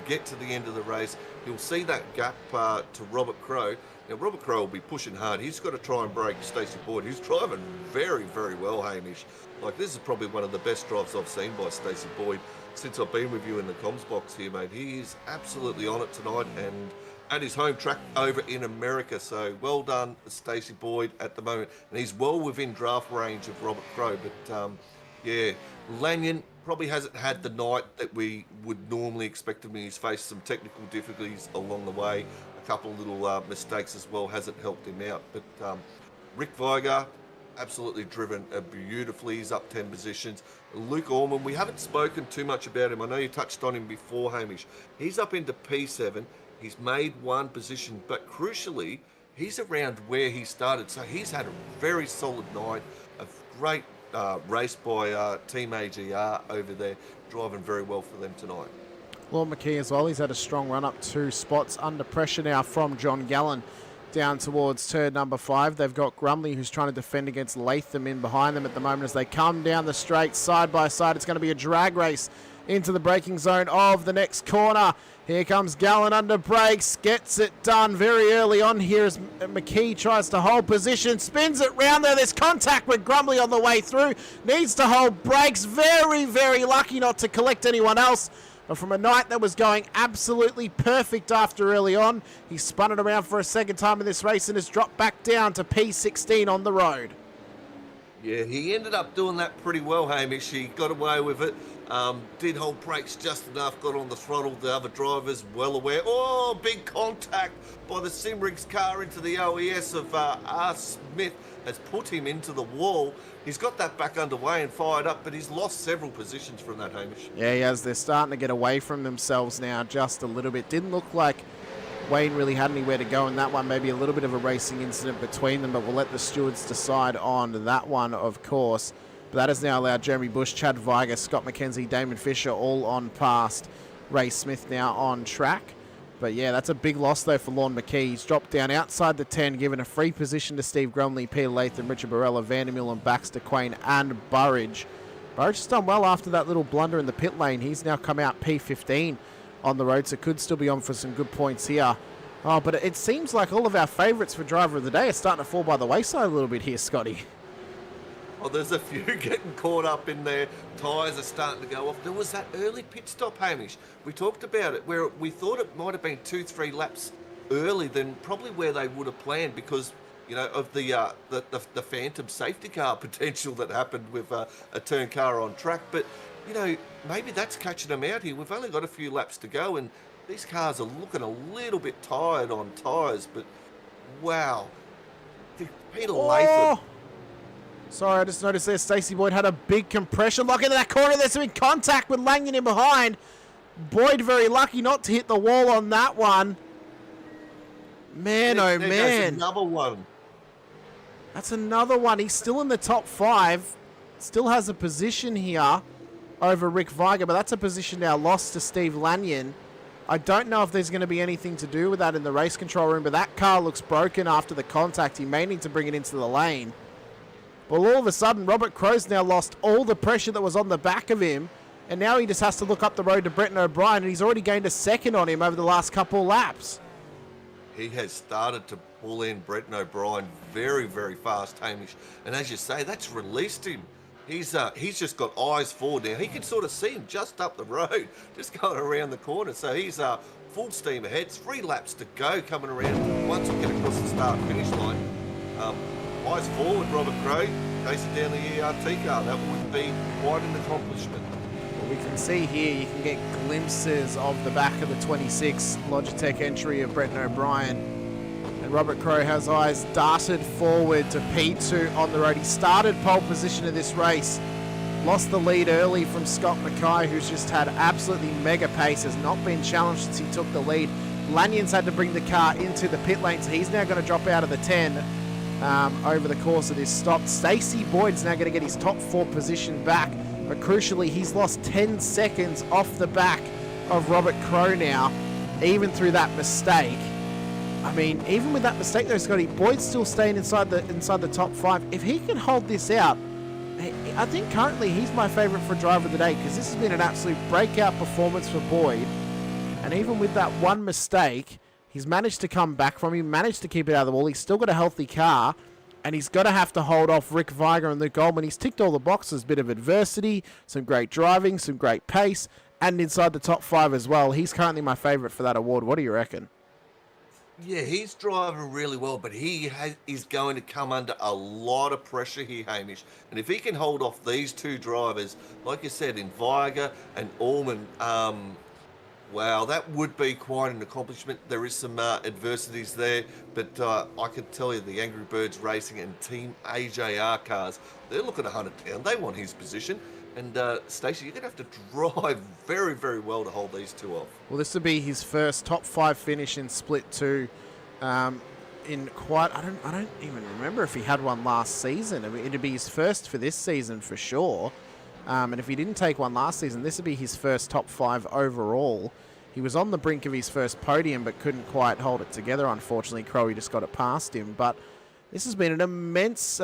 get to the end of the race. He'll see that gap to Robert Crowe. Now, Robert Crowe will be pushing hard. He's got to try and break Stacey Boyd. He's driving very, very well, Hamish. Like, this is probably one of the best drives I've seen by Stacey Boyd since I've been with you in the comms box here, mate. He is absolutely on it tonight and at his home track over in America. So well done, Stacey Boyd at the moment. And he's well within draft range of Robert Crowe. But, yeah, Lanyon probably hasn't had the night that we would normally expect him. He's faced some technical difficulties along the way. A couple of little mistakes as well hasn't helped him out. But Rick Viger, absolutely driven beautifully. He's up 10 positions. Luke Orman, we haven't spoken too much about him. I know you touched on him before, Hamish. He's up into P7. He's made 1 position, but crucially, he's around where he started. So he's had a very solid night, a great race by Team AGR over there, driving very well for them tonight. Lord McKee as well. He's had a strong run up 2 spots under pressure now from John Gallen down towards turn number 5. They've got Grumley, who's trying to defend against Latham in behind them at the moment as they come down the straight side by side. It's going to be a drag race into the braking zone of the next corner. Here comes Gallen under brakes, gets it done very early on here as McKee tries to hold position, spins it round there. There's contact with Grumley on the way through, needs to hold brakes, very, very lucky not to collect anyone else. But from a night that was going absolutely perfect after early on, he spun it around for a second time in this race and has dropped back down to P16 on the road. Yeah, he ended up doing that pretty well, Hamish. He got away with it. Did hold brakes just enough, got on the throttle. The other drivers well aware. Oh, big contact by the Simrigs car into the OES of R. Smith has put him into the wall. He's got that back underway and fired up, but he's lost several positions from that, Hamish. Yeah, he has. They're starting to get away from themselves now just a little bit. Didn't look like Wayne really had anywhere to go in that one. Maybe a little bit of a racing incident between them, but we'll let the stewards decide on that one, of course. But that has now allowed Jeremy Bush, Chad Viger, Scott McKenzie, Damon Fisher all on past. Ray Smith now on track. But yeah, that's a big loss though for Lorne McKee. He's dropped down outside the 10, given a free position to Steve Grumley, Peter Latham, Richard Barella, Vandermill and Baxter, Quain and Burridge. Burridge has done well after that little blunder in the pit lane. He's now come out P15 on the road, so could still be on for some good points here. Oh, but it seems like all of our favourites for driver of the day are starting to fall by the wayside a little bit here, Scotty. Oh, there's a few getting caught up in there. Tyres are starting to go off. There was that early pit stop, Hamish. We talked about it, where we thought it might have been 2-3 laps early than probably where they would have planned because, you know, of the phantom safety car potential that happened with a turn car on track. But, you know, maybe that's catching them out here. We've only got a few laps to go, and these cars are looking a little bit tired on tyres. But, wow. Peter Latham. Sorry, I just noticed there Stacey Boyd had a big compression lock into that corner. There's some contact with Lanyon in behind. Boyd very lucky not to hit the wall on that one. Man, oh man. There's another one. That's another one. He's still in the top 5. Still has a position here over Rick Viger, but that's a position now lost to Steve Lanyon. I don't know if there's going to be anything to do with that in the race control room, but that car looks broken after the contact. He may need to bring it into the lane. Well, all of a sudden, Robert Crowe's now lost all the pressure that was on the back of him And now he just has to look up the road to Brenton O'Brien, and he's already gained a second on him over the last couple laps. He has started to pull in Brenton O'Brien very, very fast, Hamish. And as you say, that's released him. He's just got eyes forward now. He can sort of see him just up the road, just going around the corner. So he's full steam ahead. 3 laps to go coming around once we get across the start-finish line. Eyes forward, Robert Crowe, chasing down the ERT car. That would be quite an accomplishment. Well, we can see here, you can get glimpses of the back of the 26 Logitech entry of Brenton O'Brien. And Robert Crowe has eyes darted forward to P2 on the road. He started pole position of this race. Lost the lead early from Scott Mackay, who's just had absolutely mega pace, has not been challenged since he took the lead. Lanyon's had to bring the car into the pit lane, so he's now going to drop out of the 10 over the course of this stop. Stacey Boyd's now going to get his top 4 position back, but crucially, he's lost 10 seconds off the back of Robert Crowe now, even through that mistake. I mean, even with that mistake though, Scotty, Boyd's still staying inside the top 5. If he can hold this out, I think currently he's my favourite for driver of the day, because this has been an absolute breakout performance for Boyd. And even with that one mistake, he's managed to come back from him, managed to keep it out of the wall. He's still got a healthy car, and he's got to have to hold off Rick Viger and Luke Goldman. He's ticked all the boxes, bit of adversity, some great driving, some great pace, and inside the top 5 as well. He's currently my favourite for that award. What do you reckon? Yeah, he's driving really well, but is going to come under a lot of pressure here, Hamish. And if he can hold off these 2 drivers, like you said, in Viger and Allman, wow, that would be quite an accomplishment. There is some adversities there, but I can tell you the Angry Birds Racing and Team AJR cars, they're looking to hunt it down. They want his position. And Stacey, you're going to have to drive very, very well to hold these 2 off. Well, this will be his first top 5 finish in Split 2 in quite... I don't even remember if he had one last season. I mean, it'd be his first for this season for sure. And if he didn't take one last season, this would be his first top 5 overall. He was on the brink of his first podium, but couldn't quite hold it together. Unfortunately, Crowe just got it past him. But this has been an immense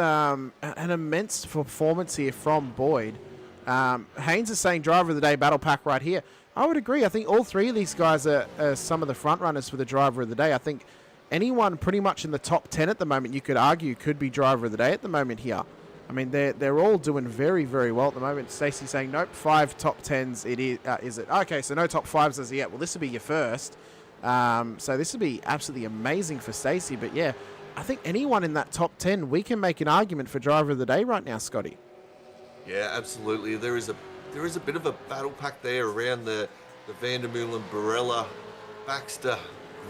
performance here from Boyd. Haynes is saying driver of the day battle pack right here. I would agree. I think all 3 of these guys are some of the front runners for the driver of the day. I think anyone pretty much in the top 10 at the moment, you could argue, could be driver of the day at the moment here. I mean, they're all doing very, very well at the moment. Stacey saying, nope, 5 top 10s. It is it? Okay, so no top 5s as yet. Well, this will be your first. So this will be absolutely amazing for Stacey. But yeah, I think anyone in that top 10, we can make an argument for driver of the day right now, Scotty. Yeah, absolutely. There is a bit of a battle pack there around the Vandermeulen, Barella, Baxter,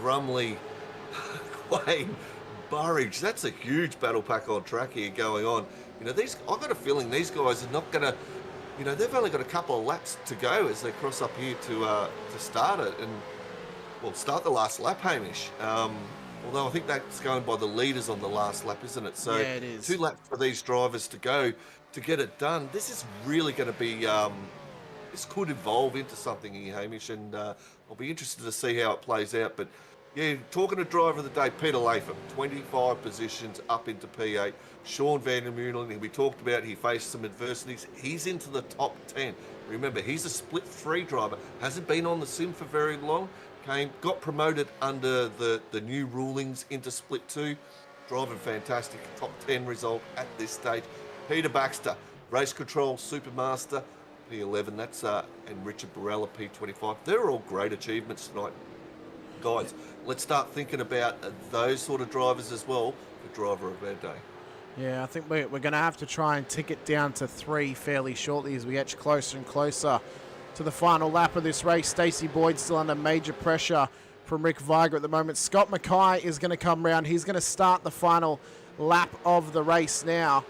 Grumley, Quaid, Burridge. That's a huge battle pack on track here going on. You know, I've got a feeling these guys are not going to, you know, they've only got a couple of laps to go as they cross up here to start it and, well, start the last lap, Hamish. Although I think that's going by the leaders on the last lap, isn't it? So yeah, it is. 2 laps for these drivers to go to get it done. This is really going to be, this could evolve into something here, Hamish, and I'll be interested to see how it plays out. But yeah, talking to driver of the day, Peter Latham, 25 positions up into P8. Sean Vandermeulen, we talked about, he faced some adversities. He's into the top 10. Remember, he's a split 3 driver, hasn't been on the sim for very long. Got promoted under the new rulings into split 2. Driving fantastic, top 10 result at this stage. Peter Baxter, Race Control Supermaster, P11, that's and Richard Barella, P25. They're all great achievements tonight. Guys, let's start thinking about those sort of drivers as well for driver of our day. Yeah, I think we're going to have to try and tick it down to 3 fairly shortly as we edge closer and closer to the final lap of this race. Stacey Boyd still under major pressure from Rick Viger at the moment. Scott Mackay is going to come round. He's going to start the final lap of the race now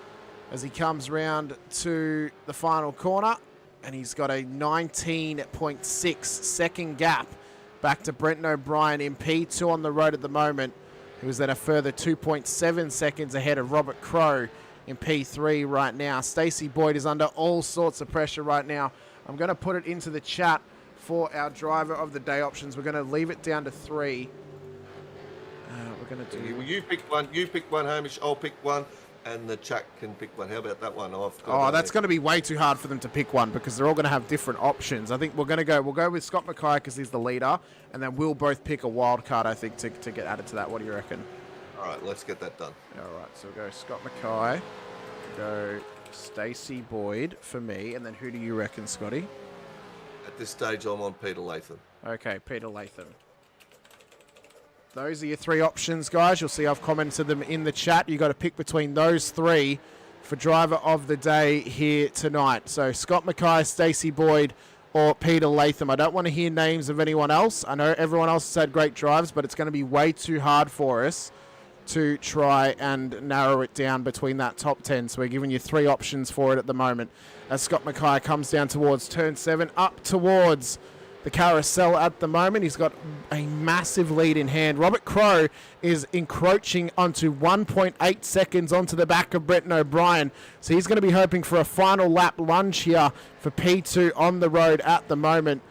as he comes round to the final corner. And he's got a 19.6 second gap back to Brenton O'Brien in P2 on the road at the moment, who is then a further 2.7 seconds ahead of Robert Crowe in P3 right now. Stacey Boyd is under all sorts of pressure right now. I'm going to put it into the chat for our driver of the day options. We're going to leave it down to 3. We're going to do... You pick one, Hamish, I'll pick one, and the chat can pick one. How about that one? Oh, that's going to be way too hard for them to pick one because they're all going to have different options. I think we'll go with Scott Mackay because he's the leader, and then we'll both pick a wild card, I think, to get added to that. What do you reckon? All right, let's get that done. All right, so we'll go Scott Mackay, go Stacey Boyd for me, and then who do you reckon, Scotty? At this stage, I'm on Peter Latham. Okay, Peter Latham. Those are your three options, guys. You'll see I've commented them in the chat. You've got to pick between those three for driver of the day here tonight. So Scott Mackay, Stacey Boyd, or Peter Latham. I don't want to hear names of anyone else. I know everyone else has had great drives, but it's going to be way too hard for us to try and narrow it down between that top 10. So we're giving you three options for it at the moment. As Scott Mackay comes down towards turn 7, up towards the carousel at the moment. He's got a massive lead in hand. Robert Crowe is encroaching onto 1.8 seconds onto the back of Bretton O'Brien. So he's going to be hoping for a final lap lunge here for P2 on the road at the moment.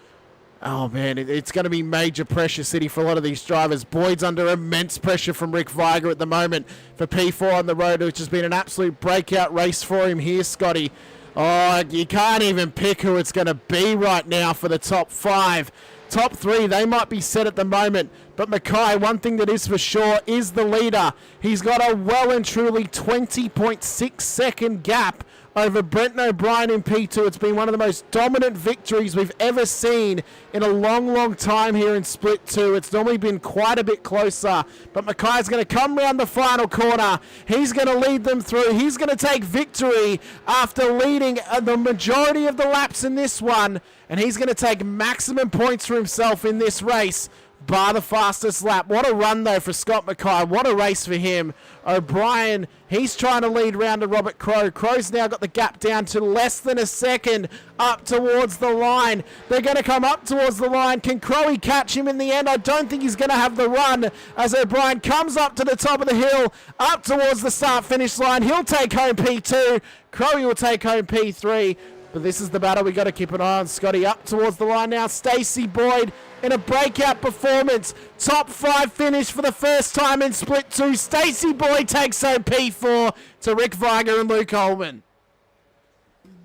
Oh, man, it's going to be major pressure city for a lot of these drivers. Boyd's under immense pressure from Rick Viger at the moment for P4 on the road, which has been an absolute breakout race for him here, Scotty. Oh, you can't even pick who it's going to be right now for the top 5. Top 3, they might be set at the moment. But Mackay, one thing that is for sure, is the leader. He's got a well and truly 20.6 second gap over Brenton O'Brien in P2. It's been one of the most dominant victories we've ever seen in a long, long time here in Split 2. It's normally been quite a bit closer, but Mackay's going to come round the final corner. He's going to lead them through. He's going to take victory after leading the majority of the laps in this one, and he's going to take maximum points for himself in this race, bar the fastest lap. What a run, though, for Scott Mackay. What a race for him. O'Brien, he's trying to lead round to Robert Crowe. Crowe's now got the gap down to less than a second up towards the line. They're going to come up towards the line. Can Crowe catch him in the end? I don't think he's going to have the run as O'Brien comes up to the top of the hill, up towards the start-finish line. He'll take home P2. Crowe will take home P3. But this is the battle we got to keep an eye on, Scotty. Up towards the line now, Stacey Boyd in a breakout performance. Top 5 finish for the first time in Split 2. Stacey Boyd takes home P4 to Rick Viger and Luke Holman.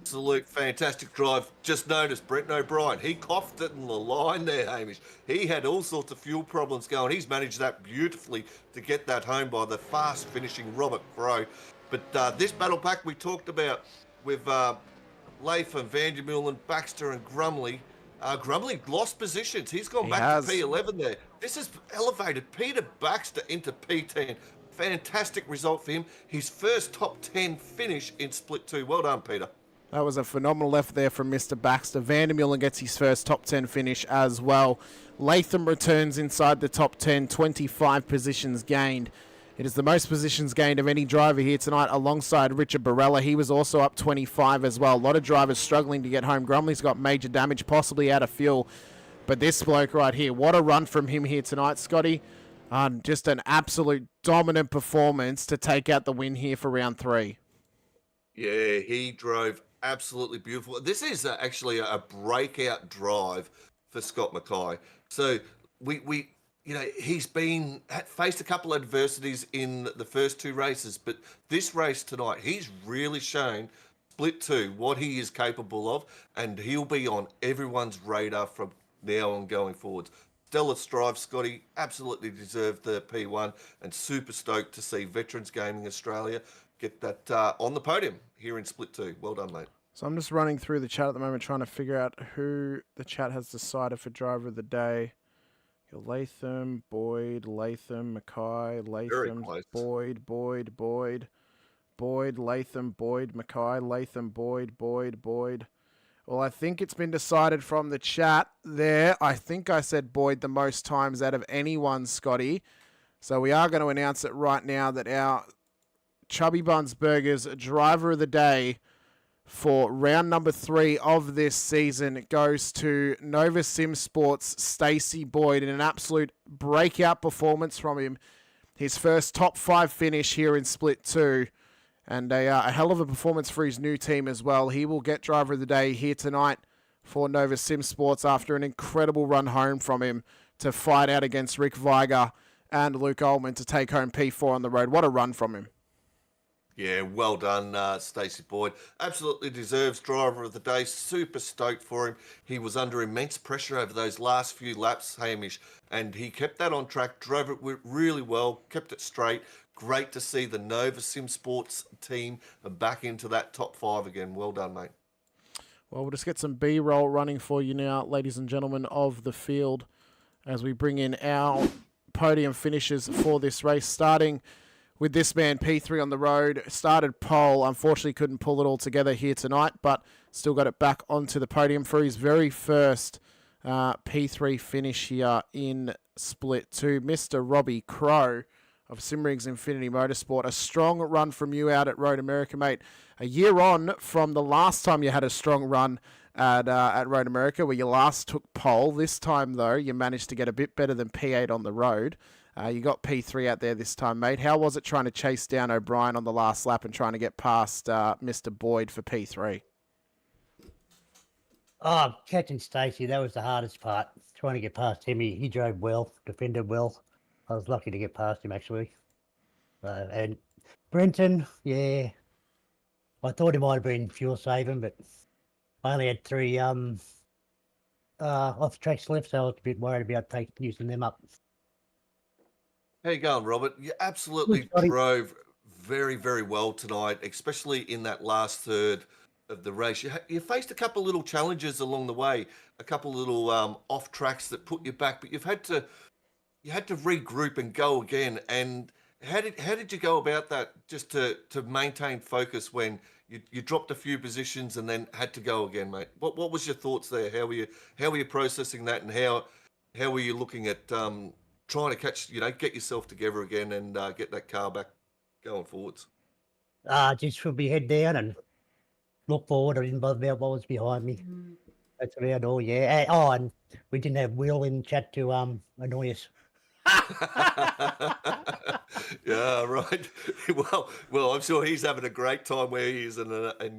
Absolute fantastic drive. Just noticed Brenton O'Brien. He coughed it in the line there, Hamish. He had all sorts of fuel problems going. He's managed that beautifully to get that home by the fast finishing Robert Crowe. But this battle pack we talked about with Latham, Vandermeulen, Baxter and Grumley. Grumley lost positions. He's gone back to P11 there. This has elevated Peter Baxter into P10. Fantastic result for him. His first top 10 finish in Split 2. Well done, Peter. That was a phenomenal effort there from Mr. Baxter. Vandermeulen gets his first top 10 finish as well. Latham returns inside the top 10, 25 positions gained. It is the most positions gained of any driver here tonight alongside Richard Barella. He was also up 25 as well. A lot of drivers struggling to get home. Grumley's got major damage, possibly out of fuel. But this bloke right here, what a run from him here tonight, Scotty. Just an absolute dominant performance to take out the win here for round 3. Yeah, he drove absolutely beautiful. This is actually a breakout drive for Scott Mackay. So we you know, he's faced a couple of adversities in the first 2 races, but this race tonight, he's really shown Split 2 what he is capable of, and he'll be on everyone's radar from now on going forwards. Stellar drive, Scotty. Absolutely deserved the P1, and super stoked to see Veterans Gaming Australia get that on the podium here in Split 2. Well done, mate. So I'm just running through the chat at the moment, trying to figure out who the chat has decided for driver of the day. Latham, Boyd, Latham, Mackay, Latham, Boyd, Latham, Boyd, Mackay, Latham, Boyd. Well, I think it's been decided from the chat there. I think I said Boyd the most times out of anyone, Scotty. So we are going to announce it right now that our Chubby Buns Burgers driver of the day for round number 3 of this season, it goes to Nova Simsports Stacey Boyd in an absolute breakout performance from him. His first top 5 finish here in Split 2. And a hell of a performance for his new team as well. He will get driver of the day here tonight for Nova Simsports after an incredible run home from him to fight out against Rick Viger and Luke Ullman to take home P4 on the road. What a run from him. Yeah, well done, Stacey Boyd. Absolutely deserves driver of the day. Super stoked for him. He was under immense pressure over those last few laps, Hamish, and he kept that on track, drove it really well, kept it straight. Great to see the Nova Simsports team back into that top 5 again. Well done, mate. Well, we'll just get some B-roll running for you now, ladies and gentlemen of the field, as we bring in our podium finishers for this race, starting with this man, P3 on the road. Started pole, unfortunately couldn't pull it all together here tonight, but still got it back onto the podium for his very first P3 finish here in Split 2. Mr. Robbie Crow of Simrig's Infinity Motorsport. A strong run from you out at Road America, mate. A year on from the last time you had a strong run at Road America, where you last took pole. This time, though, you managed to get a bit better than P8 on the road. You got P3 out there this time, mate. How was it trying to chase down O'Brien on the last lap and trying to get past Mr. Boyd for P3? Oh, catching Stacey, that was the hardest part. Trying to get past him. He drove well, defended well. I was lucky to get past him, actually. And Brenton, yeah, I thought he might have been fuel saving, but I only had 3 off tracks left, so I was a bit worried about using them up. How you going, Robert? You absolutely drove very, very well tonight, especially in that last third of the race. You faced a couple of little challenges along the way, a couple of little off tracks that put you back, but you had to regroup and go again. And how did you go about that, just to maintain focus when you dropped a few positions and then had to go again, mate? What was your thoughts there? How were you processing that, and how were you looking at trying to catch, get yourself together again and get that car back going forwards? Just put my head down and look forward. I didn't bother about what was behind me. That's about all, yeah. And we didn't have Will in chat to annoy us. Yeah, right. Well, I'm sure he's having a great time where he is, and I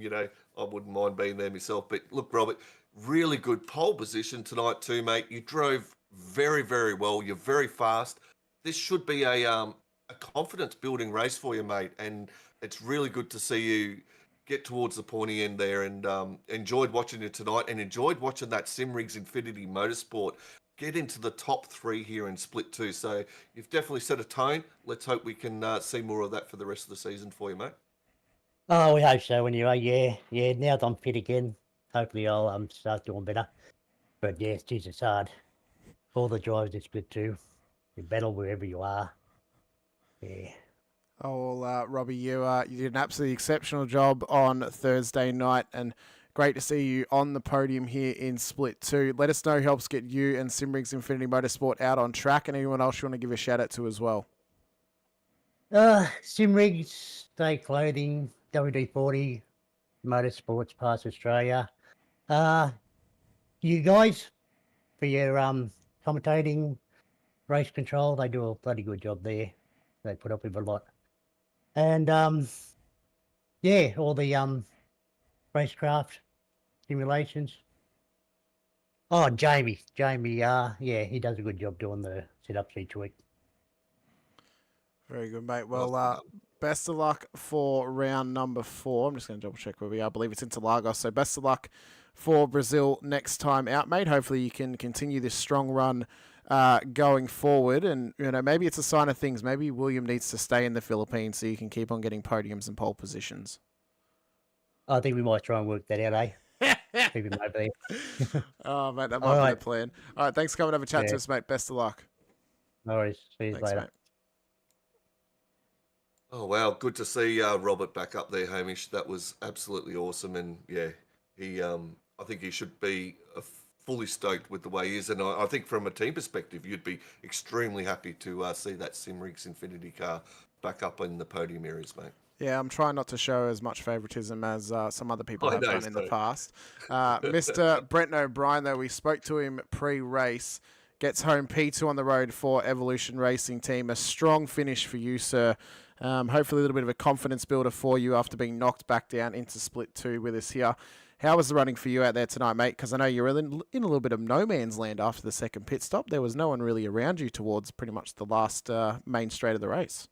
wouldn't mind being there myself. But look, Robert, really good pole position tonight too, mate. You drove very, very well. You're very fast. This should be a confidence building race for you, mate. And it's really good to see you get towards the pointy end there, and enjoyed watching you tonight, and enjoyed watching that Simrigs Infinity Motorsport get into the top 3 here in Split 2. So you've definitely set a tone. Let's hope we can see more of that for the rest of the season for you, mate. Oh, we hope so anyway, yeah. Now that I'm fit again, hopefully I'll start doing better. But yeah, geez, it's hard. All the drivers in Split 2, you battle wherever you are. Yeah. Oh, well, Robbie, you did an absolutely exceptional job on Thursday night, and great to see you on the podium here in Split 2. Let us know who helps get you and Simrig's Infinity Motorsport out on track, and anyone else you want to give a shout out to as well. Simrigs, Stay Clothing, WD-40, Motorsports, Pass Australia. You guys, for your commentating, race control, they do a bloody good job there. They put up with a lot. And yeah, all the Racecraft Simulations. Oh, Jamie, yeah, he does a good job doing the sit-ups each week. Very good, mate. Well, best of luck for round number 4. I'm just going to double check where we are. I believe it's Interlagos. So best of luck for Brazil next time out, mate. Hopefully you can continue this strong run going forward, and maybe it's a sign of things. Maybe William needs to stay in the Philippines so you can keep on getting podiums and pole positions. I think we might try and work that out, eh? Keep him over there. Oh, mate, that might be the plan. All right, thanks for coming over chat to us, mate. Best of luck. No worries. See you later. Mate. Oh, wow. Good to see Robert back up there, Hamish. That was absolutely awesome. And yeah, I think he should be fully stoked with the way he is. And I think from a team perspective, you'd be extremely happy to see that Simrigs Infinity car back up in the podium areas, mate. Yeah, I'm trying not to show as much favouritism as some other people have done in the past. Mr. Brent O'Brien, though, we spoke to him pre-race, gets home P2 on the road for Evolution Racing Team. A strong finish for you, sir. Hopefully a little bit of a confidence builder for you after being knocked back down into Split 2 with us here. How was the running for you out there tonight, mate? Because I know you're in a little bit of no man's land after the second pit stop. There was no one really around you towards pretty much the last main straight of the race.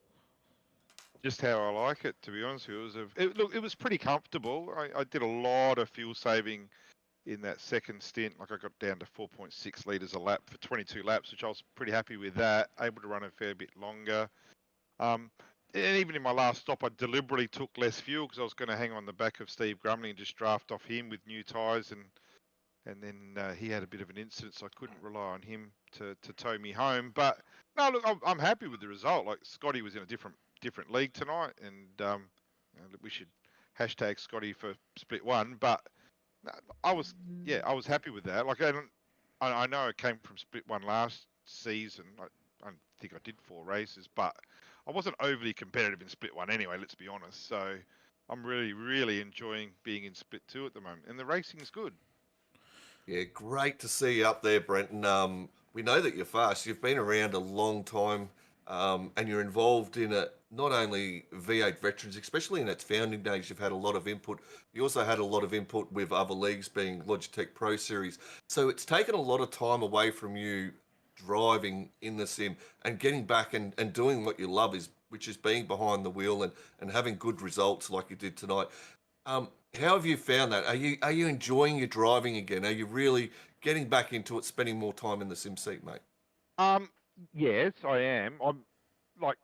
just how I like it, to be honest with you. Look, it was pretty comfortable. I did a lot of fuel saving in that second stint. Like I got down to 4.6 litres a lap for 22 laps, which I was pretty happy with that. Able to run a fair bit longer. And even in my last stop, I deliberately took less fuel because I was going to hang on the back of Steve Grumley and just draft off him with new tyres. And then he had a bit of an incident, so I couldn't rely on him to tow me home. But no, look, I'm happy with the result. Like Scotty was in a different league tonight, and we should hashtag Scotty for split one. But no, I was happy with that. Like I know it came from split one last season. I think I did 4 races, but I wasn't overly competitive in split one anyway. Let's be honest. So I'm really enjoying being in split 2 at the moment, and the racing's good. Yeah, great to see you up there, Brenton. We know that you're fast. You've been around a long time, and you're involved in it. Not only V8 Veterans, especially in its founding days, you've had a lot of input. You also had a lot of input with other leagues, being Logitech Pro Series. So it's taken a lot of time away from you driving in the sim and getting back and doing what you love, which is being behind the wheel and having good results like you did tonight. How have you found that? Are you enjoying your driving again? Are you really getting back into it, spending more time in the sim seat, mate? Yes, I am. I'm like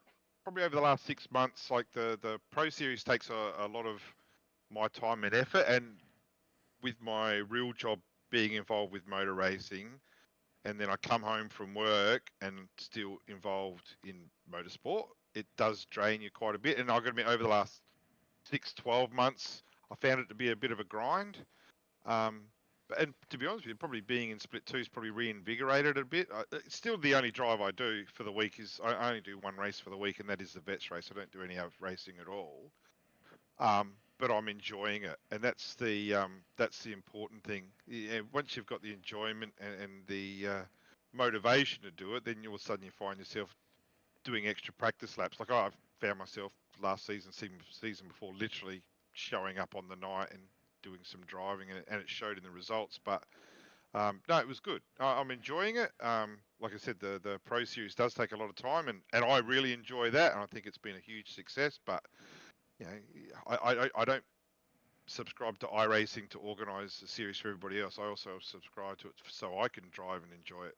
probably over the last 6 months. Like the Pro Series takes a lot of my time and effort, and with my real job being involved with motor racing, and then I come home from work and still involved in motorsport, it does drain you quite a bit. And I've got to admit, over the last 12 months, I found it to be a bit of a grind. And to be honest with you, probably being in split 2 is probably reinvigorated a bit. It's still the only drive I do for the week is I only do one race for the week, and that is the Vets race. I don't do any other racing at all. But I'm enjoying it, and that's the important thing. Yeah, once you've got the enjoyment and the motivation to do it, then all of a sudden you find yourself doing extra practice laps. Like I've found myself last season before, literally showing up on the night and doing some driving, and it showed in the results. But no, it was good. I'm enjoying it. Like I said, the Pro Series does take a lot of time, and I really enjoy that, and I think it's been a huge success. But you know, I don't subscribe to iRacing to organise a series for everybody else. I also subscribe to it so I can drive and enjoy it.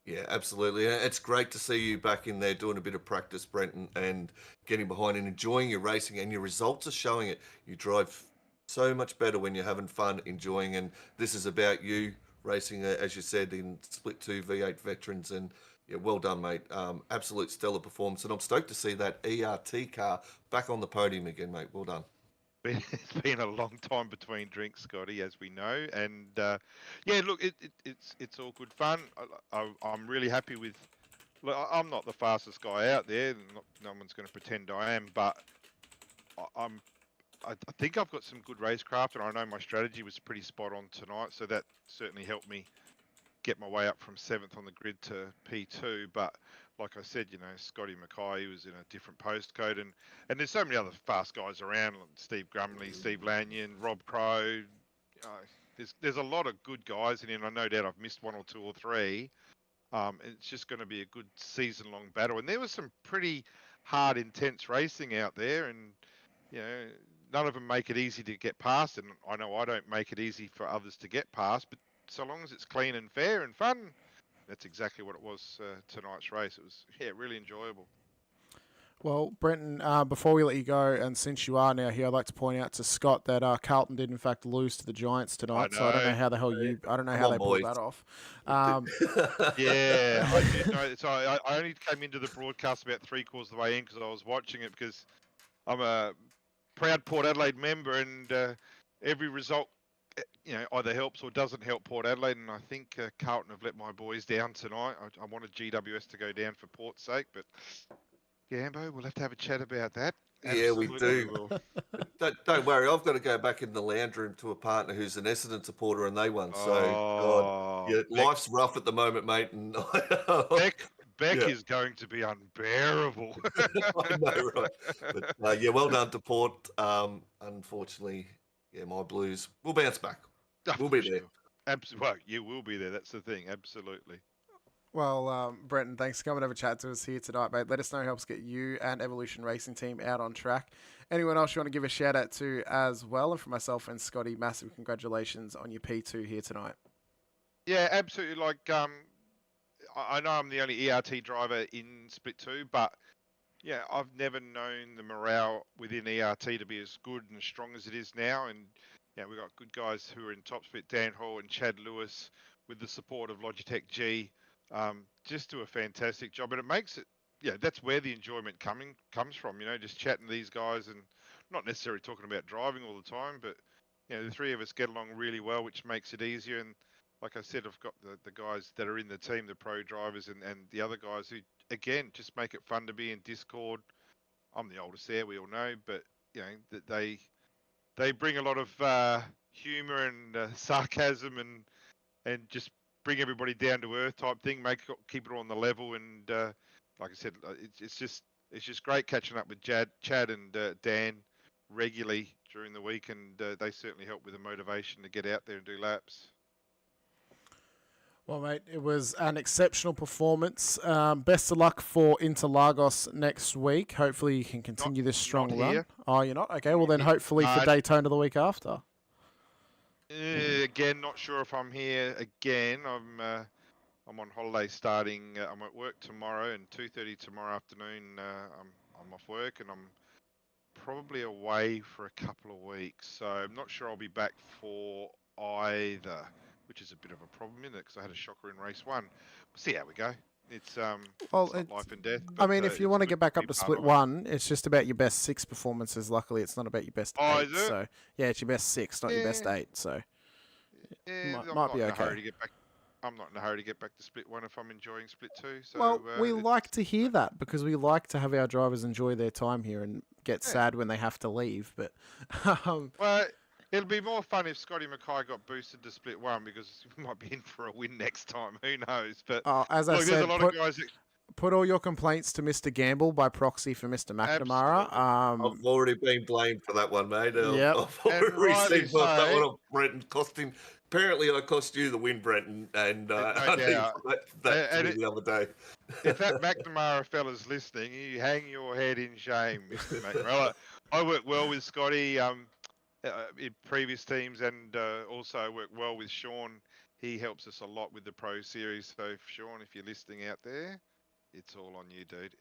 Yeah, absolutely. It's great to see you back in there doing a bit of practice, Brenton, and getting behind and enjoying your racing, and your results are showing it. You drive so much better when you're having fun, enjoying, and this is about you racing, as you said, in Split 2 V8 Veterans, and yeah, well done, mate. Absolute stellar performance, and I'm stoked to see that ERT car back on the podium again, mate. Well done. It's been a long time between drinks, Scotty, as we know, and yeah, look, it's all good fun. I'm really happy with. Look, I'm not the fastest guy out there. No one's going to pretend I am, but I think I've got some good racecraft, and I know my strategy was pretty spot on tonight, so that certainly helped me get my way up from 7th on the grid to P2. But like I said, you know, Scotty Mackay was in a different postcode, and there's so many other fast guys around, like Steve Grumley, Steve Lanyon, Rob Crow. There's a lot of good guys in, and I no doubt I've missed 1 or 2 or 3. It's just going to be a good season-long battle, and there was some pretty hard, intense racing out there, and you know, none of them make it easy to get past, and I know I don't make it easy for others to get past, but so long as it's clean and fair and fun, that's exactly what it was tonight's race. It was, yeah, really enjoyable. Well, Brenton, before we let you go, and since you are now here, I'd like to point out to Scott that Carlton did in fact lose to the Giants tonight. So I don't know how the hell I don't know how they pulled that off. Yeah, I did know. So I only came into the broadcast about 3/4 of the way in because I was watching it, because I'm a proud Port Adelaide member, and every result, you know, either helps or doesn't help Port Adelaide, and I think Carlton have let my boys down tonight. I wanted GWS to go down for Port's sake, but Gambo, we'll have to have a chat about that. Yeah, we Absolutely do. will. Don't worry, I've got to go back in the lounge room to a partner who's an Essendon supporter, and they won. So, God, yeah, life's rough at the moment, mate. And Beck is going to be unbearable. I know, right? But yeah, well done to Port. Unfortunately, yeah, my Blues will bounce back. We'll be there. Well, you will be there. That's the thing. Absolutely. Well, Brenton, thanks for coming over chat to us here tonight, mate. Let us know who helps get you and Evolution Racing Team out on track. Anyone else you want to give a shout out to as well? And for myself and Scotty, massive congratulations on your P2 here tonight. Yeah, absolutely. Like, I know I'm the only ERT driver in Split 2, but yeah, I've never known the morale within ERT to be as good and as strong as it is now. And yeah, we've got good guys who are in top split, Dan Hall and Chad Lewis, with the support of Logitech G. Just do a fantastic job, and it makes it. Yeah, that's where the enjoyment comes from. You know, just chatting to these guys and not necessarily talking about driving all the time, but you know, the three of us get along really well, which makes it easier. And like I said, I've got the guys that are in the team, the pro drivers, and the other guys who, again, just make it fun to be in Discord. I'm the oldest there, we all know, but you know that they bring a lot of humor and sarcasm and just bring everybody down to earth type thing, keep it all on the level. And like I said, it's just great catching up with Chad and Dan regularly during the week, and they certainly help with the motivation to get out there and do laps. Well, mate, it was an exceptional performance. Best of luck for Interlagos next week. Hopefully you can continue this strong not run. here. Oh, you're not? Okay, well then hopefully for Daytona the week after. Again, not sure if I'm here again. I'm on holiday starting. I'm at work tomorrow and 2:30 tomorrow afternoon. I'm off work and I'm probably away for a couple of weeks. So I'm not sure I'll be back for either, which is a bit of a problem, isn't it? Because I had a shocker in race 1. We'll see how we go. It's Well, not life and death. I But, mean, if you it's want to good get back be up to part split of it. 1, it's just about your best 6 performances. Luckily, it's not about your best 8. Oh, is it? So yeah, it's your best 6, not your best 8. So Yeah, might I'm be not in a hurry okay. to get back. I'm not in a hurry to get back to split 1 if I'm enjoying split 2. So well, we it's- like to hear that because we like to have our drivers enjoy their time here and get sad when they have to leave. But Well, it'll be more fun if Scotty Mackay got boosted to split 1 because we might be in for a win next time. Who knows? But as I look, there's said, a lot of guys that put all your complaints to Mr. Gamble by proxy for Mr. McNamara. I've already been blamed for that one, mate. Yep. I've already And rightly received that so. one of Brenton costing. Apparently, I cost you the win, Brenton, and No I need doubt. that to And me the other day. if that McNamara fella's listening, you hang your head in shame, Mr. McNamara. I work well with Scotty in previous teams, and also I work well with Sean. He helps us a lot with the Pro Series. So, Sean, if you're listening out there, it's all on you, dude.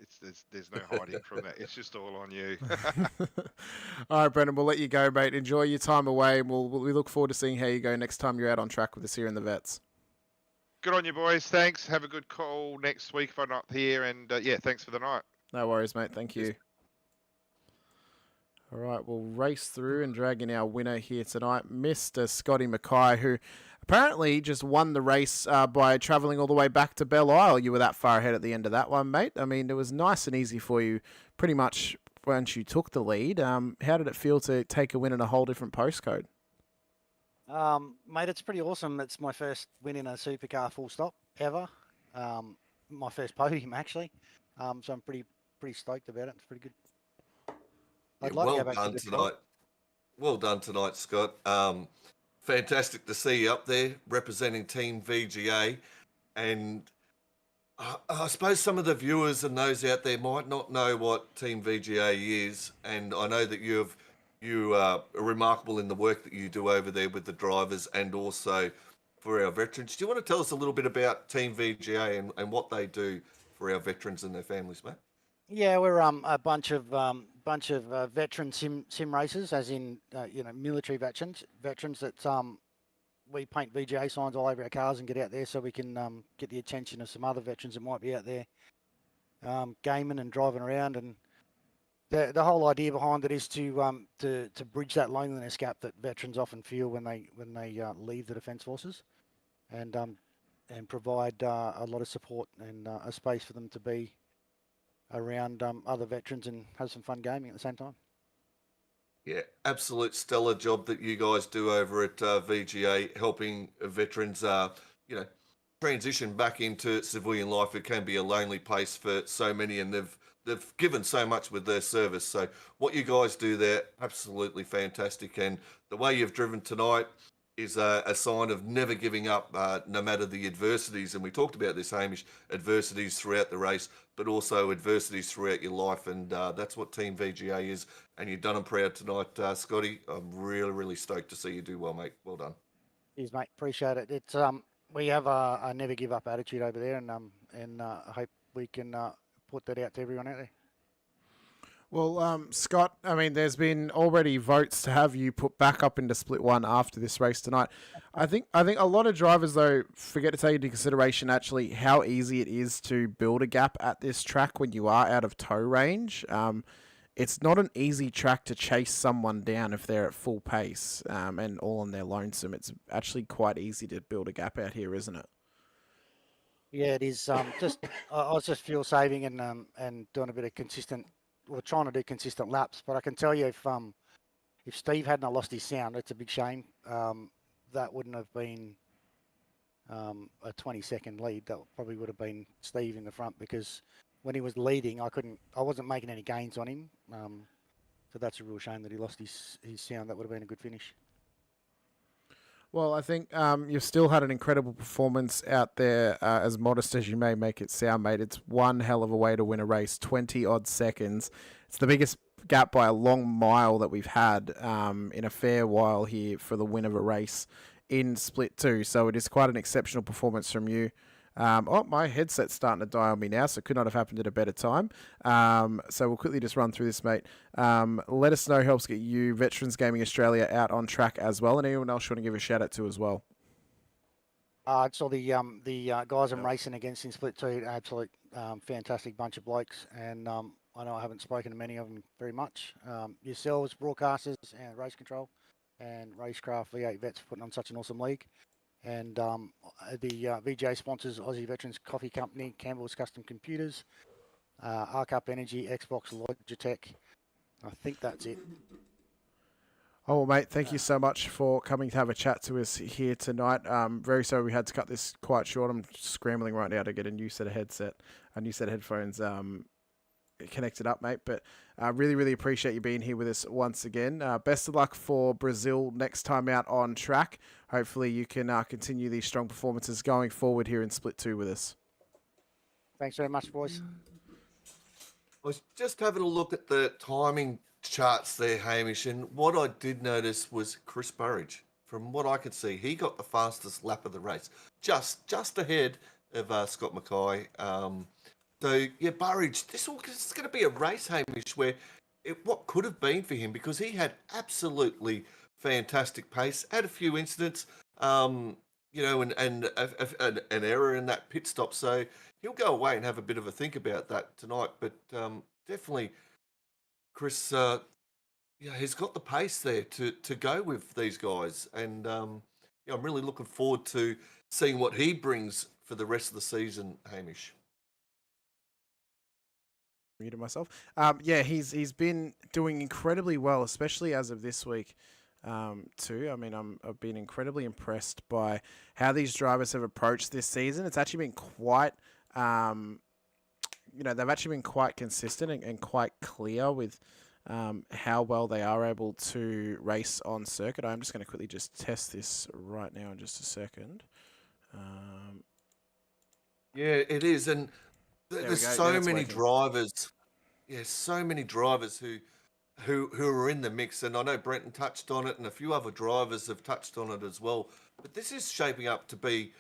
There's no hiding from that. It's just all on you. All right, Brendan, we'll let you go, mate. Enjoy your time away, and we look forward to seeing how you go next time you're out on track with us here in the Vets. Good on you, boys. Thanks. Have a good call next week if I'm not here. And yeah, thanks for the night. No worries, mate. Thank you. All right, we'll race through and drag in our winner here tonight, Mr. Scotty Mackay, who apparently just won the race by travelling all the way back to Belle Isle. You were that far ahead at the end of that one, mate. I mean, it was nice and easy for you pretty much once you took the lead. How did it feel to take a win in a whole different postcode? Mate, it's pretty awesome. It's my first win in a supercar full stop ever. My first podium, actually. So I'm pretty stoked about it. It's pretty good. I'd like to Well go back to done the tonight. Well done tonight, Scott. Fantastic to see you up there representing Team VGA. And I suppose some of the viewers and those out there might not know what Team VGA is. And I know that you are remarkable in the work that you do over there with the drivers and also for our veterans. Do you want to tell us a little bit about Team VGA and what they do for our veterans and their families, mate? Yeah, we're a bunch of veteran sim racers, as in military veterans that we paint VGA signs all over our cars and get out there so we can get the attention of some other veterans that might be out there gaming and driving around. And the whole idea behind it is to bridge that loneliness gap that veterans often feel when they leave the Defence Forces, and provide a lot of support and a space for them to be around other veterans and have some fun gaming at the same time. Yeah, absolute stellar job that you guys do over at VGA, helping veterans, transition back into civilian life. It can be a lonely place for so many, and they've given so much with their service. So what you guys do there, absolutely fantastic. And the way you've driven tonight, is a sign of never giving up, no matter the adversities. And we talked about this, Hamish, adversities throughout the race, but also adversities throughout your life. And that's what Team VGA is. And you've done them proud tonight, Scotty. I'm really, really stoked to see you do well, mate. Well done. Cheers, mate. Appreciate it. It's we have a never give up attitude over there, and I hope we can put that out to everyone out there. Well, Scott, I mean, there's been already votes to have you put back up into Split 1 after this race tonight. I think a lot of drivers, though, forget to take into consideration actually how easy it is to build a gap at this track when you are out of tow range. It's not an easy track to chase someone down if they're at full pace and all on their lonesome. It's actually quite easy to build a gap out here, isn't it? Yeah, it is. Just I was just fuel saving and doing a bit of consistent, or trying to do consistent laps. But I can tell you, if Steve hadn't lost his sound, it's a big shame. That wouldn't have been a 20-second lead. That probably would have been Steve in the front, because when he was leading, I wasn't making any gains on him. So that's a real shame that he lost his sound. That would have been a good finish. Well, I think you've still had an incredible performance out there, as modest as you may make it sound, mate. It's one hell of a way to win a race, 20-odd seconds. It's the biggest gap by a long mile that we've had in a fair while here for the win of a race in Split 2. So it is quite an exceptional performance from you. Oh, my headset's starting to die on me now, so it could not have happened at a better time. So we'll quickly just run through this, mate. Let us know who helps get you, Veterans Gaming Australia, out on track as well, and anyone else you want to give a shout out to as well. I saw the guys I'm racing against in Split 2, absolute fantastic bunch of blokes, and I know I haven't spoken to many of them very much. Yourselves, broadcasters, and race control, and Racecraft V8 Vets putting on such an awesome league. And the VJ sponsors, Aussie Veterans Coffee Company, Campbell's Custom Computers, Arcup Energy, Xbox, Logitech. I think that's it. Oh, well, mate, thank you so much for coming to have a chat to us here tonight. Very sorry we had to cut this quite short. I'm scrambling right now to get a new set of headphones connected up, mate. But I really, really appreciate you being here with us once again. Best of luck for Brazil next time out on track. Hopefully you can continue these strong performances going forward here in Split 2 with us. Thanks very much, boys. I was just having a look at the timing charts there, Hamish, and what I did notice was Chris Burridge. From what I could see, he got the fastest lap of the race, just ahead of Scott Mackay. So, yeah, Burridge, this is going to be a race, Hamish, where what could have been for him, because he had absolutely fantastic pace, had a few incidents, and an error in that pit stop. So he'll go away and have a bit of a think about that tonight. But definitely, Chris, he's got the pace there to go with these guys. And I'm really looking forward to seeing what he brings for the rest of the season, Hamish. Muted myself. He's been doing incredibly well, especially as of this week too. I mean, I've been incredibly impressed by how these drivers have approached this season. It's actually been quite, they've actually been quite consistent and quite clear with how well they are able to race on circuit. I'm just going to quickly just test this right now in just a second. Yeah, it is, and there's so many drivers. Yeah, so many drivers who are in the mix, and I know Brenton touched on it, and a few other drivers have touched on it as well. But this is shaping up to be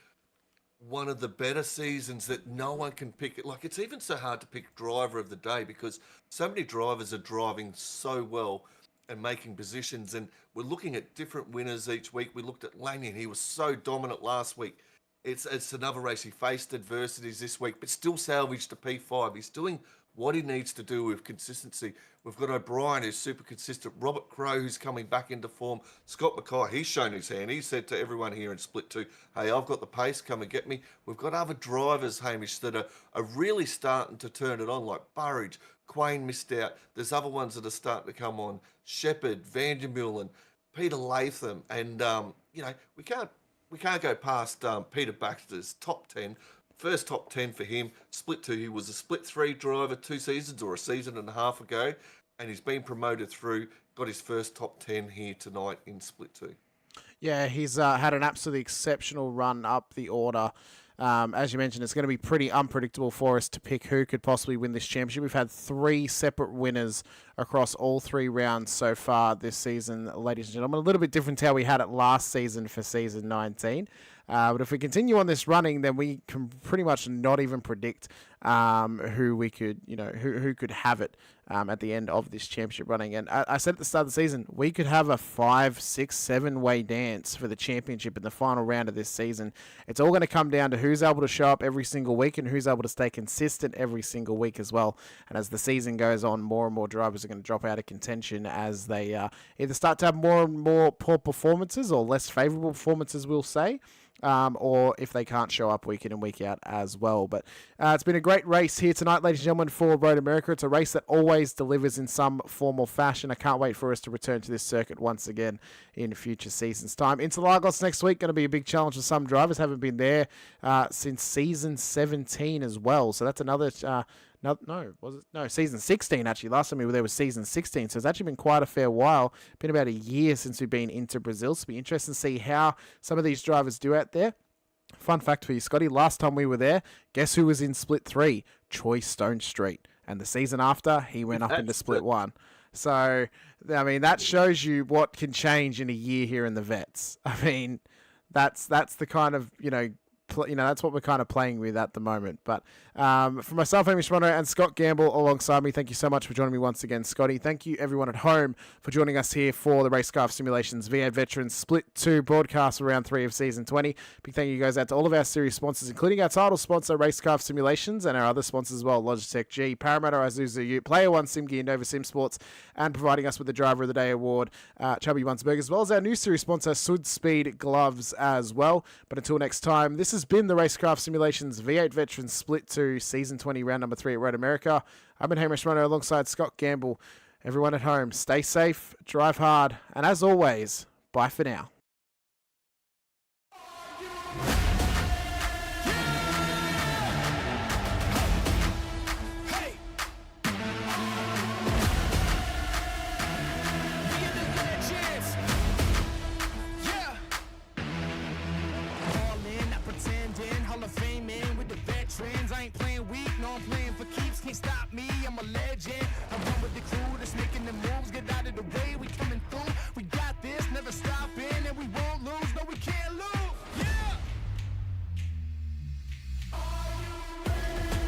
one of the better seasons that no one can pick it. Like, it's even so hard to pick driver of the day because so many drivers are driving so well and making positions, and we're looking at different winners each week. We looked at Lanyon; he was so dominant last week. It's another race. He faced adversities this week, but still salvaged a P5. He's doing what he needs to do with consistency. We've got O'Brien, who's super consistent. Robert Crow, who's coming back into form. Scott Mackay, he's shown his hand. He said to everyone here in Split 2, hey, I've got the pace, come and get me. We've got other drivers, Hamish, that are really starting to turn it on, like Burridge. Quain missed out. There's other ones that are starting to come on. Shepherd, Vandermeulen, Peter Latham. And, we can't go past Peter Baxter's top 10. First top 10 for him. Split 2, he was a Split 3 driver 2 seasons or a season and a half ago, and he's been promoted through, got his first top 10 here tonight in Split 2. Yeah, he's had an absolutely exceptional run up the order. As you mentioned, it's going to be pretty unpredictable for us to pick who could possibly win this championship. We've had 3 separate winners across all 3 rounds so far this season, ladies and gentlemen. A little bit different to how we had it last season for season 19. But if we continue on this running, then we can pretty much not even predict who we could, who could have it at the end of this championship running. And I said at the start of the season, we could have a 5, 6, 7-way dance for the championship in the final round of this season. It's all going to come down to who's able to show up every single week and who's able to stay consistent every single week as well. And as the season goes on, more and more drivers are going to drop out of contention as they either start to have more and more poor performances or less favourable performances, we'll say. Or if they can't show up week in and week out as well. But it's been a great race here tonight, ladies and gentlemen, for Road America. It's a race that always delivers in some form or fashion. I can't wait for us to return to this circuit once again in future seasons' time. Interlagos next week, going to be a big challenge for some drivers. Haven't been there since season 17 as well. So that's another... season 16 actually. Last time we were there was season 16, so it's actually been quite a fair while. Been about a year since we've been into Brazil, so it'll be interesting to see how some of these drivers do out there. Fun fact for you, Scotty, last time we were there, guess who was in Split 3? Troy Stone Street. And the season after, he went up into Split 1. So, I mean, that shows you what can change in a year here in the Vets. I mean, that's the kind of, that's what we're kind of playing with at the moment. But for myself, Hamish Munro, and Scott Gamble alongside me, thank you so much for joining me once again, Scotty. Thank you, everyone at home, for joining us here for the Racecraft Simulations V8 Veterans Split 2 broadcast for round 3 of Season 20. Big thank you guys out to all of our series sponsors, including our title sponsor, Racecraft Simulations, and our other sponsors as well, Logitech G, Parramatta Isuzu Ute, Player One Sim Gear, Nova Simsports, and providing us with the Driver of the Day award, Chubby, Buns, as well as our new series sponsor, Südspeed gloves as well. But until next time, this has been the Racecraft Simulations V8 Veterans Split 2 Season 20 round number 3 at Road America. I've been Hamish Munro alongside Scott Gamble. Everyone at home, stay safe, drive hard, and as always, bye for now. I ain't playing weak, no, I'm playing for keeps. Can't stop me, I'm a legend. I run with the crew that's making the moves. Get out of the way, we coming through. We got this, never stopping, and we won't lose. No, we can't lose. Yeah! Are you ready?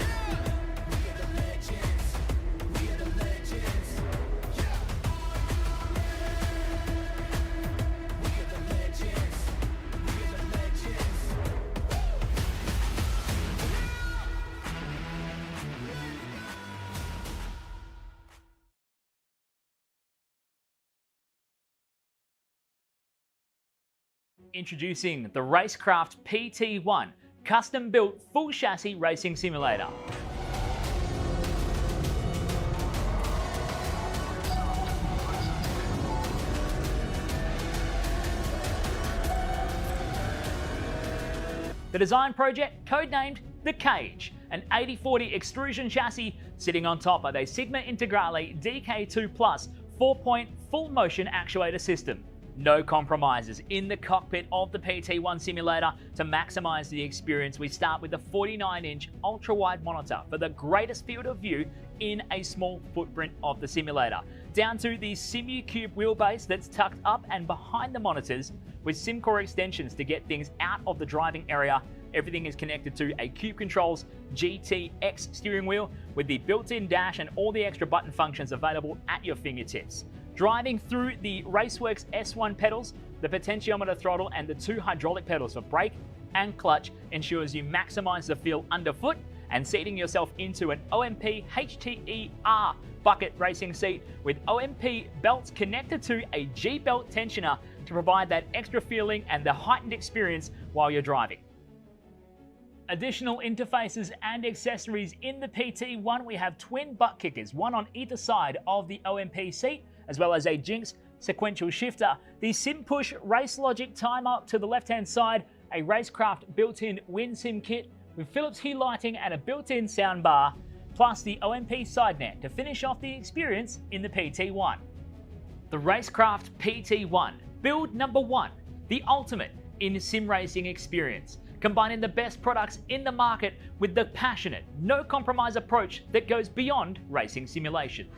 Yeah! We are the legends. We are the legends. Yeah! Are you ready? We are the legends. We are the legends. Introducing the Racecraft PT1, custom-built full chassis racing simulator. The design project, codenamed The Cage, an 80/40 extrusion chassis sitting on top of a Sigma Integrale DK2 Plus 4-point full motion actuator system. No compromises in the cockpit of the PT1 simulator. To maximize the experience, we start with the 49-inch ultra-wide monitor for the greatest field of view in a small footprint of the simulator, down to the SimuCube wheelbase that's tucked up and behind the monitors with SimCore extensions to get things out of the driving area. Everything is connected to a Cube Controls GTX steering wheel with the built-in dash and all the extra button functions available at your fingertips. Driving through the Raceworks S1 pedals, the potentiometer throttle and the 2 hydraulic pedals for brake and clutch ensures you maximize the feel underfoot, and seating yourself into an OMP HTER bucket racing seat with OMP belts connected to a G-belt tensioner to provide that extra feeling and the heightened experience while you're driving. Additional interfaces and accessories in the PT1, we have twin butt kickers, one on either side of the OMP seat, as well as a Jinx sequential shifter, the SimPush Race Logic timer to the left-hand side, a Racecraft built-in WinSim kit with Philips Hue lighting and a built-in soundbar, plus the OMP side net to finish off the experience in the PT1. The Racecraft PT1, Build number 1, the ultimate in sim racing experience, combining the best products in the market with the passionate, no compromise approach that goes beyond racing simulation.